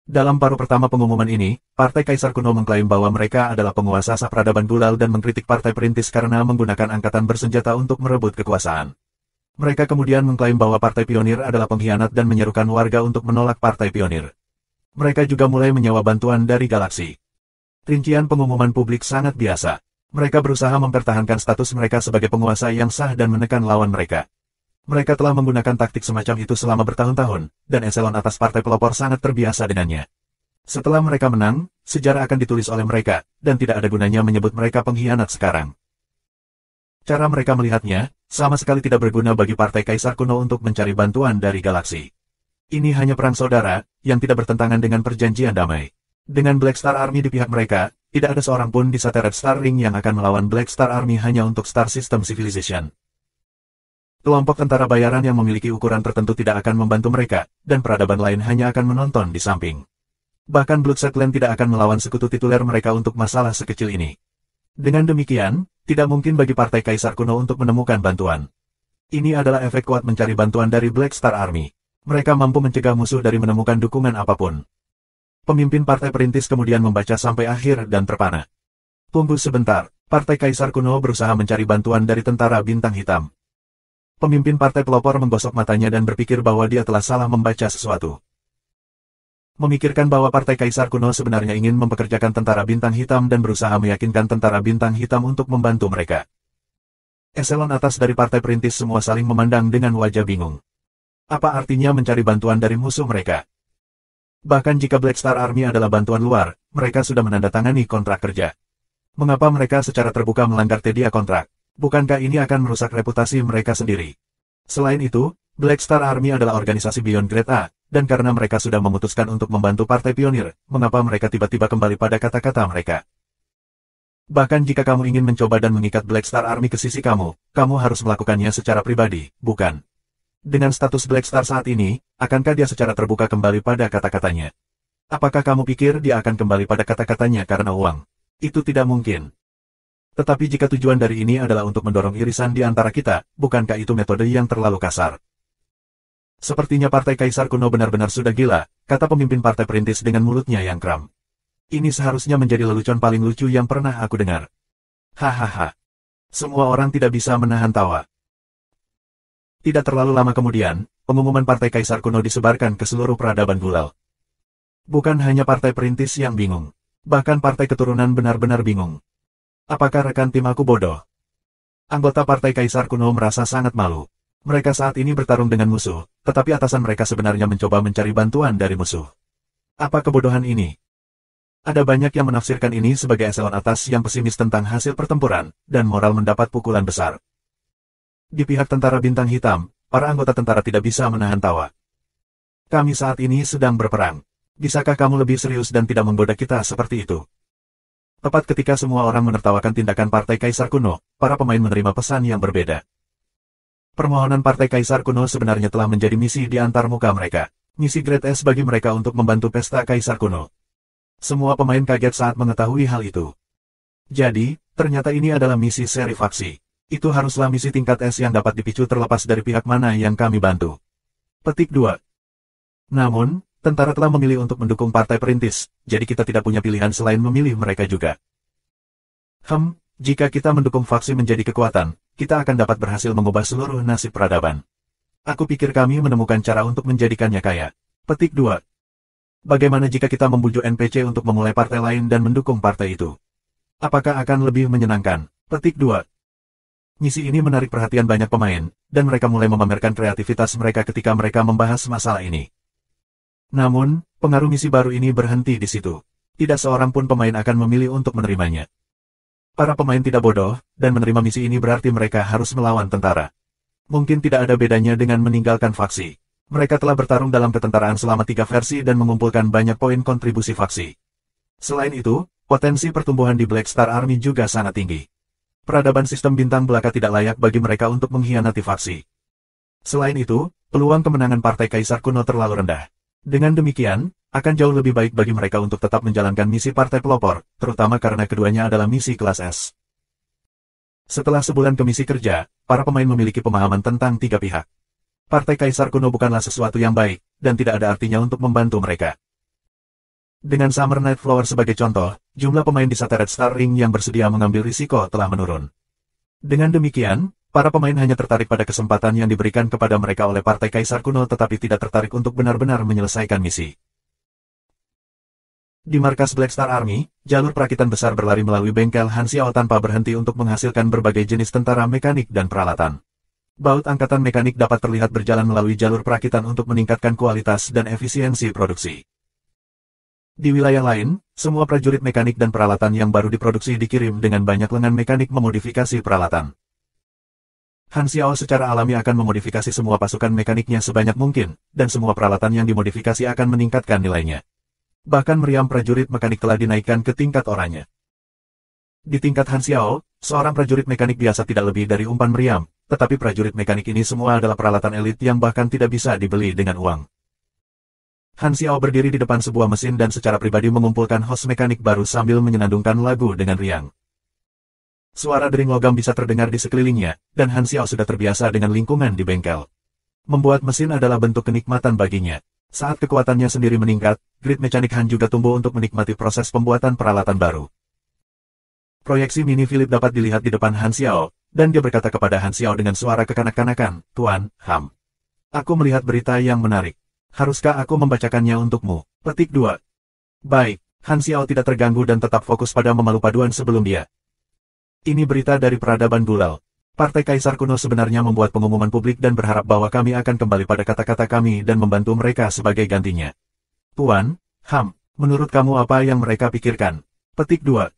Dalam paruh pertama pengumuman ini, Partai Kaisar Kuno mengklaim bahwa mereka adalah penguasa sah peradaban Gulal dan mengkritik Partai Perintis karena menggunakan angkatan bersenjata untuk merebut kekuasaan. Mereka kemudian mengklaim bahwa Partai Pionir adalah pengkhianat dan menyerukan warga untuk menolak Partai Pionir. Mereka juga mulai menyewa bantuan dari galaksi. Rincian pengumuman publik sangat biasa. Mereka berusaha mempertahankan status mereka sebagai penguasa yang sah dan menekan lawan mereka. Mereka telah menggunakan taktik semacam itu selama bertahun-tahun, dan eselon atas partai pelopor sangat terbiasa dengannya. Setelah mereka menang, sejarah akan ditulis oleh mereka, dan tidak ada gunanya menyebut mereka pengkhianat sekarang. Cara mereka melihatnya, sama sekali tidak berguna bagi Partai Kaisar Kuno untuk mencari bantuan dari galaksi. Ini hanya perang saudara, yang tidak bertentangan dengan perjanjian damai. Dengan Black Star Army di pihak mereka, tidak ada seorang pun di Shattered Star Ring yang akan melawan Black Star Army hanya untuk Star System Civilization. Kelompok tentara bayaran yang memiliki ukuran tertentu tidak akan membantu mereka, dan peradaban lain hanya akan menonton di samping. Bahkan Bloodset Land tidak akan melawan sekutu tituler mereka untuk masalah sekecil ini. Dengan demikian, tidak mungkin bagi Partai Kaisar Kuno untuk menemukan bantuan. Ini adalah efek kuat mencari bantuan dari Black Star Army. Mereka mampu mencegah musuh dari menemukan dukungan apapun. Pemimpin Partai Perintis kemudian membaca sampai akhir dan terpana. Tunggu sebentar, Partai Kaisar Kuno berusaha mencari bantuan dari tentara bintang hitam. Pemimpin partai pelopor menggosok matanya dan berpikir bahwa dia telah salah membaca sesuatu. Memikirkan bahwa Partai Kaisar Kuno sebenarnya ingin mempekerjakan tentara bintang hitam dan berusaha meyakinkan tentara bintang hitam untuk membantu mereka. Eselon atas dari Partai Perintis semua saling memandang dengan wajah bingung. Apa artinya mencari bantuan dari musuh mereka? Bahkan jika Black Star Army adalah bantuan luar, mereka sudah menandatangani kontrak kerja. Mengapa mereka secara terbuka melanggar TDA kontrak? Bukankah ini akan merusak reputasi mereka sendiri? Selain itu, Black Star Army adalah organisasi Beyond Grade A, dan karena mereka sudah memutuskan untuk membantu Partai Pionir, mengapa mereka tiba-tiba kembali pada kata-kata mereka? Bahkan jika kamu ingin mencoba dan mengikat Black Star Army ke sisi kamu harus melakukannya secara pribadi, bukan? Dengan status Black Star saat ini, akankah dia secara terbuka kembali pada kata-katanya? Apakah kamu pikir dia akan kembali pada kata-katanya karena uang? Itu tidak mungkin. Tetapi jika tujuan dari ini adalah untuk mendorong irisan di antara kita, bukankah itu metode yang terlalu kasar? Sepertinya Partai Kaisar Kuno benar-benar sudah gila, kata pemimpin Partai Perintis dengan mulutnya yang kram. Ini seharusnya menjadi lelucon paling lucu yang pernah aku dengar. Hahaha. Semua orang tidak bisa menahan tawa. Tidak terlalu lama kemudian, pengumuman Partai Kaisar Kuno disebarkan ke seluruh peradaban Gulal. Bukan hanya Partai Perintis yang bingung. Bahkan Partai Keturunan benar-benar bingung. Apakah rekan tim aku bodoh? Anggota Partai Kaisar Kuno merasa sangat malu. Mereka saat ini bertarung dengan musuh, tetapi atasan mereka sebenarnya mencoba mencari bantuan dari musuh. Apa kebodohan ini? Ada banyak yang menafsirkan ini sebagai eselon atas yang pesimis tentang hasil pertempuran, dan moral mendapat pukulan besar. Di pihak tentara bintang hitam, para anggota tentara tidak bisa menahan tawa. Kami saat ini sedang berperang. Bisakah kamu lebih serius dan tidak menggoda kita seperti itu? Tepat ketika semua orang menertawakan tindakan Partai Kaisar Kuno, para pemain menerima pesan yang berbeda. Permohonan Partai Kaisar Kuno sebenarnya telah menjadi misi di antar muka mereka. Misi Grade S bagi mereka untuk membantu pesta Kaisar Kuno. Semua pemain kaget saat mengetahui hal itu. Jadi, ternyata ini adalah misi seri faksi. Itu haruslah misi tingkat S yang dapat dipicu terlepas dari pihak mana yang kami bantu. Petik 2. Namun, tentara telah memilih untuk mendukung Partai Perintis, jadi kita tidak punya pilihan selain memilih mereka juga. Jika kita mendukung faksi menjadi kekuatan, kita akan dapat berhasil mengubah seluruh nasib peradaban. Aku pikir kami menemukan cara untuk menjadikannya kaya. Petik 2. Bagaimana jika kita membujuk NPC untuk memulai partai lain dan mendukung partai itu? Apakah akan lebih menyenangkan? Petik 2. Misi ini menarik perhatian banyak pemain, dan mereka mulai memamerkan kreativitas mereka ketika mereka membahas masalah ini. Namun, pengaruh misi baru ini berhenti di situ. Tidak seorang pun pemain akan memilih untuk menerimanya. Para pemain tidak bodoh, dan menerima misi ini berarti mereka harus melawan tentara. Mungkin tidak ada bedanya dengan meninggalkan faksi. Mereka telah bertarung dalam ketentaraan selama 3 versi dan mengumpulkan banyak poin kontribusi faksi. Selain itu, potensi pertumbuhan di Black Star Army juga sangat tinggi. Peradaban sistem bintang belaka tidak layak bagi mereka untuk mengkhianati faksi. Selain itu, peluang kemenangan Partai Kaisar Kuno terlalu rendah. Dengan demikian, akan jauh lebih baik bagi mereka untuk tetap menjalankan misi partai pelopor, terutama karena keduanya adalah misi kelas S. Setelah sebulan ke misi kerja, para pemain memiliki pemahaman tentang tiga pihak. Partai Kaisar Kuno bukanlah sesuatu yang baik, dan tidak ada artinya untuk membantu mereka. Dengan Summer Night Flower sebagai contoh, jumlah pemain di Shattered Star Ring yang bersedia mengambil risiko telah menurun. Dengan demikian, para pemain hanya tertarik pada kesempatan yang diberikan kepada mereka oleh Partai Kaisar Kuno tetapi tidak tertarik untuk benar-benar menyelesaikan misi. Di markas Black Star Army, jalur perakitan besar berlari melalui bengkel Han Xiao tanpa berhenti untuk menghasilkan berbagai jenis tentara mekanik dan peralatan. Baut angkatan mekanik dapat terlihat berjalan melalui jalur perakitan untuk meningkatkan kualitas dan efisiensi produksi. Di wilayah lain, semua prajurit mekanik dan peralatan yang baru diproduksi dikirim dengan banyak lengan mekanik memodifikasi peralatan. Han Xiao secara alami akan memodifikasi semua pasukan mekaniknya sebanyak mungkin, dan semua peralatan yang dimodifikasi akan meningkatkan nilainya. Bahkan meriam prajurit mekanik telah dinaikkan ke tingkat oranye. Di tingkat Han Xiao, seorang prajurit mekanik biasa tidak lebih dari umpan meriam, tetapi prajurit mekanik ini semua adalah peralatan elit yang bahkan tidak bisa dibeli dengan uang. Han Xiao berdiri di depan sebuah mesin dan secara pribadi mengumpulkan hos mekanik baru sambil menyenandungkan lagu dengan riang. Suara dering logam bisa terdengar di sekelilingnya, dan Han Xiao sudah terbiasa dengan lingkungan di bengkel. Membuat mesin adalah bentuk kenikmatan baginya. Saat kekuatannya sendiri meningkat, grid mekanik Han juga tumbuh untuk menikmati proses pembuatan peralatan baru. Proyeksi mini Philip dapat dilihat di depan Han Xiao, dan dia berkata kepada Han Xiao dengan suara kekanak-kanakan, "Tuan, Ham. Aku melihat berita yang menarik. Haruskah aku membacakannya untukmu?" Petik 2. Baik, Han Xiao tidak terganggu dan tetap fokus pada memalu paduan sebelum dia. Ini berita dari peradaban Gulal. Partai Kaisar Kuno sebenarnya membuat pengumuman publik dan berharap bahwa kami akan kembali pada kata-kata kami dan membantu mereka sebagai gantinya. Tuan, Ham, menurut kamu apa yang mereka pikirkan? Petik 2.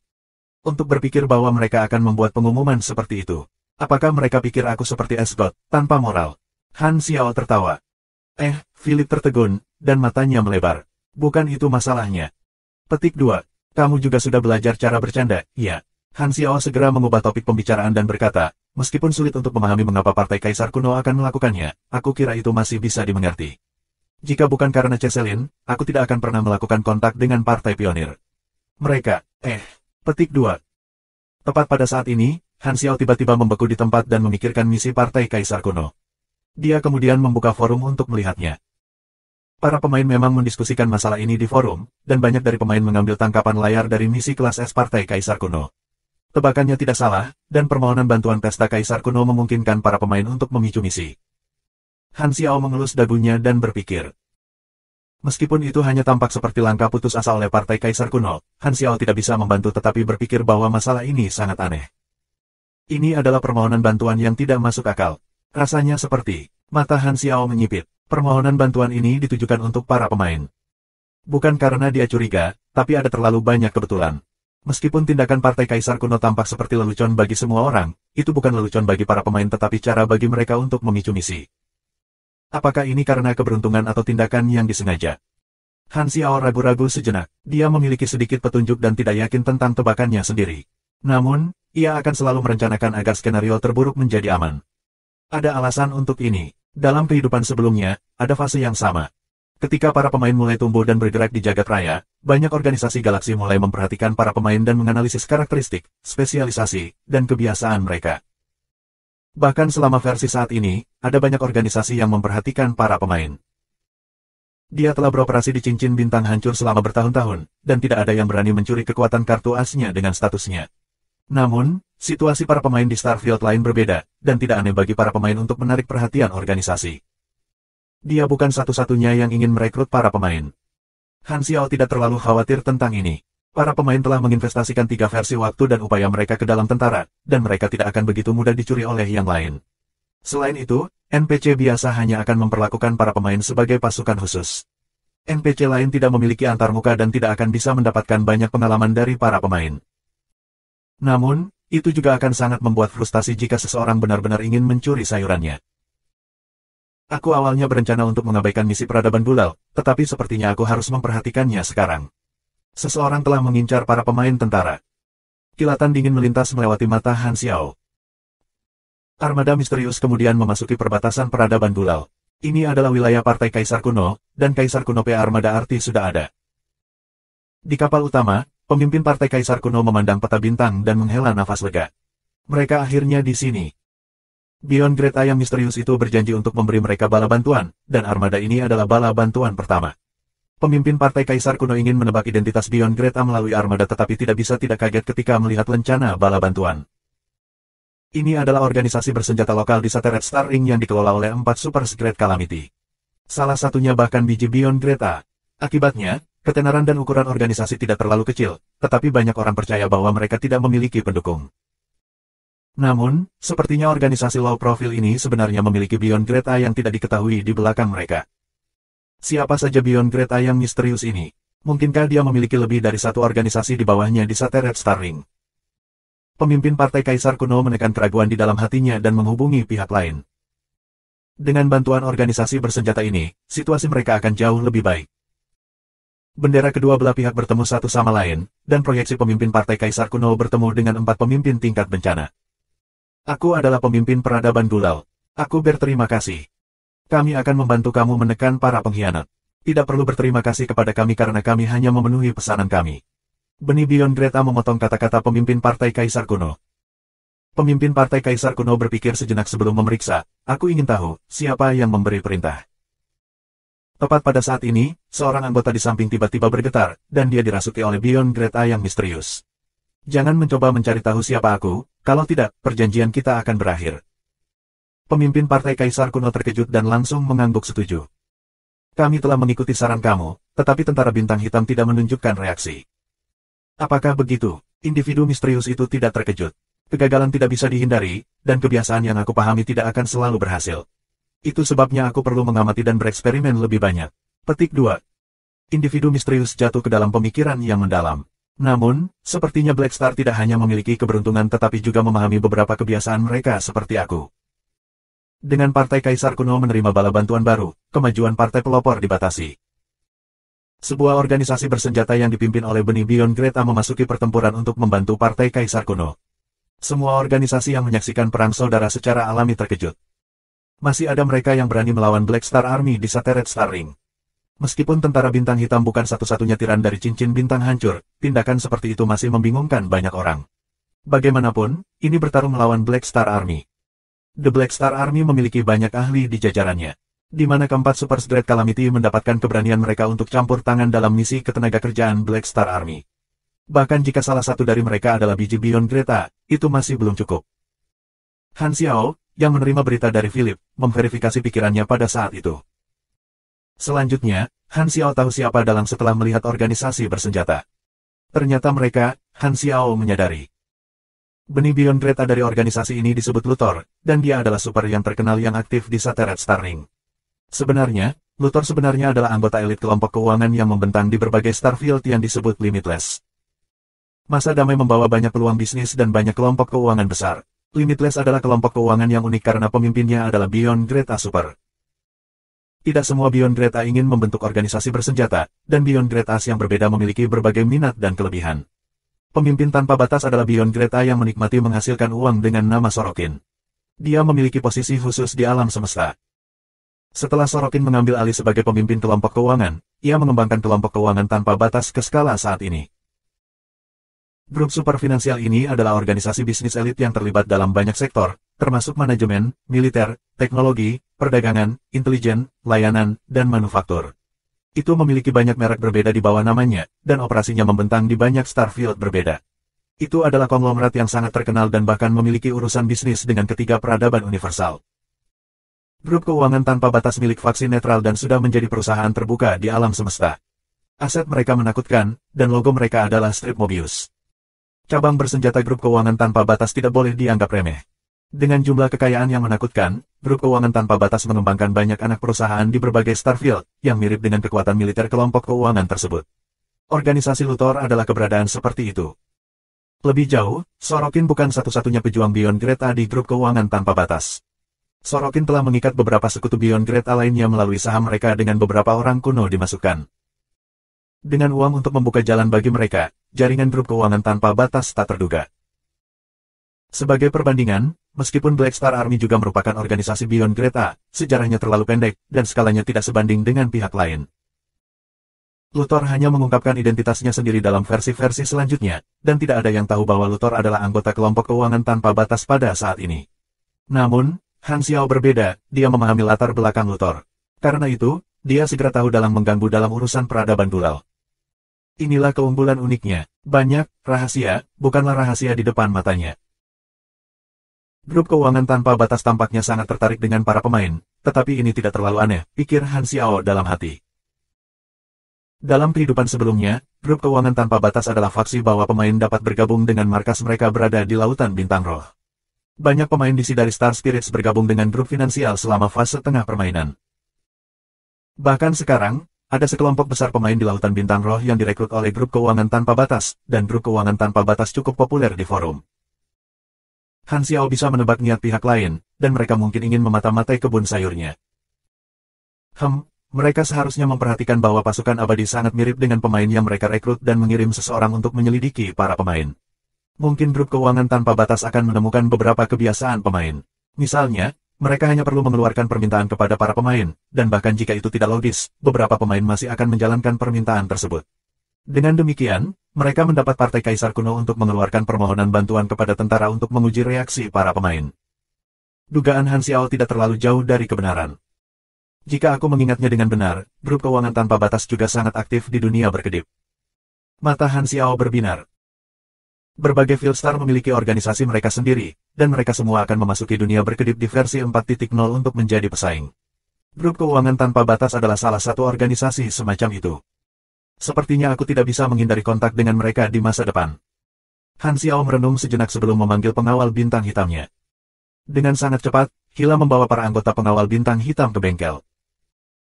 Untuk berpikir bahwa mereka akan membuat pengumuman seperti itu. Apakah mereka pikir aku seperti Esgot, tanpa moral? Han Xiao tertawa. Philip tertegun, dan matanya melebar. Bukan itu masalahnya. Petik 2. Kamu juga sudah belajar cara bercanda, iya. Han Xiao segera mengubah topik pembicaraan dan berkata, meskipun sulit untuk memahami mengapa Partai Kaisar Kuno akan melakukannya, aku kira itu masih bisa dimengerti. Jika bukan karena Cheselin, aku tidak akan pernah melakukan kontak dengan Partai Pionir. Mereka, Petik 2. Tepat pada saat ini, Han Xiao tiba-tiba membeku di tempat dan memikirkan misi Partai Kaisar Kuno. Dia kemudian membuka forum untuk melihatnya. Para pemain memang mendiskusikan masalah ini di forum, dan banyak dari pemain mengambil tangkapan layar dari misi kelas S Partai Kaisar Kuno. Tebakannya tidak salah, dan permohonan bantuan Pesta Kaisar Kuno memungkinkan para pemain untuk memicu misi. Han Xiao mengelus dagunya dan berpikir. Meskipun itu hanya tampak seperti langkah putus asa oleh Partai Kaisar Kuno, Han Xiao tidak bisa membantu tetapi berpikir bahwa masalah ini sangat aneh. Ini adalah permohonan bantuan yang tidak masuk akal. Rasanya seperti, mata Han Xiao menyipit. Permohonan bantuan ini ditujukan untuk para pemain. Bukan karena dia curiga, tapi ada terlalu banyak kebetulan. Meskipun tindakan Partai Kaisar Kuno tampak seperti lelucon bagi semua orang, itu bukan lelucon bagi para pemain tetapi cara bagi mereka untuk memicu misi. Apakah ini karena keberuntungan atau tindakan yang disengaja? Han Xiao ragu-ragu sejenak. Dia memiliki sedikit petunjuk dan tidak yakin tentang tebakannya sendiri. Namun, ia akan selalu merencanakan agar skenario terburuk menjadi aman. Ada alasan untuk ini. Dalam kehidupan sebelumnya, ada fase yang sama. Ketika para pemain mulai tumbuh dan bergerak di jagat raya, banyak organisasi galaksi mulai memperhatikan para pemain dan menganalisis karakteristik, spesialisasi, dan kebiasaan mereka. Bahkan selama versi saat ini, ada banyak organisasi yang memperhatikan para pemain. Dia telah beroperasi di cincin bintang hancur selama bertahun-tahun, dan tidak ada yang berani mencuri kekuatan kartu asnya dengan statusnya. Namun, situasi para pemain di Starfield lain berbeda, dan tidak aneh bagi para pemain untuk menarik perhatian organisasi. Dia bukan satu-satunya yang ingin merekrut para pemain. Han Xiao tidak terlalu khawatir tentang ini. Para pemain telah menginvestasikan 3 versi waktu dan upaya mereka ke dalam tentara, dan mereka tidak akan begitu mudah dicuri oleh yang lain. Selain itu, NPC biasa hanya akan memperlakukan para pemain sebagai pasukan khusus. NPC lain tidak memiliki antarmuka dan tidak akan bisa mendapatkan banyak pengalaman dari para pemain. Namun, itu juga akan sangat membuat frustasi jika seseorang benar-benar ingin mencuri sayurannya. Aku awalnya berencana untuk mengabaikan misi peradaban Gulal, tetapi sepertinya aku harus memperhatikannya sekarang. Seseorang telah mengincar para pemain tentara. Kilatan dingin melintas melewati mata Han Xiao. Armada misterius kemudian memasuki perbatasan peradaban Gulal. Ini adalah wilayah Partai Kaisar Kuno, dan Kaisar Kuno P Armada Arti sudah ada. Di kapal utama, pemimpin Partai Kaisar Kuno memandang peta bintang dan menghela nafas lega. Mereka akhirnya di sini. Beyond Greta yang misterius itu berjanji untuk memberi mereka bala bantuan, dan armada ini adalah bala bantuan pertama. Pemimpin Partai Kaisar Kuno ingin menebak identitas Beyond Greta melalui armada tetapi tidak kaget ketika melihat lencana bala bantuan. Ini adalah organisasi bersenjata lokal di Shattered Star Ring yang dikelola oleh 4 Super Great Calamity. Salah satunya bahkan biji Beyond Greta. Akibatnya, ketenaran dan ukuran organisasi tidak terlalu kecil, tetapi banyak orang percaya bahwa mereka tidak memiliki pendukung. Namun, sepertinya organisasi low profile ini sebenarnya memiliki Beyond Greta yang tidak diketahui di belakang mereka. Siapa saja Beyond Greta yang misterius ini? Mungkinkah dia memiliki lebih dari satu organisasi di bawahnya di Shattered Star Ring? Pemimpin Partai Kaisar Kuno menekan keraguan di dalam hatinya dan menghubungi pihak lain. Dengan bantuan organisasi bersenjata ini, situasi mereka akan jauh lebih baik. Bendera kedua belah pihak bertemu satu sama lain, dan proyeksi pemimpin Partai Kaisar Kuno bertemu dengan 4 pemimpin tingkat bencana. Aku adalah pemimpin peradaban Gulal. Aku berterima kasih. Kami akan membantu kamu menekan para pengkhianat. Tidak perlu berterima kasih kepada kami karena kami hanya memenuhi pesanan kami. Benih Beyond Greta memotong kata-kata pemimpin Partai Kaisar Kuno. Pemimpin Partai Kaisar Kuno berpikir sejenak sebelum memeriksa. Aku ingin tahu, siapa yang memberi perintah. Tepat pada saat ini, seorang anggota di samping tiba-tiba bergetar, dan dia dirasuki oleh Beyond Greta yang misterius. Jangan mencoba mencari tahu siapa aku, kalau tidak, perjanjian kita akan berakhir. Pemimpin Partai Kaisar Kuno terkejut dan langsung mengangguk setuju. Kami telah mengikuti saran kamu, tetapi tentara bintang hitam tidak menunjukkan reaksi. Apakah begitu? Individu misterius itu tidak terkejut. Kegagalan tidak bisa dihindari, dan kebiasaan yang aku pahami tidak akan selalu berhasil. Itu sebabnya aku perlu mengamati dan bereksperimen lebih banyak. Petik 2. Individu misterius jatuh ke dalam pemikiran yang mendalam. Namun, sepertinya Black Star tidak hanya memiliki keberuntungan tetapi juga memahami beberapa kebiasaan mereka seperti aku. Dengan Partai Kaisar Kuno menerima bala bantuan baru, kemajuan Partai Pelopor dibatasi. Sebuah organisasi bersenjata yang dipimpin oleh benih Beyond Greta memasuki pertempuran untuk membantu Partai Kaisar Kuno. Semua organisasi yang menyaksikan perang saudara secara alami terkejut. Masih ada mereka yang berani melawan Black Star Army di Shattered Star Ring. Meskipun tentara bintang hitam bukan satu-satunya tiran dari cincin bintang hancur, tindakan seperti itu masih membingungkan banyak orang. Bagaimanapun, ini bertarung melawan Black Star Army. The Black Star Army memiliki banyak ahli di jajarannya, di mana keempat Super Great Calamity mendapatkan keberanian mereka untuk campur tangan dalam misi ketenagakerjaan Black Star Army. Bahkan jika salah satu dari mereka adalah biji Beyond Greta, itu masih belum cukup. Han Xiao, yang menerima berita dari Philip, memverifikasi pikirannya pada saat itu. Selanjutnya, Han Xiao tahu siapa dalam setelah melihat organisasi bersenjata. Ternyata mereka, Han Xiao menyadari. Benih Beyond Greta dari organisasi ini disebut Luthor, dan dia adalah super yang terkenal yang aktif di Shattered Star Ring. Sebenarnya, Luthor sebenarnya adalah anggota elit kelompok keuangan yang membentang di berbagai Starfield yang disebut Limitless. Masa damai membawa banyak peluang bisnis dan banyak kelompok keuangan besar. Limitless adalah kelompok keuangan yang unik karena pemimpinnya adalah Beyond Greta Super. Tidak semua Beyond Greta ingin membentuk organisasi bersenjata, dan Beyond Gretas yang berbeda memiliki berbagai minat dan kelebihan. Pemimpin tanpa batas adalah Beyond Greta yang menikmati menghasilkan uang dengan nama Sorokin. Dia memiliki posisi khusus di alam semesta. Setelah Sorokin mengambil alih sebagai pemimpin kelompok keuangan, ia mengembangkan kelompok keuangan tanpa batas ke skala saat ini. Grup super finansial ini adalah organisasi bisnis elit yang terlibat dalam banyak sektor, termasuk manajemen, militer, teknologi, perdagangan, intelijen, layanan, dan manufaktur. Itu memiliki banyak merek berbeda di bawah namanya, dan operasinya membentang di banyak Starfield berbeda. Itu adalah konglomerat yang sangat terkenal dan bahkan memiliki urusan bisnis dengan ketiga peradaban universal. Grup keuangan tanpa batas milik vaksin netral dan sudah menjadi perusahaan terbuka di alam semesta. Aset mereka menakutkan, dan logo mereka adalah strip Mobius. Cabang bersenjata grup keuangan tanpa batas tidak boleh dianggap remeh. Dengan jumlah kekayaan yang menakutkan, grup keuangan tanpa batas mengembangkan banyak anak perusahaan di berbagai Starfield, yang mirip dengan kekuatan militer kelompok keuangan tersebut. Organisasi Luthor adalah keberadaan seperti itu. Lebih jauh, Sorokin bukan satu-satunya pejuang Beyond Greta di grup keuangan tanpa batas. Sorokin telah mengikat beberapa sekutu Beyond Greta lainnya melalui saham mereka dengan beberapa orang kuno dimasukkan. Dengan uang untuk membuka jalan bagi mereka, jaringan grup keuangan tanpa batas tak terduga. Sebagai perbandingan, meskipun Black Star Army juga merupakan organisasi Beyond Greta, sejarahnya terlalu pendek, dan skalanya tidak sebanding dengan pihak lain. Luthor hanya mengungkapkan identitasnya sendiri dalam versi-versi selanjutnya, dan tidak ada yang tahu bahwa Luthor adalah anggota kelompok keuangan tanpa batas pada saat ini. Namun, Han Xiao berbeda, dia memahami latar belakang Luthor. Karena itu, dia segera tahu dalam mengganggu dalam urusan peradaban Gulal. Inilah keunggulan uniknya, banyak rahasia, bukanlah rahasia di depan matanya. Grup keuangan tanpa batas tampaknya sangat tertarik dengan para pemain, tetapi ini tidak terlalu aneh, pikir Han Xiao dalam hati. Dalam kehidupan sebelumnya, grup keuangan tanpa batas adalah faksi bahwa pemain dapat bergabung dengan markas mereka berada di Lautan Bintang Roh. Banyak pemain DC dari Star Spirits bergabung dengan grup finansial selama fase tengah permainan. Bahkan sekarang, ada sekelompok besar pemain di Lautan Bintang Roh yang direkrut oleh grup keuangan tanpa batas, dan grup keuangan tanpa batas cukup populer di forum. Han Xiao bisa menebak niat pihak lain, dan mereka mungkin ingin memata-matai kebun sayurnya. Mereka seharusnya memperhatikan bahwa pasukan abadi sangat mirip dengan pemain yang mereka rekrut dan mengirim seseorang untuk menyelidiki para pemain. Mungkin grup keuangan tanpa batas akan menemukan beberapa kebiasaan pemain. Misalnya, mereka hanya perlu mengeluarkan permintaan kepada para pemain, dan bahkan jika itu tidak logis, beberapa pemain masih akan menjalankan permintaan tersebut. Dengan demikian, mereka mendapat Partai Kaisar Kuno untuk mengeluarkan permohonan bantuan kepada tentara untuk menguji reaksi para pemain. Dugaan Han Xiao tidak terlalu jauh dari kebenaran. Jika aku mengingatnya dengan benar, grup keuangan tanpa batas juga sangat aktif di dunia berkedip. Mata Han Xiao berbinar. Berbagai Fieldstar memiliki organisasi mereka sendiri, dan mereka semua akan memasuki dunia berkedip di versi 4.0 untuk menjadi pesaing. Grup keuangan tanpa batas adalah salah satu organisasi semacam itu. Sepertinya aku tidak bisa menghindari kontak dengan mereka di masa depan. Han Xiao merenung sejenak sebelum memanggil pengawal bintang hitamnya. Dengan sangat cepat, Hila membawa para anggota pengawal bintang hitam ke bengkel.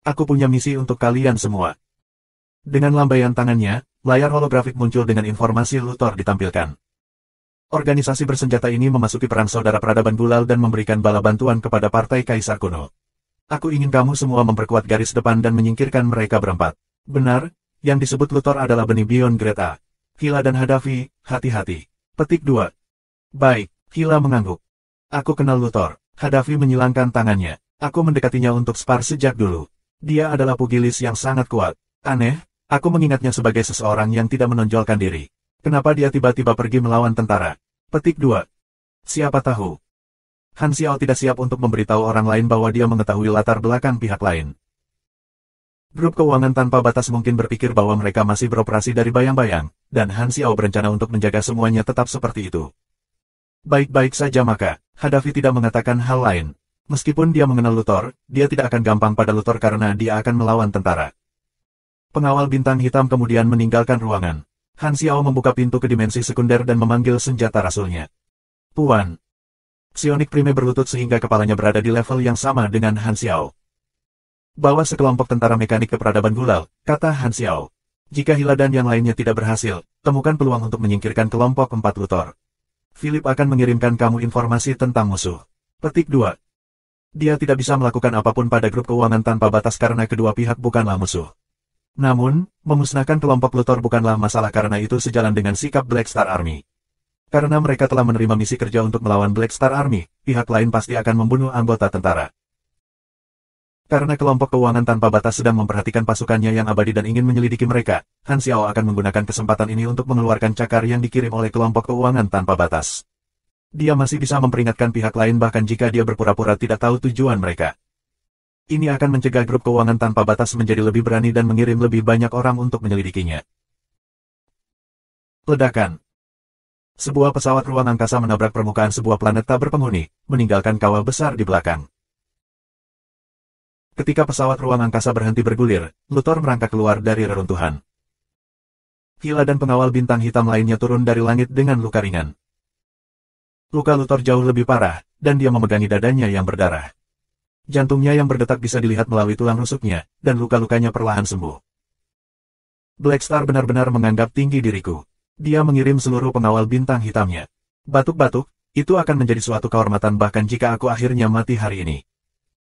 Aku punya misi untuk kalian semua. Dengan lambaian tangannya, layar holografik muncul dengan informasi Luthor ditampilkan. Organisasi bersenjata ini memasuki perang saudara peradaban Gulal dan memberikan bala bantuan kepada Partai Kaisar Kuno. Aku ingin kamu semua memperkuat garis depan dan menyingkirkan mereka berempat. Benar, yang disebut Luthor adalah benih Beyond Great A. Hila dan Hadafi, hati-hati. Petik 2. Baik, Hila mengangguk. Aku kenal Luthor. Hadafi menyilangkan tangannya. Aku mendekatinya untuk spar sejak dulu. Dia adalah pugilis yang sangat kuat. Aneh, aku mengingatnya sebagai seseorang yang tidak menonjolkan diri. Kenapa dia tiba-tiba pergi melawan tentara? Petik 2. Siapa tahu? Han Xiao tidak siap untuk memberitahu orang lain bahwa dia mengetahui latar belakang pihak lain. Grup keuangan tanpa batas mungkin berpikir bahwa mereka masih beroperasi dari bayang-bayang, dan Han Xiao berencana untuk menjaga semuanya tetap seperti itu. Baik-baik saja maka, Hadafi tidak mengatakan hal lain. Meskipun dia mengenal Luthor, dia tidak akan gampang pada Luthor karena dia akan melawan tentara. Pengawal bintang hitam kemudian meninggalkan ruangan. Han Xiao membuka pintu ke dimensi sekunder dan memanggil senjata rasulnya. Puan. Psionik Prime berlutut sehingga kepalanya berada di level yang sama dengan Han Xiao. Bawa sekelompok tentara mekanik ke peradaban Gulal, kata Han Xiao. Jika Hila dan yang lainnya tidak berhasil, temukan peluang untuk menyingkirkan kelompok 4 Luthor. Philip akan mengirimkan kamu informasi tentang musuh. Petik 2. Dia tidak bisa melakukan apapun pada grup keuangan tanpa batas karena kedua pihak bukanlah musuh. Namun, memusnahkan kelompok Luthor bukanlah masalah karena itu sejalan dengan sikap Black Star Army. Karena mereka telah menerima misi kerja untuk melawan Black Star Army, pihak lain pasti akan membunuh anggota tentara. Karena kelompok keuangan tanpa batas sedang memperhatikan pasukannya yang abadi dan ingin menyelidiki mereka, Han Xiao akan menggunakan kesempatan ini untuk mengeluarkan cakar yang dikirim oleh kelompok keuangan tanpa batas. Dia masih bisa memperingatkan pihak lain bahkan jika dia berpura-pura tidak tahu tujuan mereka. Ini akan mencegah grup keuangan tanpa batas menjadi lebih berani dan mengirim lebih banyak orang untuk menyelidikinya. Ledakan. Sebuah pesawat ruang angkasa menabrak permukaan sebuah planet tak berpenghuni, meninggalkan kawah besar di belakang. Ketika pesawat ruang angkasa berhenti bergulir, Luthor merangkak keluar dari reruntuhan. Hila dan pengawal bintang hitam lainnya turun dari langit dengan luka ringan. Luka Luthor jauh lebih parah, dan dia memegangi dadanya yang berdarah. Jantungnya yang berdetak bisa dilihat melalui tulang rusuknya, dan luka-lukanya perlahan sembuh. Black Star benar-benar menganggap tinggi diriku. Dia mengirim seluruh pengawal bintang hitamnya. Batuk-batuk, itu akan menjadi suatu kehormatan bahkan jika aku akhirnya mati hari ini.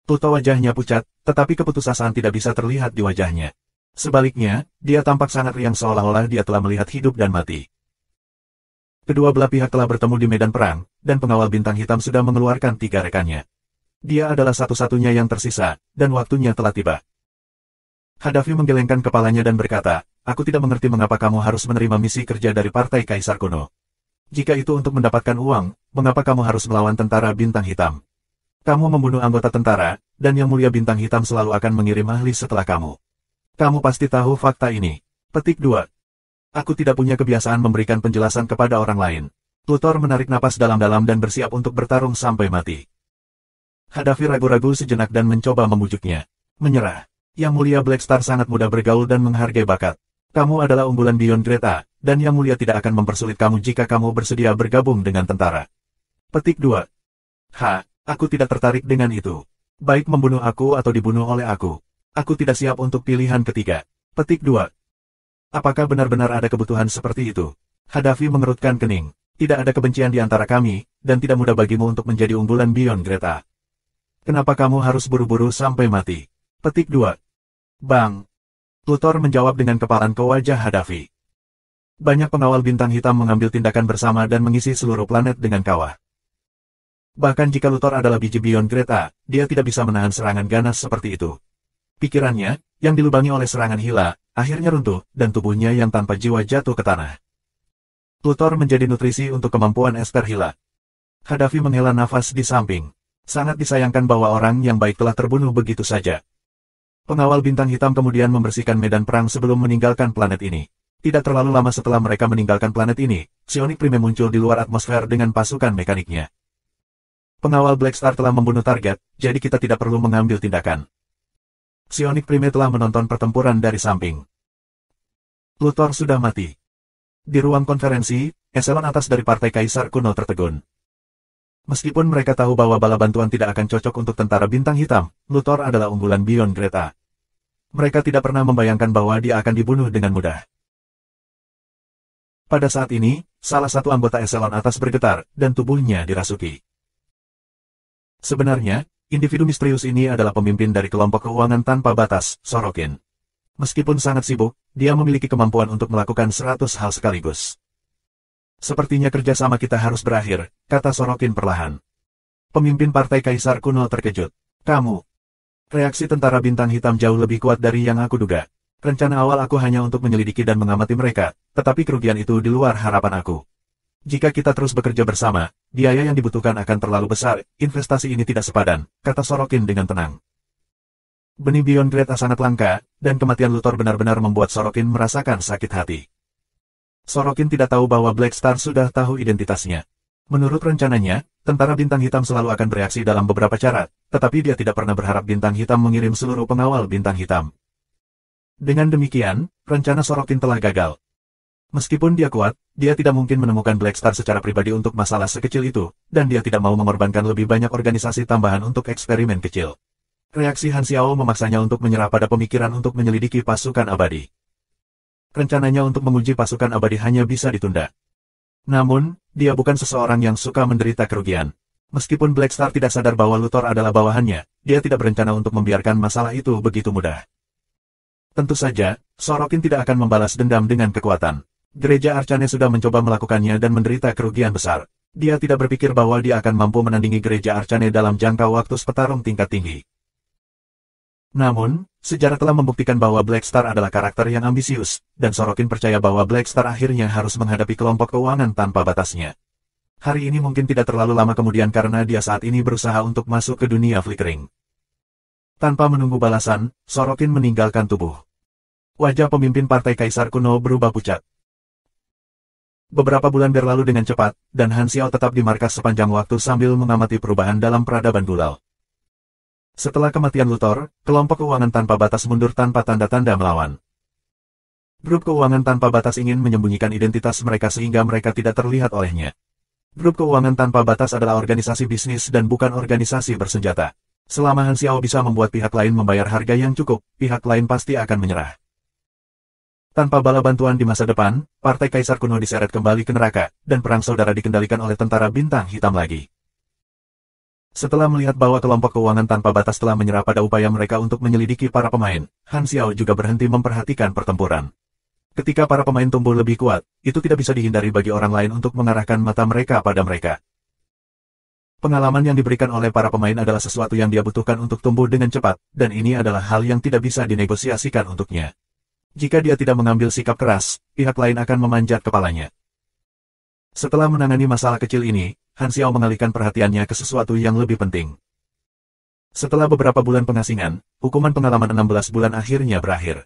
Tuto wajahnya pucat, tetapi keputusasaan tidak bisa terlihat di wajahnya. Sebaliknya, dia tampak sangat riang seolah-olah dia telah melihat hidup dan mati. Kedua belah pihak telah bertemu di medan perang, dan pengawal bintang hitam sudah mengeluarkan 3 rekannya. Dia adalah satu-satunya yang tersisa, dan waktunya telah tiba. Hadafi menggelengkan kepalanya dan berkata, aku tidak mengerti mengapa kamu harus menerima misi kerja dari Partai Kaisar Kuno. Jika itu untuk mendapatkan uang, mengapa kamu harus melawan tentara bintang hitam? Kamu membunuh anggota tentara, dan Yang Mulia Bintang Hitam selalu akan mengirim ahli setelah kamu. Kamu pasti tahu fakta ini. Petik 2. Aku tidak punya kebiasaan memberikan penjelasan kepada orang lain. Luthor menarik napas dalam-dalam dan bersiap untuk bertarung sampai mati. Hadafi ragu-ragu sejenak dan mencoba membujuknya. Menyerah. Yang Mulia Blackstar sangat mudah bergaul dan menghargai bakat. Kamu adalah unggulan Beyond Greta, dan Yang Mulia tidak akan mempersulit kamu jika kamu bersedia bergabung dengan tentara. Petik 2. Aku tidak tertarik dengan itu. Baik membunuh aku atau dibunuh oleh aku. Aku tidak siap untuk pilihan ketiga. Petik 2. Apakah benar-benar ada kebutuhan seperti itu? Hadafi mengerutkan kening. Tidak ada kebencian di antara kami, dan tidak mudah bagimu untuk menjadi unggulan Beyond Greta. Kenapa kamu harus buru-buru sampai mati? Petik 2. Bang. Luthor menjawab dengan kepalan ke wajah Hadafi. Banyak pengawal bintang hitam mengambil tindakan bersama dan mengisi seluruh planet dengan kawah. Bahkan jika Luthor adalah biji Beyond Greta, dia tidak bisa menahan serangan ganas seperti itu. Pikirannya, yang dilubangi oleh serangan Hila, akhirnya runtuh, dan tubuhnya yang tanpa jiwa jatuh ke tanah. Luthor menjadi nutrisi untuk kemampuan Ester Hila. Hadafi menghela nafas di samping. Sangat disayangkan bahwa orang yang baik telah terbunuh begitu saja. Pengawal bintang hitam kemudian membersihkan medan perang sebelum meninggalkan planet ini. Tidak terlalu lama setelah mereka meninggalkan planet ini, Psionic Prime muncul di luar atmosfer dengan pasukan mekaniknya. Pengawal Blackstar telah membunuh target, jadi kita tidak perlu mengambil tindakan. Psionic Prime telah menonton pertempuran dari samping. Luthor sudah mati. Di ruang konferensi, eselon atas dari Partai Kaisar Kuno tertegun. Meskipun mereka tahu bahwa bala bantuan tidak akan cocok untuk tentara bintang hitam, Luthor adalah unggulan Beyond Greta. Mereka tidak pernah membayangkan bahwa dia akan dibunuh dengan mudah. Pada saat ini, salah satu anggota eselon atas bergetar, dan tubuhnya dirasuki. Sebenarnya, individu misterius ini adalah pemimpin dari kelompok keuangan tanpa batas, Sorokin. Meskipun sangat sibuk, dia memiliki kemampuan untuk melakukan 100 hal sekaligus. Sepertinya kerjasama kita harus berakhir, kata Sorokin perlahan. Pemimpin Partai Kaisar Kuno terkejut. Kamu. Reaksi tentara bintang hitam jauh lebih kuat dari yang aku duga. Rencana awal aku hanya untuk menyelidiki dan mengamati mereka, tetapi kerugian itu di luar harapan aku. Jika kita terus bekerja bersama, biaya yang dibutuhkan akan terlalu besar, investasi ini tidak sepadan, kata Sorokin dengan tenang. Benih Beyond Greta sangat langka, dan kematian Luthor benar-benar membuat Sorokin merasakan sakit hati. Sorokin tidak tahu bahwa Blackstar sudah tahu identitasnya. Menurut rencananya, tentara bintang hitam selalu akan bereaksi dalam beberapa cara, tetapi dia tidak pernah berharap bintang hitam mengirim seluruh pengawal bintang hitam. Dengan demikian, rencana Sorokin telah gagal. Meskipun dia kuat, dia tidak mungkin menemukan Blackstar secara pribadi untuk masalah sekecil itu, dan dia tidak mau mengorbankan lebih banyak organisasi tambahan untuk eksperimen kecil. Reaksi Han Xiao memaksanya untuk menyerah pada pemikiran untuk menyelidiki pasukan abadi. Rencananya untuk menguji pasukan abadi hanya bisa ditunda. Namun, dia bukan seseorang yang suka menderita kerugian. Meskipun Blackstar tidak sadar bahwa Luthor adalah bawahannya, dia tidak berencana untuk membiarkan masalah itu begitu mudah. Tentu saja, Sorokin tidak akan membalas dendam dengan kekuatan. Gereja Arcane sudah mencoba melakukannya dan menderita kerugian besar. Dia tidak berpikir bahwa dia akan mampu menandingi Gereja Arcane dalam jangka waktu petarung tingkat tinggi. Namun, sejarah telah membuktikan bahwa Blackstar adalah karakter yang ambisius, dan Sorokin percaya bahwa Blackstar akhirnya harus menghadapi kelompok keuangan tanpa batasnya. Hari ini mungkin tidak terlalu lama kemudian karena dia saat ini berusaha untuk masuk ke dunia flickering. Tanpa menunggu balasan, Sorokin meninggalkan tubuh. Wajah pemimpin Partai Kaisar Kuno berubah pucat. Beberapa bulan berlalu dengan cepat, dan Han Xiao tetap di markas sepanjang waktu sambil mengamati perubahan dalam peradaban Gulal. Setelah kematian Luthor, kelompok keuangan tanpa batas mundur tanpa tanda-tanda melawan. Grup keuangan tanpa batas ingin menyembunyikan identitas mereka sehingga mereka tidak terlihat olehnya. Grup keuangan tanpa batas adalah organisasi bisnis dan bukan organisasi bersenjata. Selama Han Xiao bisa membuat pihak lain membayar harga yang cukup, pihak lain pasti akan menyerah. Tanpa bala bantuan di masa depan, Partai Kaisar Kuno diseret kembali ke neraka, dan perang saudara dikendalikan oleh tentara bintang hitam lagi. Setelah melihat bahwa kelompok keuangan tanpa batas telah menyerah pada upaya mereka untuk menyelidiki para pemain, Han Xiao juga berhenti memperhatikan pertempuran. Ketika para pemain tumbuh lebih kuat, itu tidak bisa dihindari bagi orang lain untuk mengarahkan mata mereka pada mereka. Pengalaman yang diberikan oleh para pemain adalah sesuatu yang dia butuhkan untuk tumbuh dengan cepat, dan ini adalah hal yang tidak bisa dinegosiasikan untuknya. Jika dia tidak mengambil sikap keras, pihak lain akan memanjat kepalanya. Setelah menangani masalah kecil ini, Han Xiao mengalihkan perhatiannya ke sesuatu yang lebih penting. Setelah beberapa bulan pengasingan, hukuman pengalaman 16 bulan akhirnya berakhir.